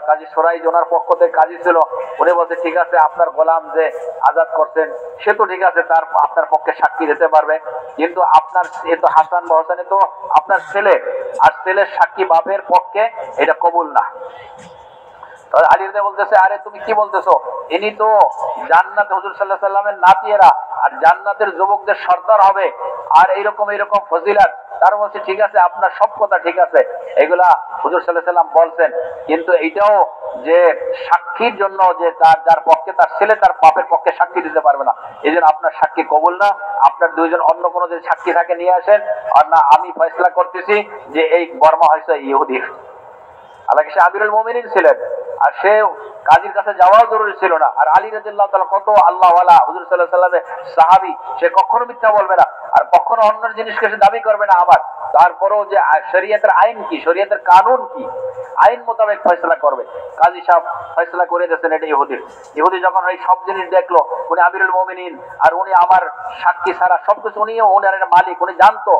B: কাজী সুরাইজ ওনার পক্ষ থেকে কাজী ছিল, উনি বলছে ঠিক আছে, আপনার গোলাম যে আজাদ করছেন সে তো ঠিক আছে, তার আপনার পক্ষে সাক্ষী দিতে পারবে, কিন্তু আপনার এ তো হাসান বা হোসেন তো আপনার ছেলে, আর ছেলের সাক্ষী বাপের পক্ষে এটা কবুল না। আলী রাদিয়াল্লাহু বলতেছে আরে তুমি কি বলতেছো, ইনি তো জান্নাতে হুজুর সাল্লাল্লাহু আলাইহি ওয়াসাল্লামের নাতিয়েরা, আর জান্নাতের যুবকদের সর্দার হবে, আর এইরকম এইরকম ফজিলত। তার বলছে ঠিক আছে, আপনার সব কথা ঠিক আছে, এগুলা হুজুর সাল্লাল্লাহু আলাইহি ওয়াসাল্লাম বলছেন, কিন্তু এইটাও যে সাক্ষীর জন্য যে তার যার পক্ষে তার ছেলে তার বাপের পক্ষে সাক্ষী দিতে পারবে না, এই জন্য আপনার সাক্ষী কবুল না, আপনার দুইজন অন্য কোনো যদি সাক্ষী থাকে নিয়ে আসেন, আর না আমি ফয়সালা করতেছি যে এই বর্মা হয়েছে ইহুদির। আল্লাহ সে আমিরুল মুমিনিন ছিলেন, আর সে কাজীর কাছে যাওয়াও জরুরি ছিল না। আর আলী রাদিয়াল্লাহু তাআলা কত আল্লাহওয়ালা, হুজুর সাল্লাল্লাহু আলাইহি ওয়াসাল্লামের সাহাবী, সে কখনো মিথ্যা বলবে না, আর কখনো অন্য জিনিসকে সে দাবি করবে না। আবার তারপরেও যে শরীয়তের আইন কি, শরীয়তের কানুন কি, আইন মোতাবেক ফয়সালা করবে। কাজী সাহেব ফয়সালা করে দিয়েছেন এটা ইহুদির। ইহুদি যখন এই সব জিনিস দেখলো, উনি আমিরুল মুমিনিন, আর উনি আমার সাক্ষী ছাড়া সবকিছু, উনিও উনার মালিক, উনি জানতো,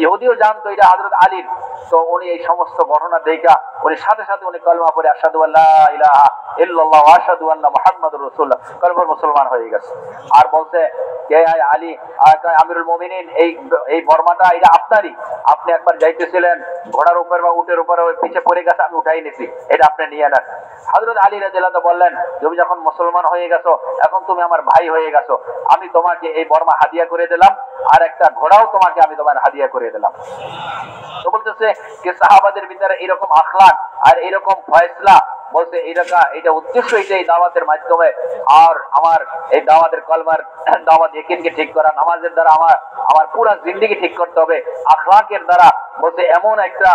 B: ইহুদিও জানতো এটা হযরত আলীর। তো উনি এই সমস্ত ঘটনা দেখা উনি সাথে সাথে উনি কলমা পড়ে আশহাদু আল্লা ইলাহা ইল্লাল্লাহ ওয়া আশহাদু আন্না মুহাম্মাদুর রাসূলুল্লাহ, কলমার মুসলমান হয়ে গেছে। আর বলছে কে আলী আমিরুল মুমিনিন, এই বর্মাটা এটা আপনারই, আপনি একবার যাইতেছিলেন ঘোড়ার উপর বা উটের উপরে, ওই পিছে পড়ে গেছে, আমি উঠাই নিছি, এটা আপনি নিয়ে নেন। হযরত আলী রাদিয়াল্লাহু তাআলা বললেন তুমি যখন মুসলমান হয়ে গেছো, এখন তুমি আমার ভাই হয়ে গেছো, আমি তোমাকে এই বর্মা হাদিয়া করে দিলাম, আর একটা ঘোড়াও তোমাকে আমি তোমার হাদিয়া করে দিলাম। তো বলতেছে যে সাহাবাদের ভিতরে এরকম আখলাক আর এরকম ফয়সলা, বলছে এটা উদ্দেশ্য, এটা এই দাওয়াতের মাধ্যমে, আর আমার এই দাওয়াতের কলমার দাওয়াত ইয়াকিনকে ঠিক করা, নামাজের দ্বারা আমার পুরো জিন্দেগি ঠিক করতে হবে, আখলাকের দ্বারা বলছে এমন একটা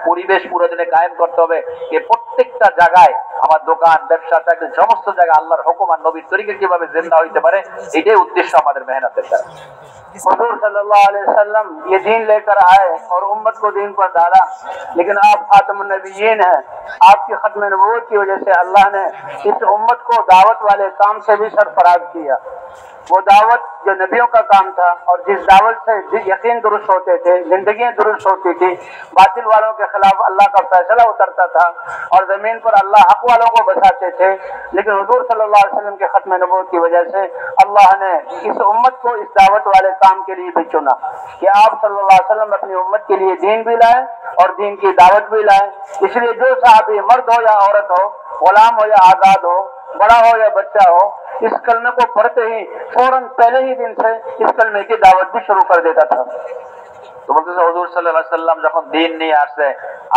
B: পরিবেশ পুরো দিনে কায়েম করতে হবে যে প্রত্যেকটা জায়গায় আমার দোকান ব্যবসা চাকরি সমস্ত জায়গায় আল্লাহর হুকুম আর নবীর তরিকা কিভাবে জিন্দা হইতে পারে, এটাই उद्देश्य हमारे मेहनत का।
A: हुजूर सल्लल्लाहु अलैहि वसल्लम ये दीन लेकर आए और उम्मत को दीन पर डाला, लेकिन आप खातमुन नबिय्यीन हैं, आपकी खत्म नबूवत की वजह से अल्लाह ने इस उम्मत को दावत वाले काम से भी सरफराज किया। वो दावत जो नबियों का काम था, और जिस दावत से यकीन दुरुस्त होते थे, जिंदगियां दुरुस्त होती थी, बातिल वालों के खिलाफ अल्लाह का फैसला उतरता था और जमीन पर अल्लाह हक वालों को बसाते थे। लेकिन हुजूर सल्लल्लाहु अलैहि वसल्लम के खत्म नबूवत की वजह से अल्लाह ने इस उम्मत को इस दावत वाले काम के लिए भी चुना कि आप सल्लल्लाहु अलैहि वसल्लम अपनी उम्मत के लिए दीन भी लाए और दीन की दावत भी लाए। इसलिए जो साहबी मर्द हो या औरत हो, गुलाम हो या आजाद हो, बड़ा हो या बच्चा हो, इस कलमे को पढ़ते ही फौरन पहले ही दिन से इस कलमे की दावत भी शुरू कर देता था।
B: তো বলতেছে হুজুর সাল্লাল্লাহু আলাইহি ওয়াসাল্লাম যখন দ্বীন নিয়ে আসছে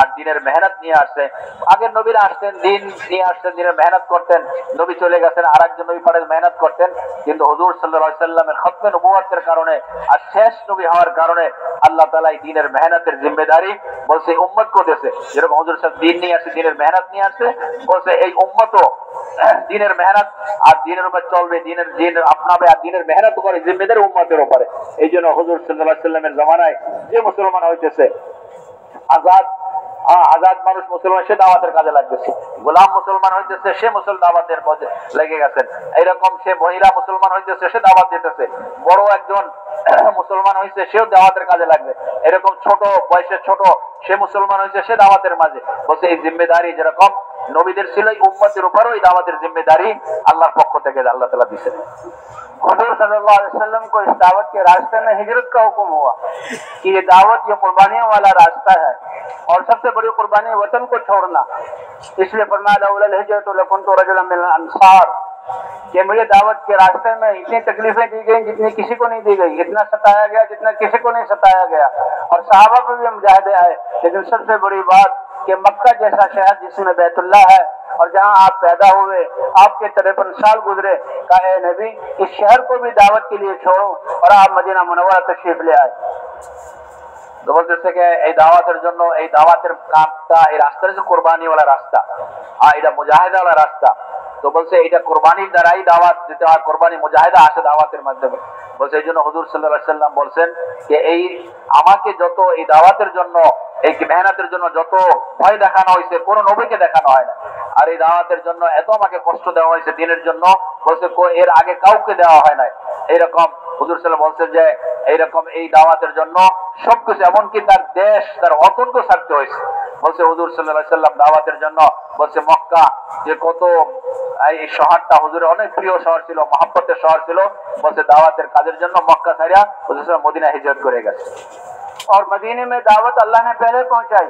B: আর দ্বীনের মেহনত নিয়ে আসছে, আগের নবীরা আসতেন দ্বীন নিয়ে আসতেন, দ্বীনের মেহনত করতেন, নবী চলে গেছেন আরেকজন নবী পরে মেহনত করতেন, কিন্তু হুজুর সাল্লাল্লাহু আলাইহি ওয়াসাল্লামের খতমে নবুয়তের কারণে আর শেষ নবী হওয়ার কারণে আল্লাহ তাআলা এই দ্বীনের মেহনতের জিম্মেদারি বলছে উম্মত কো দিয়েছে। যেরকম হুজুর সাহেব দ্বীন নিয়ে আসছে, দ্বীনের মেহনত নিয়ে আসছে, বলছে এই উম্মতও দ্বীনের মেহনত আর দ্বীনের উপর চলবে, দ্বীন আপনাবে আর দ্বীনের মেহনত করে জিম্মেদারি উম্মতের উপরে। এই জন্য হুজুর সাল্লাল্লাহু আলাইহি ওয়াসাল্লামের জামানায় যে মুসলমান হইতেছে আজাদ মানুষ মুসলমান, সে দাওয়াতের কাজে লাগতেছে, গোলাম মুসলমান হইতেছে সে দাওয়াতের পথে লেগে গেছেন, এইরকম সে মহিলা মুসলমান হইতেছে সে দাওয়াত দিতেছে, বড় একজন মুসলমান হয়েছে সেও দাওয়াতের কাজে লাগবে, এরকম ছোট বয়সের ছোট সে মুসলমান হয়েছে সে দাওয়াতের মাঝে বলছে। এই জিম্মেদারি যেরকম নবীদের ছিল, এই উম্মতের উপরও এই দাওয়াতের জিম্মেদারি আল্লাহর পক্ষ থেকে আল্লাহ তাআলা দিয়েছেন।
A: हुजूर सल्लल्लाहु अलैहि वसल्लम को इस दावत के रास्ते में हिजरत का हुक्म हुआ कि ये दावत ये कुर्बानियों वाला रास्ता है और सबसे बड़ी कुर्बानी वतन को छोड़ना। इसलिए फरमाया लौला हिजरतु लकुन्तु रजुलन मिनल अंसार, कि मुझे दावत के रास्ते में इतनी तकलीफें दी गई जितनी किसी को नहीं दी गई, इतना सताया गया जितना किसी को नहीं सताया गया, और सहाबा पर भी मुजाहिदे आए। लेकिन सबसे बड़ी बात कि मक्का जैसा शहर जिसमें बैतुल्लाह है और जहाँ आप पैदा हुए, आपके 53 साल गुजरे, कहा ए नबी इस शहर को भी दावत के लिए छोड़ो, और आप मदीना मुनव्वरा तशरीफ ले आए।
B: তো বলতেছে যে এই দাওয়াতের জন্য, এই দাওয়াতের কাজটা, এই রাস্তাটা হচ্ছে কোরবানিওয়ালা রাস্তা, আর এটা মুজাহিদাওয়ালা রাস্তা। তো বলছে এটা কোরবানির দ্বারাই দাওয়াত দিতে হয়, কোরবানি মুজাহিদা আসে দাওয়াতের মাধ্যমে। বলছে এই জন্য হুজুর সাল্লাল্লাহু আলাইহি সাল্লাম বলছেন যে এই আমাকে যত এই দাওয়াতের জন্য, এই মেহনতের জন্য যত ভয় দেখানো হয়েছে, কোন নবীকে দেখানো হয় না। আর এই দাওয়াতের জন্য এত আমাকে কষ্ট দেওয়া হয়েছে দিনের জন্য, বলছে এর আগে কাউকে দেওয়া হয় নাই। এইরকম হুজুর সাল্লাল্লাহু বলছেন যে এইরকম এই দাওয়াতের জন্য সবকিছু, এমনকি তার দেশ, তার অতন্ত্র ছাড়তে হয়েছে। বলছে হুজুর সাল্লাল্লাহু আলাইহি সাল্লাম দাওয়াতের জন্য, বলছে মক্কা যে কত, এই শহরটা হুজুরের অনেক প্রিয় শহর ছিল, মহব্বতের শহর ছিল। বলছে দাওয়াতের কাজের জন্য মক্কা ছাড়িয়া হুজুর সাল্লাল্লাহু মদিনা হিজরত করে গেছে।
A: और मदीने में दावत अल्लाह ने पहले पहुंचाई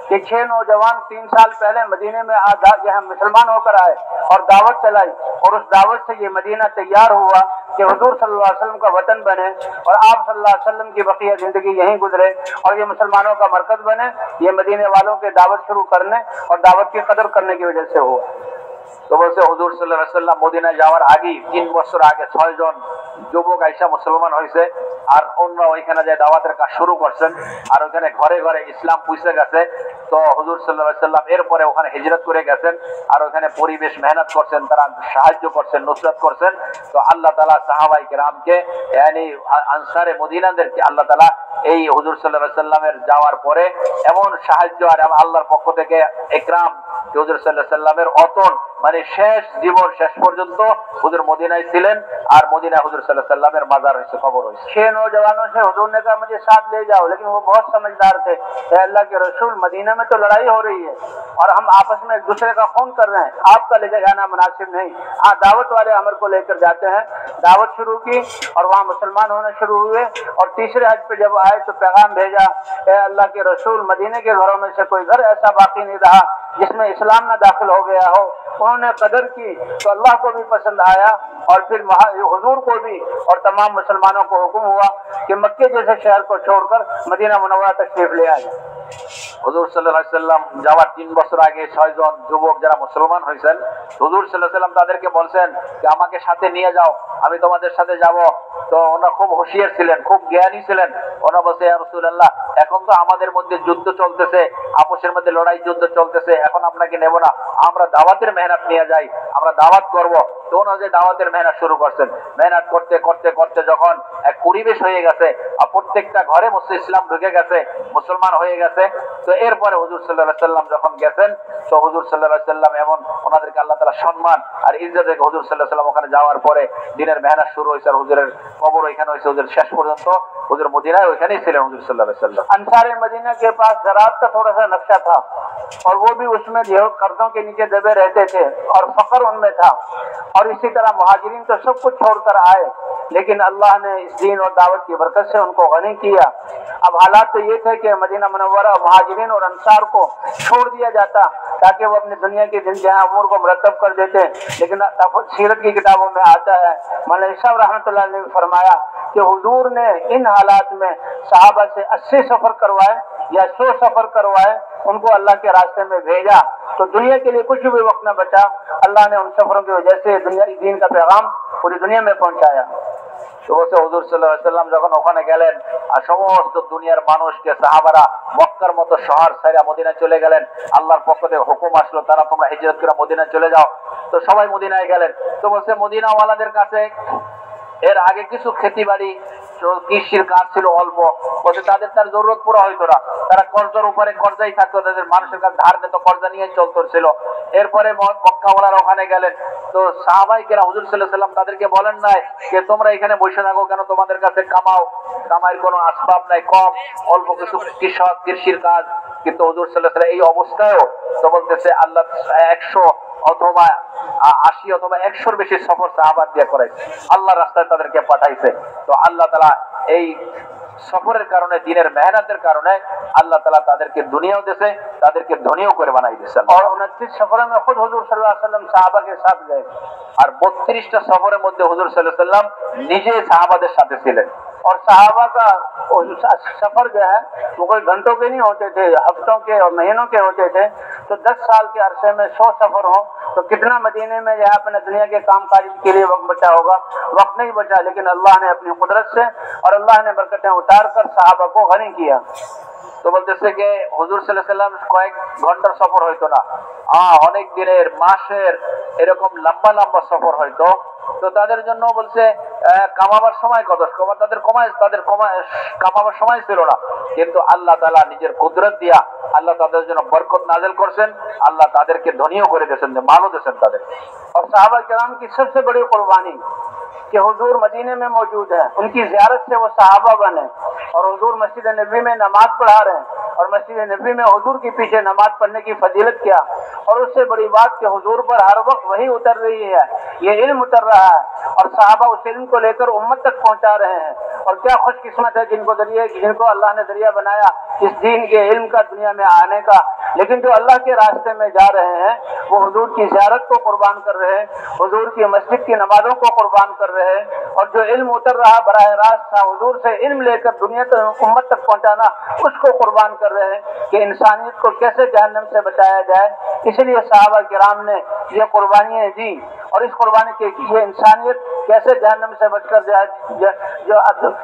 A: कि 6 नौजवान 3 साल पहले मदीने में यहाँ मुसलमान होकर आए और दावत चलाई, और उस दावत से ये मदीना तैयार हुआ कि हुजूर सल्लल्लाहु अलैहि वसल्लम का वतन बने, और आप सल्लल्लाहु अलैहि वसल्लम की बकिया जिंदगी यहीं गुजरे, और ये मुसलमानों का मरकज बने। ये मदीने वालों के दावत शुरू करने और दावत की कदर करने की वजह से हुआ।
B: তো বলছে হুজুর সাল্লাল্লাহু আলাইহি সাল্লাম মদিনায় যাওয়ার আগে 3 বছর আগে 6 জন যুবক আইসা মুসলমান হয়েছে, আর অন্য ওইখানে যে দাওয়াতের কাজ শুরু করছেন, আর ওখানে ঘরে ঘরে ইসলাম পৌঁছে গেছে। তো হুজুর সাল্লাল্লাহু আলাইহি সাল্লাম এরপরে ওখানে হিজরত করে গেছেন, আর ওখানে পরিবেশ মেহনত করছেন, তারা সাহায্য করছেন, নুসরাত করছেন। তো আল্লাহ তাআলা সাহাবায়ে কেরামকে, ইয়ানি আনসারে মদিনাদেরকে আল্লাহ তাআলা এই হুজুর সাল্লাল্লাহু আলাইহি সাল্লামের যাওয়ার পরে এমন সাহায্য আর আল্লাহর পক্ষ থেকে ইকরাম, হুজুর সাল্লাল্লাহু আলাইহি সাল্লামের অতন, মানে শেষ জীবন শেষ পর্যন্ত হুজুর মদিনায় ছিলেন, আর মদিনায় হুজুর সাল্লাল্লাহু আলাইহি সাল্লামের মাজার হয়েছে, কবর হয়েছে।
A: 6 नौजवानों से हुजूर ने कहा मुझे साथ ले जाओ, लेकिन वो बहुत समझदार थे। अल्लाह के रसूल मदीना में तो लड़ाई हो रही है और हम आपस में एक दूसरे का खून कर रहे हैं, आपका ले जाना मुनासिब नहीं। हाँ, दावत वाले अमर को लेकर जाते हैं। दावत शुरू की और वहाँ मुसलमान होने शुरू हुए, और तीसरे हज पे जब आए तो पैगाम भेजा, ए अल्लाह के रसूल मदीने के घरों में से कोई घर ऐसा बाकी नहीं रहा जिसमें इस्लाम न दाखिल हो गया हो। उन्होंने कदर की तो अल्लाह को भी पसंद आया, और फिर हुजूर को भी और तमाम मुसलमानों को हुक्म हुआ कि मक्के जैसे शहर को छोड़कर मदीना मुनव्वरा तशरीफ ले आए।
B: হুজুর সাল্লাল্লাহু আলাইহি সাল্লাম যাওয়ার 3 বছর আগে 6 জন যুবক যারা মুসলমান হয়েছেন, হুজুর সাল্লাল্লাহু আলাইহি সাল্লাম তাদেরকে বলছেন যে আমাকে সাথে নিয়ে যাও, আমি তোমাদের সাথে যাব। তো ওনারা খুব হুঁশিয়ার ছিলেন, খুব জ্ঞানী ছিলেন। ওনারা বলছে ইয়া রাসূলুল্লাহ, এখন তো আমাদের মধ্যে যুদ্ধ চলতেছে, আপোষের মধ্যে লড়াই যুদ্ধ চলতেছে, এখন আপনাকে নেব না, আমরা দাওয়াতের মেহনত নিয়ে যাই, আমরা দাওয়াত করব। তো ওনারা যে দাওয়াতের মেহনত শুরু করছেন, মেহনত করতে করতে করতে যখন এক পরিবেশ হয়ে গেছে, আর প্রত্যেকটা ঘরে ইসলাম ঢুকে গেছে, মুসলমান হয়ে গেছে, তো এরপরে হুজুর সাল্লাল্লাহু আলাইহি সাল্লাম যখন গেছেন, তো হুজুর সাল্লাল্লাহু আলাইহি সাল্লাম এমন ওনাদেরকে আল্লাহ তাআলা সম্মান আর ইজ্জত থেকে হুজুর সাল্লাল্লাহু আলাইহি সাল্লাম ওখানে যাওয়ার পরে দিনের মেহনত শুরু হয়েছে, আর হুজুরের কবর ওইখানে হয়েছে। হুজুর শেষ পর্যন্ত হুজুর মদিনায় ওইখানেই ছিলেন হুজুর সাল্লাল্লাহু আলাইহি সাল্লাম।
A: अंसारे मदीना के पास ज़राअत का थोड़ा सा नक्शा था, और वो भी उसमें जो कर्जों के नीचे दबे रहते थे, और फकर उनमें था। और इसी तरह मुहाजिरीन तो सब कुछ छोड़कर आए, लेकिन अल्लाह ने इस दीन और दावत की बरकत से उनको गनी किया। अब हालात तो ये थे कि मदीना मुनव्वरा मुहाजिरीन और अंसार को छोड़ दिया जाता ताकि वो अपनी दुनिया की जहाँ उम्र को मुरतब कर देते, लेकिन सीरत की किताबों में आता है, मौलाना साहब रहमतुल्लाह ने फरमाया कि हुजूर ने इन हालात में सहाबा से 80 सफर करवाए या 100 सफर करवाए, उनको अल्लाह के रास्ते में भेजा, तो दुनिया के लिए कुछ भी वक्त न बचा। अल्लाह ने उन सफरों की वजह से दुनिया दीन का पैगाम पूरी दुनिया में पहुंचाया।
B: তো বলছে হুজুর সাল্লাল্লাহু আলাইহি সাল্লাম যখন ওখানে গেলেন, আর সমস্ত দুনিয়ার মানুষকে সাহাবারা মক্কার মতো শহর ছেড়ে মদিনায় চলে গেলেন, আল্লাহর পক্ষ থেকে হুকুম আসলো তারা তোমরা হিজরত করে মদিনায় চলে যাও। তো সবাই মদিনায় গেলেন। তো বলছে মদিনাওয়ালাদের কাছে এর আগে কিছু খেতি বাড়ি কৃষির কাজ ছিল অল্প, বলছে তাদের তার জরুরত পুরো হইতো না, তারা কর্জার উপরে কর্জাই থাকতো, তাদের মানুষের কাছে ধার নিত, কর্জা নিয়ে চলতেছিল। এরপরে মক্কাওয়ালারা ওখানে গেলেন, তো সাহাবায়ে কেরাম হুজুর সাল্লাল্লাহু আলাইহি সাল্লাম তাদেরকে বলেন নাই যে তোমরা এখানে বসে থাকো কেন, তোমাদের কাছে কামাইয়ের কোনো আসবাব নাই, কম অল্প কিছু কৃষক কৃষির কাজ। কিন্তু হুজুর সাল্লাল্লাহু আলাইহি সাল্লাম এই অবস্থায়ও তো বলতেছে আল্লাহ 100 অথবা 80 অথবা 100-র বেশি সফর সাহাবা দিয়ে করাইছে, আল্লাহর রাস্তায় তাদেরকে পাঠাইছে। তো আল্লাহ তাআলা এই সফরের কারণে, দিনের মেহনতের কারণে আল্লাহ তাআলা তাদেরকে দুনিয়াও দিয়েছে, তাদেরকে ধনীও করে বানাই দিয়েছেন।
A: और 29 सफरों में खुद हुजूर सल्लल्लाहु अलैहि वसल्लम साहबा के साथ गए।
B: আর 32টা সফরের মধ্যে হুজুর সাল্লাল্লাহু আলাইহি সাল্লাম নিজে সাহাবাদের সাথে ছিলেন।
A: और साहबा का सफर जो है वो कोई घंटों के नहीं होते थे, हफ्तों के और महीनों के होते थे। तो 10 साल के अरसे में 100 सफर हो तो कितना मदीने में जो है अपने दुनिया के काम काज के लिए वक्त बचा होगा? वक्त नहीं बचा, लेकिन अल्लाह ने अपनी कुदरत से और अल्लाह ने बरकतें उतार कर साहबा को गनी किया।
B: তো বলতেছে যে হুজুর সাল্লাল্লাহু আলাইহি সাল্লাম কয়েক ঘন্টার সফর হইতো না, অনেক দিনের, মাসের, এরকম লম্বা লম্বা সফর হইতো। তো তাদের জন্য বলছে কামাবার সময় কত, তাদের কামাবার সময় ছিল না, কিন্তু আল্লাহ তাআলা নিজের কুদরত দিয়া আল্লাহ তাদের জন্য বরকত নাযিল করছেন, আল্লাহ তাদেরকে ধনীও করে দিয়েছেন, মালও দিয়েছেন তাদের।
A: और साहबा किराम की सबसे बड़ी कुर्बानी कि हुजूर मदीने में मौजूद है, उनकी ज़ियारत से वो सहाबा बने और हुजूर मस्जिद नबी में नमाज पढ़ा रहे हैं, और मस्जिद नबी में हुजूर के पीछे नमाज पढ़ने की फजीलत क्या। और उससे बड़ी बात कि हुजूर पर हर वक्त वही उतर रही है, ये इल्म उतर रहा है और सहाबा उस इल्म को लेकर उम्मत तक पहुंचा रहे हैं। और क्या खुशकिस्मत है जिनको अल्लाह ने जरिया बनाया इस दीन के इल्म का दुनिया में आने का। लेकिन जो अल्लाह के रास्ते में जा रहे हैं वो हुजूर की ज़ियारत को कुर्बान कर रहे हैं, हुजूर की मस्जिद की नमाजों को कुर्बान कर रहे हैं, और जो इल्म उतर रहा बराह रास्त था हुजूर से इल्म लेकर दुनिया तक, उम्मत तक पहुंचाना, उसको कुर्बान कर रहे हैं कि इंसानियत को कैसे जहन्नम से बचाया जाए। इसलिए सहाबा किराम ने ये कुर्बानियाँ दी, और इस कुर्बानी के ये इंसानियत कैसे जहन्नम से बचकर जाए, जो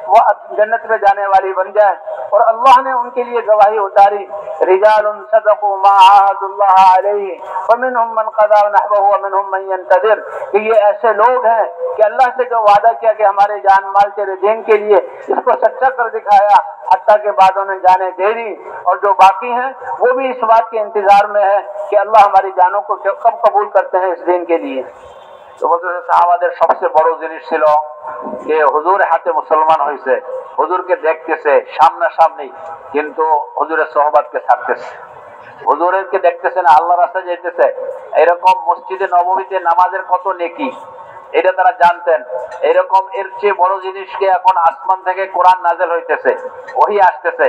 A: वो जन्नत में जाने वाली बन जाए। और अल्लाह ने उनके लिए गवाही उतारी, रिजालुन सदक़ू मा आहादुल्लाह अलैहि वमिनहुम मन क़ज़ा नहबहु वमिनहुम मन यंतज़िर, कि ये ऐसे लोग हैं कि अल्लाह से जो वादा किया कि हमारे जान माल तेरे दीन के लिए, इसको सच्चा कर दिखाया, हत्ता के बाद उन्हें जाने दे दी। और जो बाकी हैं वो भी इस बात के इंतजार में है कि अल्लाह हमारी जानों को कब कबूल करते हैं इस दीन के लिए।
B: তো বলতেছে সাহাবাদের সবচেয়ে বড় জিনিস ছিল যে হুজুরের হাতে মুসলমান হয়েছে, হুজুরকে দেখতেছে সামনাসামনি, কিন্তু হুজুরের সোহবতকে ছাড়তেছে, হুজুরকে দেখতেছে না, আল্লাহর রাস্তায় যাইতেছে। এরকম মসজিদে নববীতে নামাজের কত নেকি এটা তারা জানতেন। এরকম এর চেয়ে বড় জিনিসকে এখন আসমান থেকে কোরআন নাযিল হইতেছে, ওহী আসতেছে,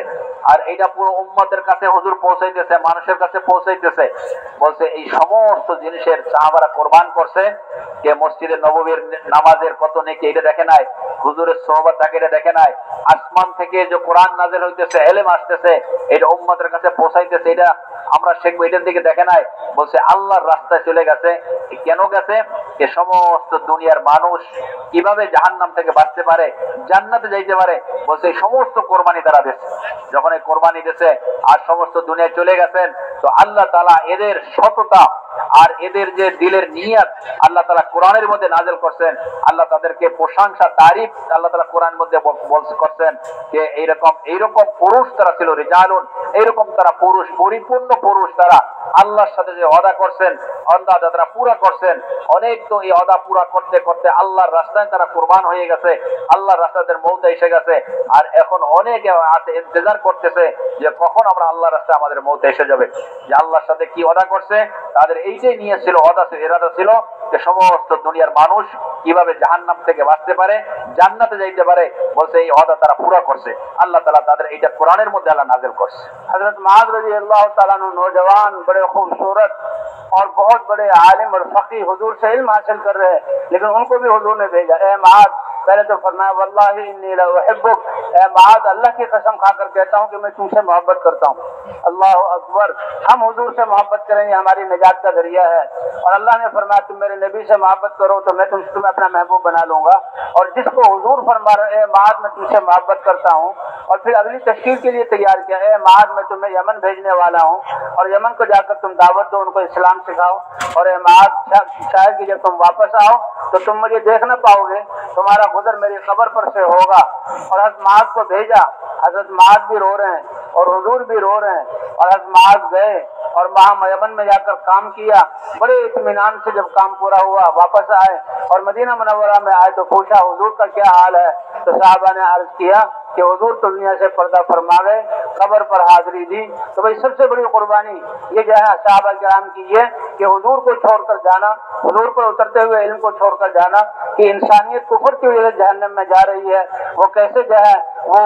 B: আর এটা পুরো উম্মতের কাছে হুজুর পৌঁছাইতেছে, মানুষের কাছে পৌঁছাইতেছে। বলছে এই সমস্ত জিনিসের সাহাবারা কোরবান করছে, যে মসজিদে নববীর নামাজের কত নেকি এটা দেখে নাই, হুজুরের সোহবত থাকে এটা দেখে নাই, আসমান থেকে যে কোরআন নাযিল হইতেছে, ইলম আসতেছে, এটা উম্মতের কাছে পৌঁছাইতেছে, এটা আমরা শিখবো, এটার দিকে দেখে নাই। বলছে আল্লাহর রাস্তায় চলে গেছে। কেন গেছে? যে সমস্ত দুনিয়ার মানুষ কিভাবে জাহান্নাম থেকে বাঁচতে পারে, জান্নাতে যাইতে পারে। বলছে এই সমস্ত কোরবানি তারা দিয়েছে। যখন এই কোরবানি দিয়েছে আর সমস্ত দুনিয়ায় চলে গেছেন, তো আল্লাহ তাআলা এদের সততা আর এদের যে দিলের নিয়ত আল্লাহ তাআলা কোরআনের মধ্যে নাযিল করছেন। আল্লাহ তাদেরকে প্রশংসা, তারিফ আল্লাহ তাআলা কোরআনের মধ্যে করছেন যে এইরকম পুরুষ তারা ছিল, রিজালুন, এইরকম তারা পুরুষ, পরিপূর্ণ পুরুষ, তারা আল্লাহর সাথে যে ওয়াদা করছেন, ওয়াদা তারা পুরা করছেন। অনেক তো এই ওয়াদা পুরা করতে করতে আল্লাহর রাস্তায় তারা কুরবান হয়ে গেছে, আল্লাহর রাস্তায় মউত এসে গেছে, আর এখন অনেকে আছে ইন্তজার করতেছে যে কখন আমরা আল্লাহর রাস্তায় আমাদের মউত এসে যাবে। যে আল্লাহর সাথে কি ওয়াদা করছে, তাদের এইটাই নিয়ে ছিল, ওয়াদা ছিল, ইরাদা ছিল যে সমস্ত দুনিয়ার মানুষ কিভাবে জাহান্নাম থেকে বাঁচতে পারে, জান্নাতে যাইতে পারে। বলছে এই ওয়াদা তারা পুরা করছে। আল্লাহ তাআলা তাদের এইটা কোরআনের মধ্যে আল্লাহ নাযিল করছে।
A: हजरत मुआज रज़ी अल्लाह ताला अन्हु नौजवान, बड़े खूबसूरत और बहुत बड़े आलिम और फकीह हुजूर से इल्म हासिल कर रहे हैं, लेकिन उनको भी हुजूर ने भेजा, ए मुआज, पहले तो फरमाया वल्लाहि इन्नी ला उहिब्बुक, ए मुआज, अल्लाह की कसम खाकर कहता हूँ कि मैं तुमसे मोहब्बत करता हूँ। अल्लाह अकबर, हम हुजूर से मोहब्बत करेंगे, हमारी निजात का जरिया है। और अल्लाह ने फरमाया तुम मेरे नबी से मोहब्बत करो तो मैं तुम्हें अपना महबूब बना लूंगा। और जिसको हुजूर फरमा रहे, ए मुआज मैं तुमसे मोहब्बत करता हूँ, और फिर अगली तशकील के लिए तैयार किया, ए मुआज मैं तुम्हें यमन भेजने वाला हूँ, और यमन को जाकर तुम दावत दो, उनको इस्लाम सिखाओ। और ए मुआज, शायद कि जब तुम वापस आओ तो तुम मुझे देख न पाओगे, तुम्हारा गुजर मेरी कब्र पर से होगा। और हज़रत मुआज को भेजा, हज़रत मुआज भी रो रहे हैं और हुजूर भी रो रहे हैं। और हज़रत मुआज गए और वहाँ यमन में जाकर काम किया, बड़े इत्मीनान से जब काम पूरा हुआ वापस आए और मदीना मुनव्वरा में आए तो पूछा हुजूर का क्या हाल है। तो साहबा ने अर्ज किया کہ حضور تو دنیا سے پردہ فرما گئے, قبر پر حاضری دی. تو بھائی سب سے بڑی قربانی یہ جو ہے صحابہ کرام کی یہ کہ حضور کو چھوڑ کر جانا, حضور پر اترتے ہوئے علم کو چھوڑ کر جانا, کہ انسانیت کفر کی وجہ سے جہنم میں جا رہی ہے, وہ کیسے جو ہے وہ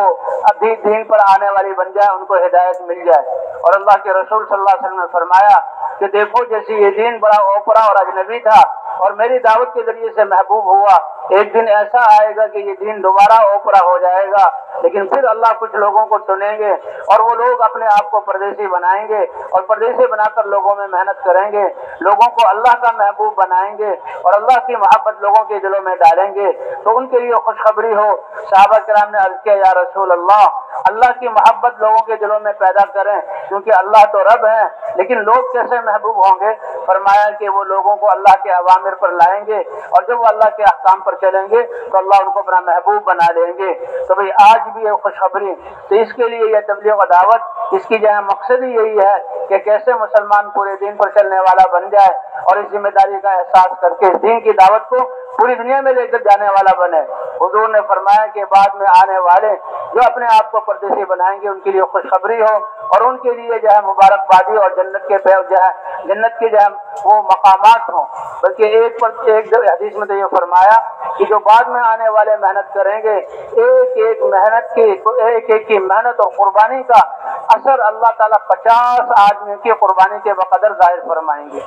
A: ابھی دین پر آنے والی بن جائے, ان کو ہدایت مل جائے. اور اللہ کے رسول صلی اللہ علیہ وسلم نے فرمایا کہ دیکھو جیسے یہ دین بڑا اوپرا اور اجنبی تھا اور میری دعوت کے ذریعے سے محبوب ہوا, ایک دن ایسا آئے گا کہ یہ دین دوبارہ اوپرا ہو جائے گا, لیکن پھر اللہ کچھ لوگوں کو چنیں گے اور وہ لوگ اپنے آپ کو پردیسی بنائیں گے اور پردیسی بنا کر لوگوں میں محنت کریں گے, لوگوں کو اللہ کا محبوب بنائیں گے اور اللہ کی محبت لوگوں کے دلوں میں ڈالیں گے. تو ان کے لیے خوشخبری ہو. صحابہ کرام نے عرض کیا, یا رسول اللہ, اللہ کی محبت لوگوں کے دلوں میں پیدا کریں, کیونکہ اللہ تو رب ہے, لیکن لوگ کیسے محبوب ہوں گے؟ فرمایا کہ وہ لوگوں کو اللہ کے اوامر پر لائیں گے اور جب وہ اللہ کے احکام پر چلیں گے تو اللہ ان کو اپنا محبوب بنا لیں گے. تو بھئی آج بھی یہ خوشخبری, تو اس کے لیے یہ تبلیغ و دعوت, اس کی جو ہے مقصد ہی یہی ہے کہ کیسے مسلمان پورے دین پر چلنے والا بن جائے اور اس ذمہ داری کا احساس کر کے اس دین کی دعوت کو پوری دنیا میں لے کر جانے والا بنے. حضور نے فرمایا کہ بعد میں آنے والے جو اپنے آپ کو پردیسی بنائیں گے ان کے لیے خوشخبری ہو اور ان کے لیے جو ہے مبارکبادی اور جنت کے جنت کے جو ہے وہ مقامات ہوں. بلکہ ایک حدیث میں تو یہ فرمایا کہ جو بعد میں آنے والے محنت کریں گے, ایک ایک کی محنت اور قربانی کا اثر اللہ تعالیٰ 50 آدمیوں کی قربانی کے بقدر ظاہر فرمائیں گے.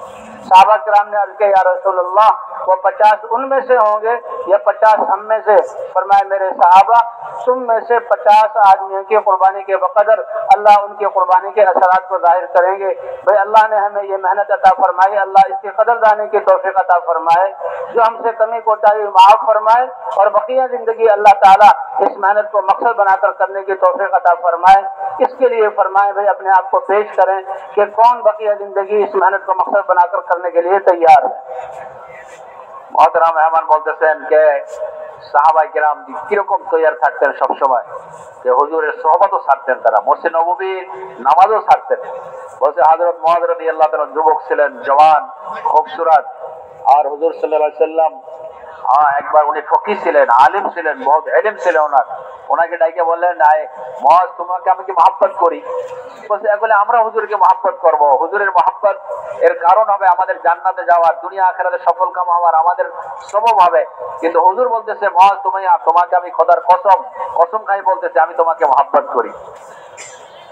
A: صحابہ کرام نے عرض کیا, یا رسول اللہ, وہ 50 ان میں سے ہوں گے یا 50 ہم میں سے؟ فرمایا, میرے صحابہ, تم میں سے 50 آدمیوں کی قربانی کے بقدر اللہ ان کی قربانی کے اثرات کو ظاہر کریں گے. بھائی اللہ نے ہمیں یہ محنت عطا فرمائی, اللہ اس کی قدر دانے کی توفیق عطا فرمائے, جو ہم سے کمی کوتاہی معاف فرمائے اور بقیہ زندگی اللہ تعالیٰ اس محنت کو مقصد بنا کر کرنے کی توفیق عطا فرمائے. اس کے لیے فرمائے بھائی اپنے آپ کو پیش کریں کہ کون بقیہ زندگی اس محنت کو مقصد بنا کر کرنے کے لیے তৈয়ার।
B: محترم মেহমান বলতেছেন যে সাহাবা কিরাম কিরকম তৈয়ার থাকতেন সবসময়, যে হুজুরের সোহবতও ছাড়তেন, তারা মসজিদ নববীর নামাজও ছাড়তেন। বলছে হযরত মুআয রাদিয়াল্লাহু তাআলা যুবক ছিলেন, জওয়ান, খুবসুরত, আর হুজুর সাল্লাল্লাহু আলাইহি সাল্লাম একবার উনি ফকিহ ছিলেন, আলিম ছিলেন, বহুত ইলম ছিল ওনার। ওনাকে ডাইকে বললেন, মুআয তোমাকে আমি কি মহব্বত করি? বলছে এগুলো আমরা হুজুরকে মহব্বত করব, হুজুরের মহব্বত এর কারণ হবে আমাদের জান্নাতে যাওয়ার, দুনিয়া আখিরাতে সফল কাম হওয়ার আমাদের সবব হবে। কিন্তু হুজুর বলতেছে, মুআয তোমাকে আমি খোদার কসম খাই বলতেছে আমি তোমাকে মহব্বত করি।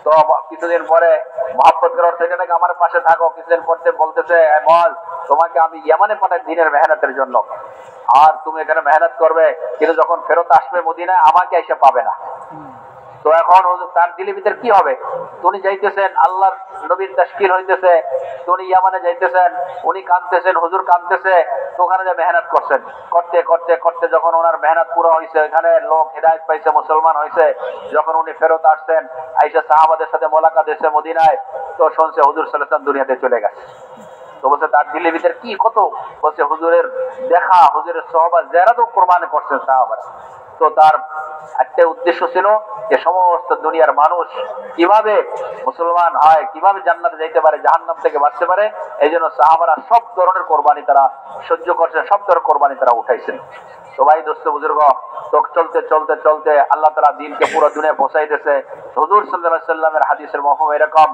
B: তো কিছুদিন পরে মহব্বত করার থেকে নাকি আমার পাশে থাকো, কিছুদিন পরে বলতেছে মুআয তোমাকে আমি ইয়ামানে পাঠাই দিনের মেহনতের জন্য, আর তুমি এখানে মেহনত করবে, কিন্তু যখন ফেরত আসবে মদিনায় আমাকে এসে পাবে না। তো এখন তার দিলের ভিতরে কি হবে? উনি যাইতেছেন, আল্লাহর নবীর তাশকিল হইতেছে, উনি ইয়ামানে যাইতেছেন, উনি কাঁদতেছেন, হুজুর কাঁদতেছে, তো ওখানে যে মেহনত করছেন, করতে করতে করতে যখন ওনার মেহনত পুরো হয়েছে, এখানে লোক হিদায়াত পাইছে, মুসলমান হয়েছে, যখন উনি ফেরত আসছেন, আইসা সাহাবাদের সাথে মোলাকাত হয়েছে মদিনায়, তো শুনছে হুজুর সাল্লাল্লাহু আলাইহি ওয়াসাল্লাম দুনিয়াতে চলে গেছে। তো বলছে তার দিলের ভিতরে কি কত, বলছে হুজুরের দেখা, হুজুরের সাহাবা জিয়ারতও কুরবানি করছেন সাহাবারা। তো তার একটা উদ্দেশ্য ছিল যে সমস্ত দুনিয়ার মানুষ কিভাবে মুসলমান হয়, কিভাবে জান্নাতে যাইতে পারে, জাহান্নাম থেকে বাঁচতে পারে, এই জন্য সাহাবারা সব ধরনের কোরবানি তারা সহ্য করছেন, সব ধরনের কোরবানি তারা উঠাইছেন। তো ভাই দোস্ত বুজুর্গ, তো চলতে চলতে চলতে আল্লাহ তাআলা দ্বীনকে পুরো দুনিয়া পৌঁছাইতেছে। হুজুর সাল্লাল্লাহু আলাইহি ওয়াসাল্লামের হাদিসের মফহুম এরকম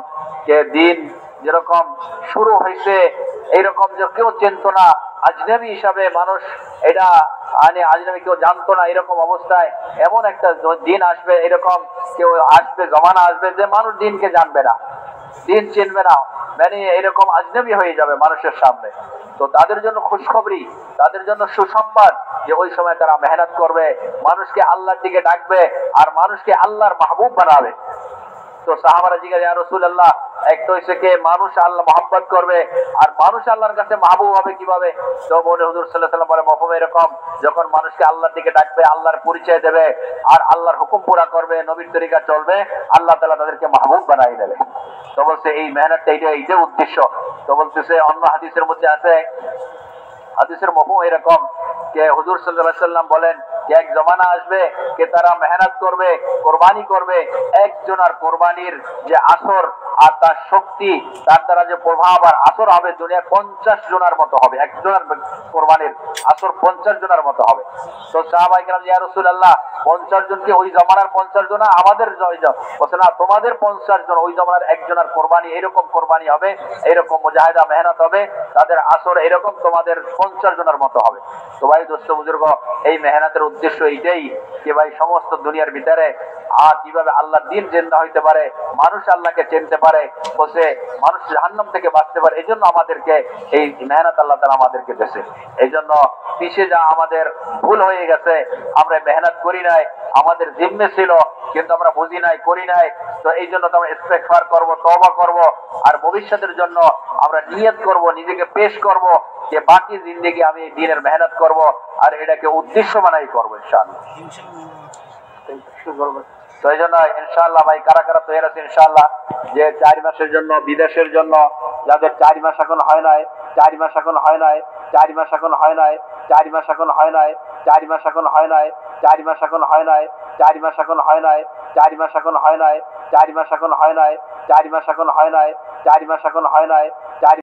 B: যে দিন যেরকম শুরু হয়েছে এইরকম যে কেউ চিনত না, আজনবী হিসাবে মানুষ এটা আজনবী কেউ জানতো না, এরকম অবস্থায় এমন একটা দিন আসবে, এরকম কেউ আসবে, জমানা আসবে যে মানুষ দিনকে জানবে না, দিন চিনবে না, মানে এরকম আজনবী হয়ে যাবে মানুষের সামনে। তো তাদের জন্য খুশখবরি, তাদের জন্য সুসংবাদ যে ওই সময় তারা মেহনত করবে, মানুষকে আল্লাহর দিকে ডাকবে আর মানুষকে আল্লাহর মাহবুব বানাবে। তো সাহাবারা জিজ্ঞাসা, ইয়া রাসূলুল্লাহ, এক তো হইছে কে মানুষ আল্লাহ মহব্বত করবে আর মানুষ আল্লাহর কাছে মাহবুব হবে কিভাবে? তো বলে হুজুর সাল্লাল্লাহু আলাইহি ওয়াসাল্লাম বলে মফহুম এরকম, যখন মানুষকে আল্লাহর দিকে ডাকবে, আল্লাহর পরিচয় দেবে আর আল্লাহর হুকুম পুরা করবে, নবীর তরিকা চলবে, আল্লাহ তাআলা তাদেরকে মাহবুব বানাই দেবে। তো বলছে এই মেহনতটা এইটা উদ্দেশ্য। তো বলতেছে অন্য হাদিসের মধ্যে আছে, হাদিসের মফহুম এরকম کہ حضور صلی اللہ علیہ وسلم বলেন যে এক জমানা আসবে যে তারা মেহনত করবে, কোরবানি করবে, একজনের কোরবানির যে আসর আর তার শক্তি, তার দ্বারা যে প্রভাব আর আসর হবে দুনিয়া 50 জনের মতো হবে। একজনের কোরবানির আসর 50 জনের মতো হবে। তো সাহাবায়ে কেরাম ইয়া রাসূলুল্লাহ 50 জন কি ওই জমানার 50 জন? আমাদের বলছে না, তোমাদের 50 জন, ওই জমানার একজনের কোরবানি এরকম কোরবানি হবে, এরকম মুজাহিদা মেহনত হবে, তাদের আসর এরকম তোমাদের 50 জনের মতো হবে। তো ভাই দোস্ত বুজুর্গ, এই মেহনতের উদ্দেশ্য এইটাই যে ভাই সমস্ত দুনিয়ার ভিতরে কিভাবে আল্লাহ দিন জিন্দা হইতে পারে, মানুষ আল্লাহকে চিনতে পারে, বসে মানুষ জাহান্নাম থেকে বাঁচতে পারে। এই জন্য আমাদেরকে এই মেহনত আল্লাহ তাআলা আমাদেরকে দিয়েছে। এই জন্য পিছে যা আমাদের ভুল হয়ে গেছে, আমরা মেহনত করি নাই, আমাদের জিম্মে ছিল কিন্তু আমরা বুঝি নাই, করি নাই। তো এই জন্য তো আমরা ইস্তেগফার করব, তওবা করব, আর ভবিষ্যতের জন্য আমরা নিয়ত করব, নিজেকে পেশ করব যে বাকি জিন্দেগি আমি এই দ্বীনের মেহনত করব আর এটাকে উদ্দেশ্য বানাই করব ইনশাআল্লাহ। তো এই জন্য ইনশাআল্লাহ ভাই কারা কারা তৈরি আছে ইনশাআল্লাহ যে 4 মাসের জন্য বিদেশের জন্য, যাদের 4 মাস এখন হয় নাই, 4 মাস এখন হয় নাই, 4 মাস এখন হয় নাই, 4 মাস এখন হয় নাই, 4 মাস এখন হয় নাই, 4 মাস এখন হয় নাই, 4 মাস এখন হয় নাই, 4 মাস এখন হয় নাই, 4 মাস এখন হয় নাই, 4 মাস এখন হয় নাই, 4 মাস এখন হয় নাই, 4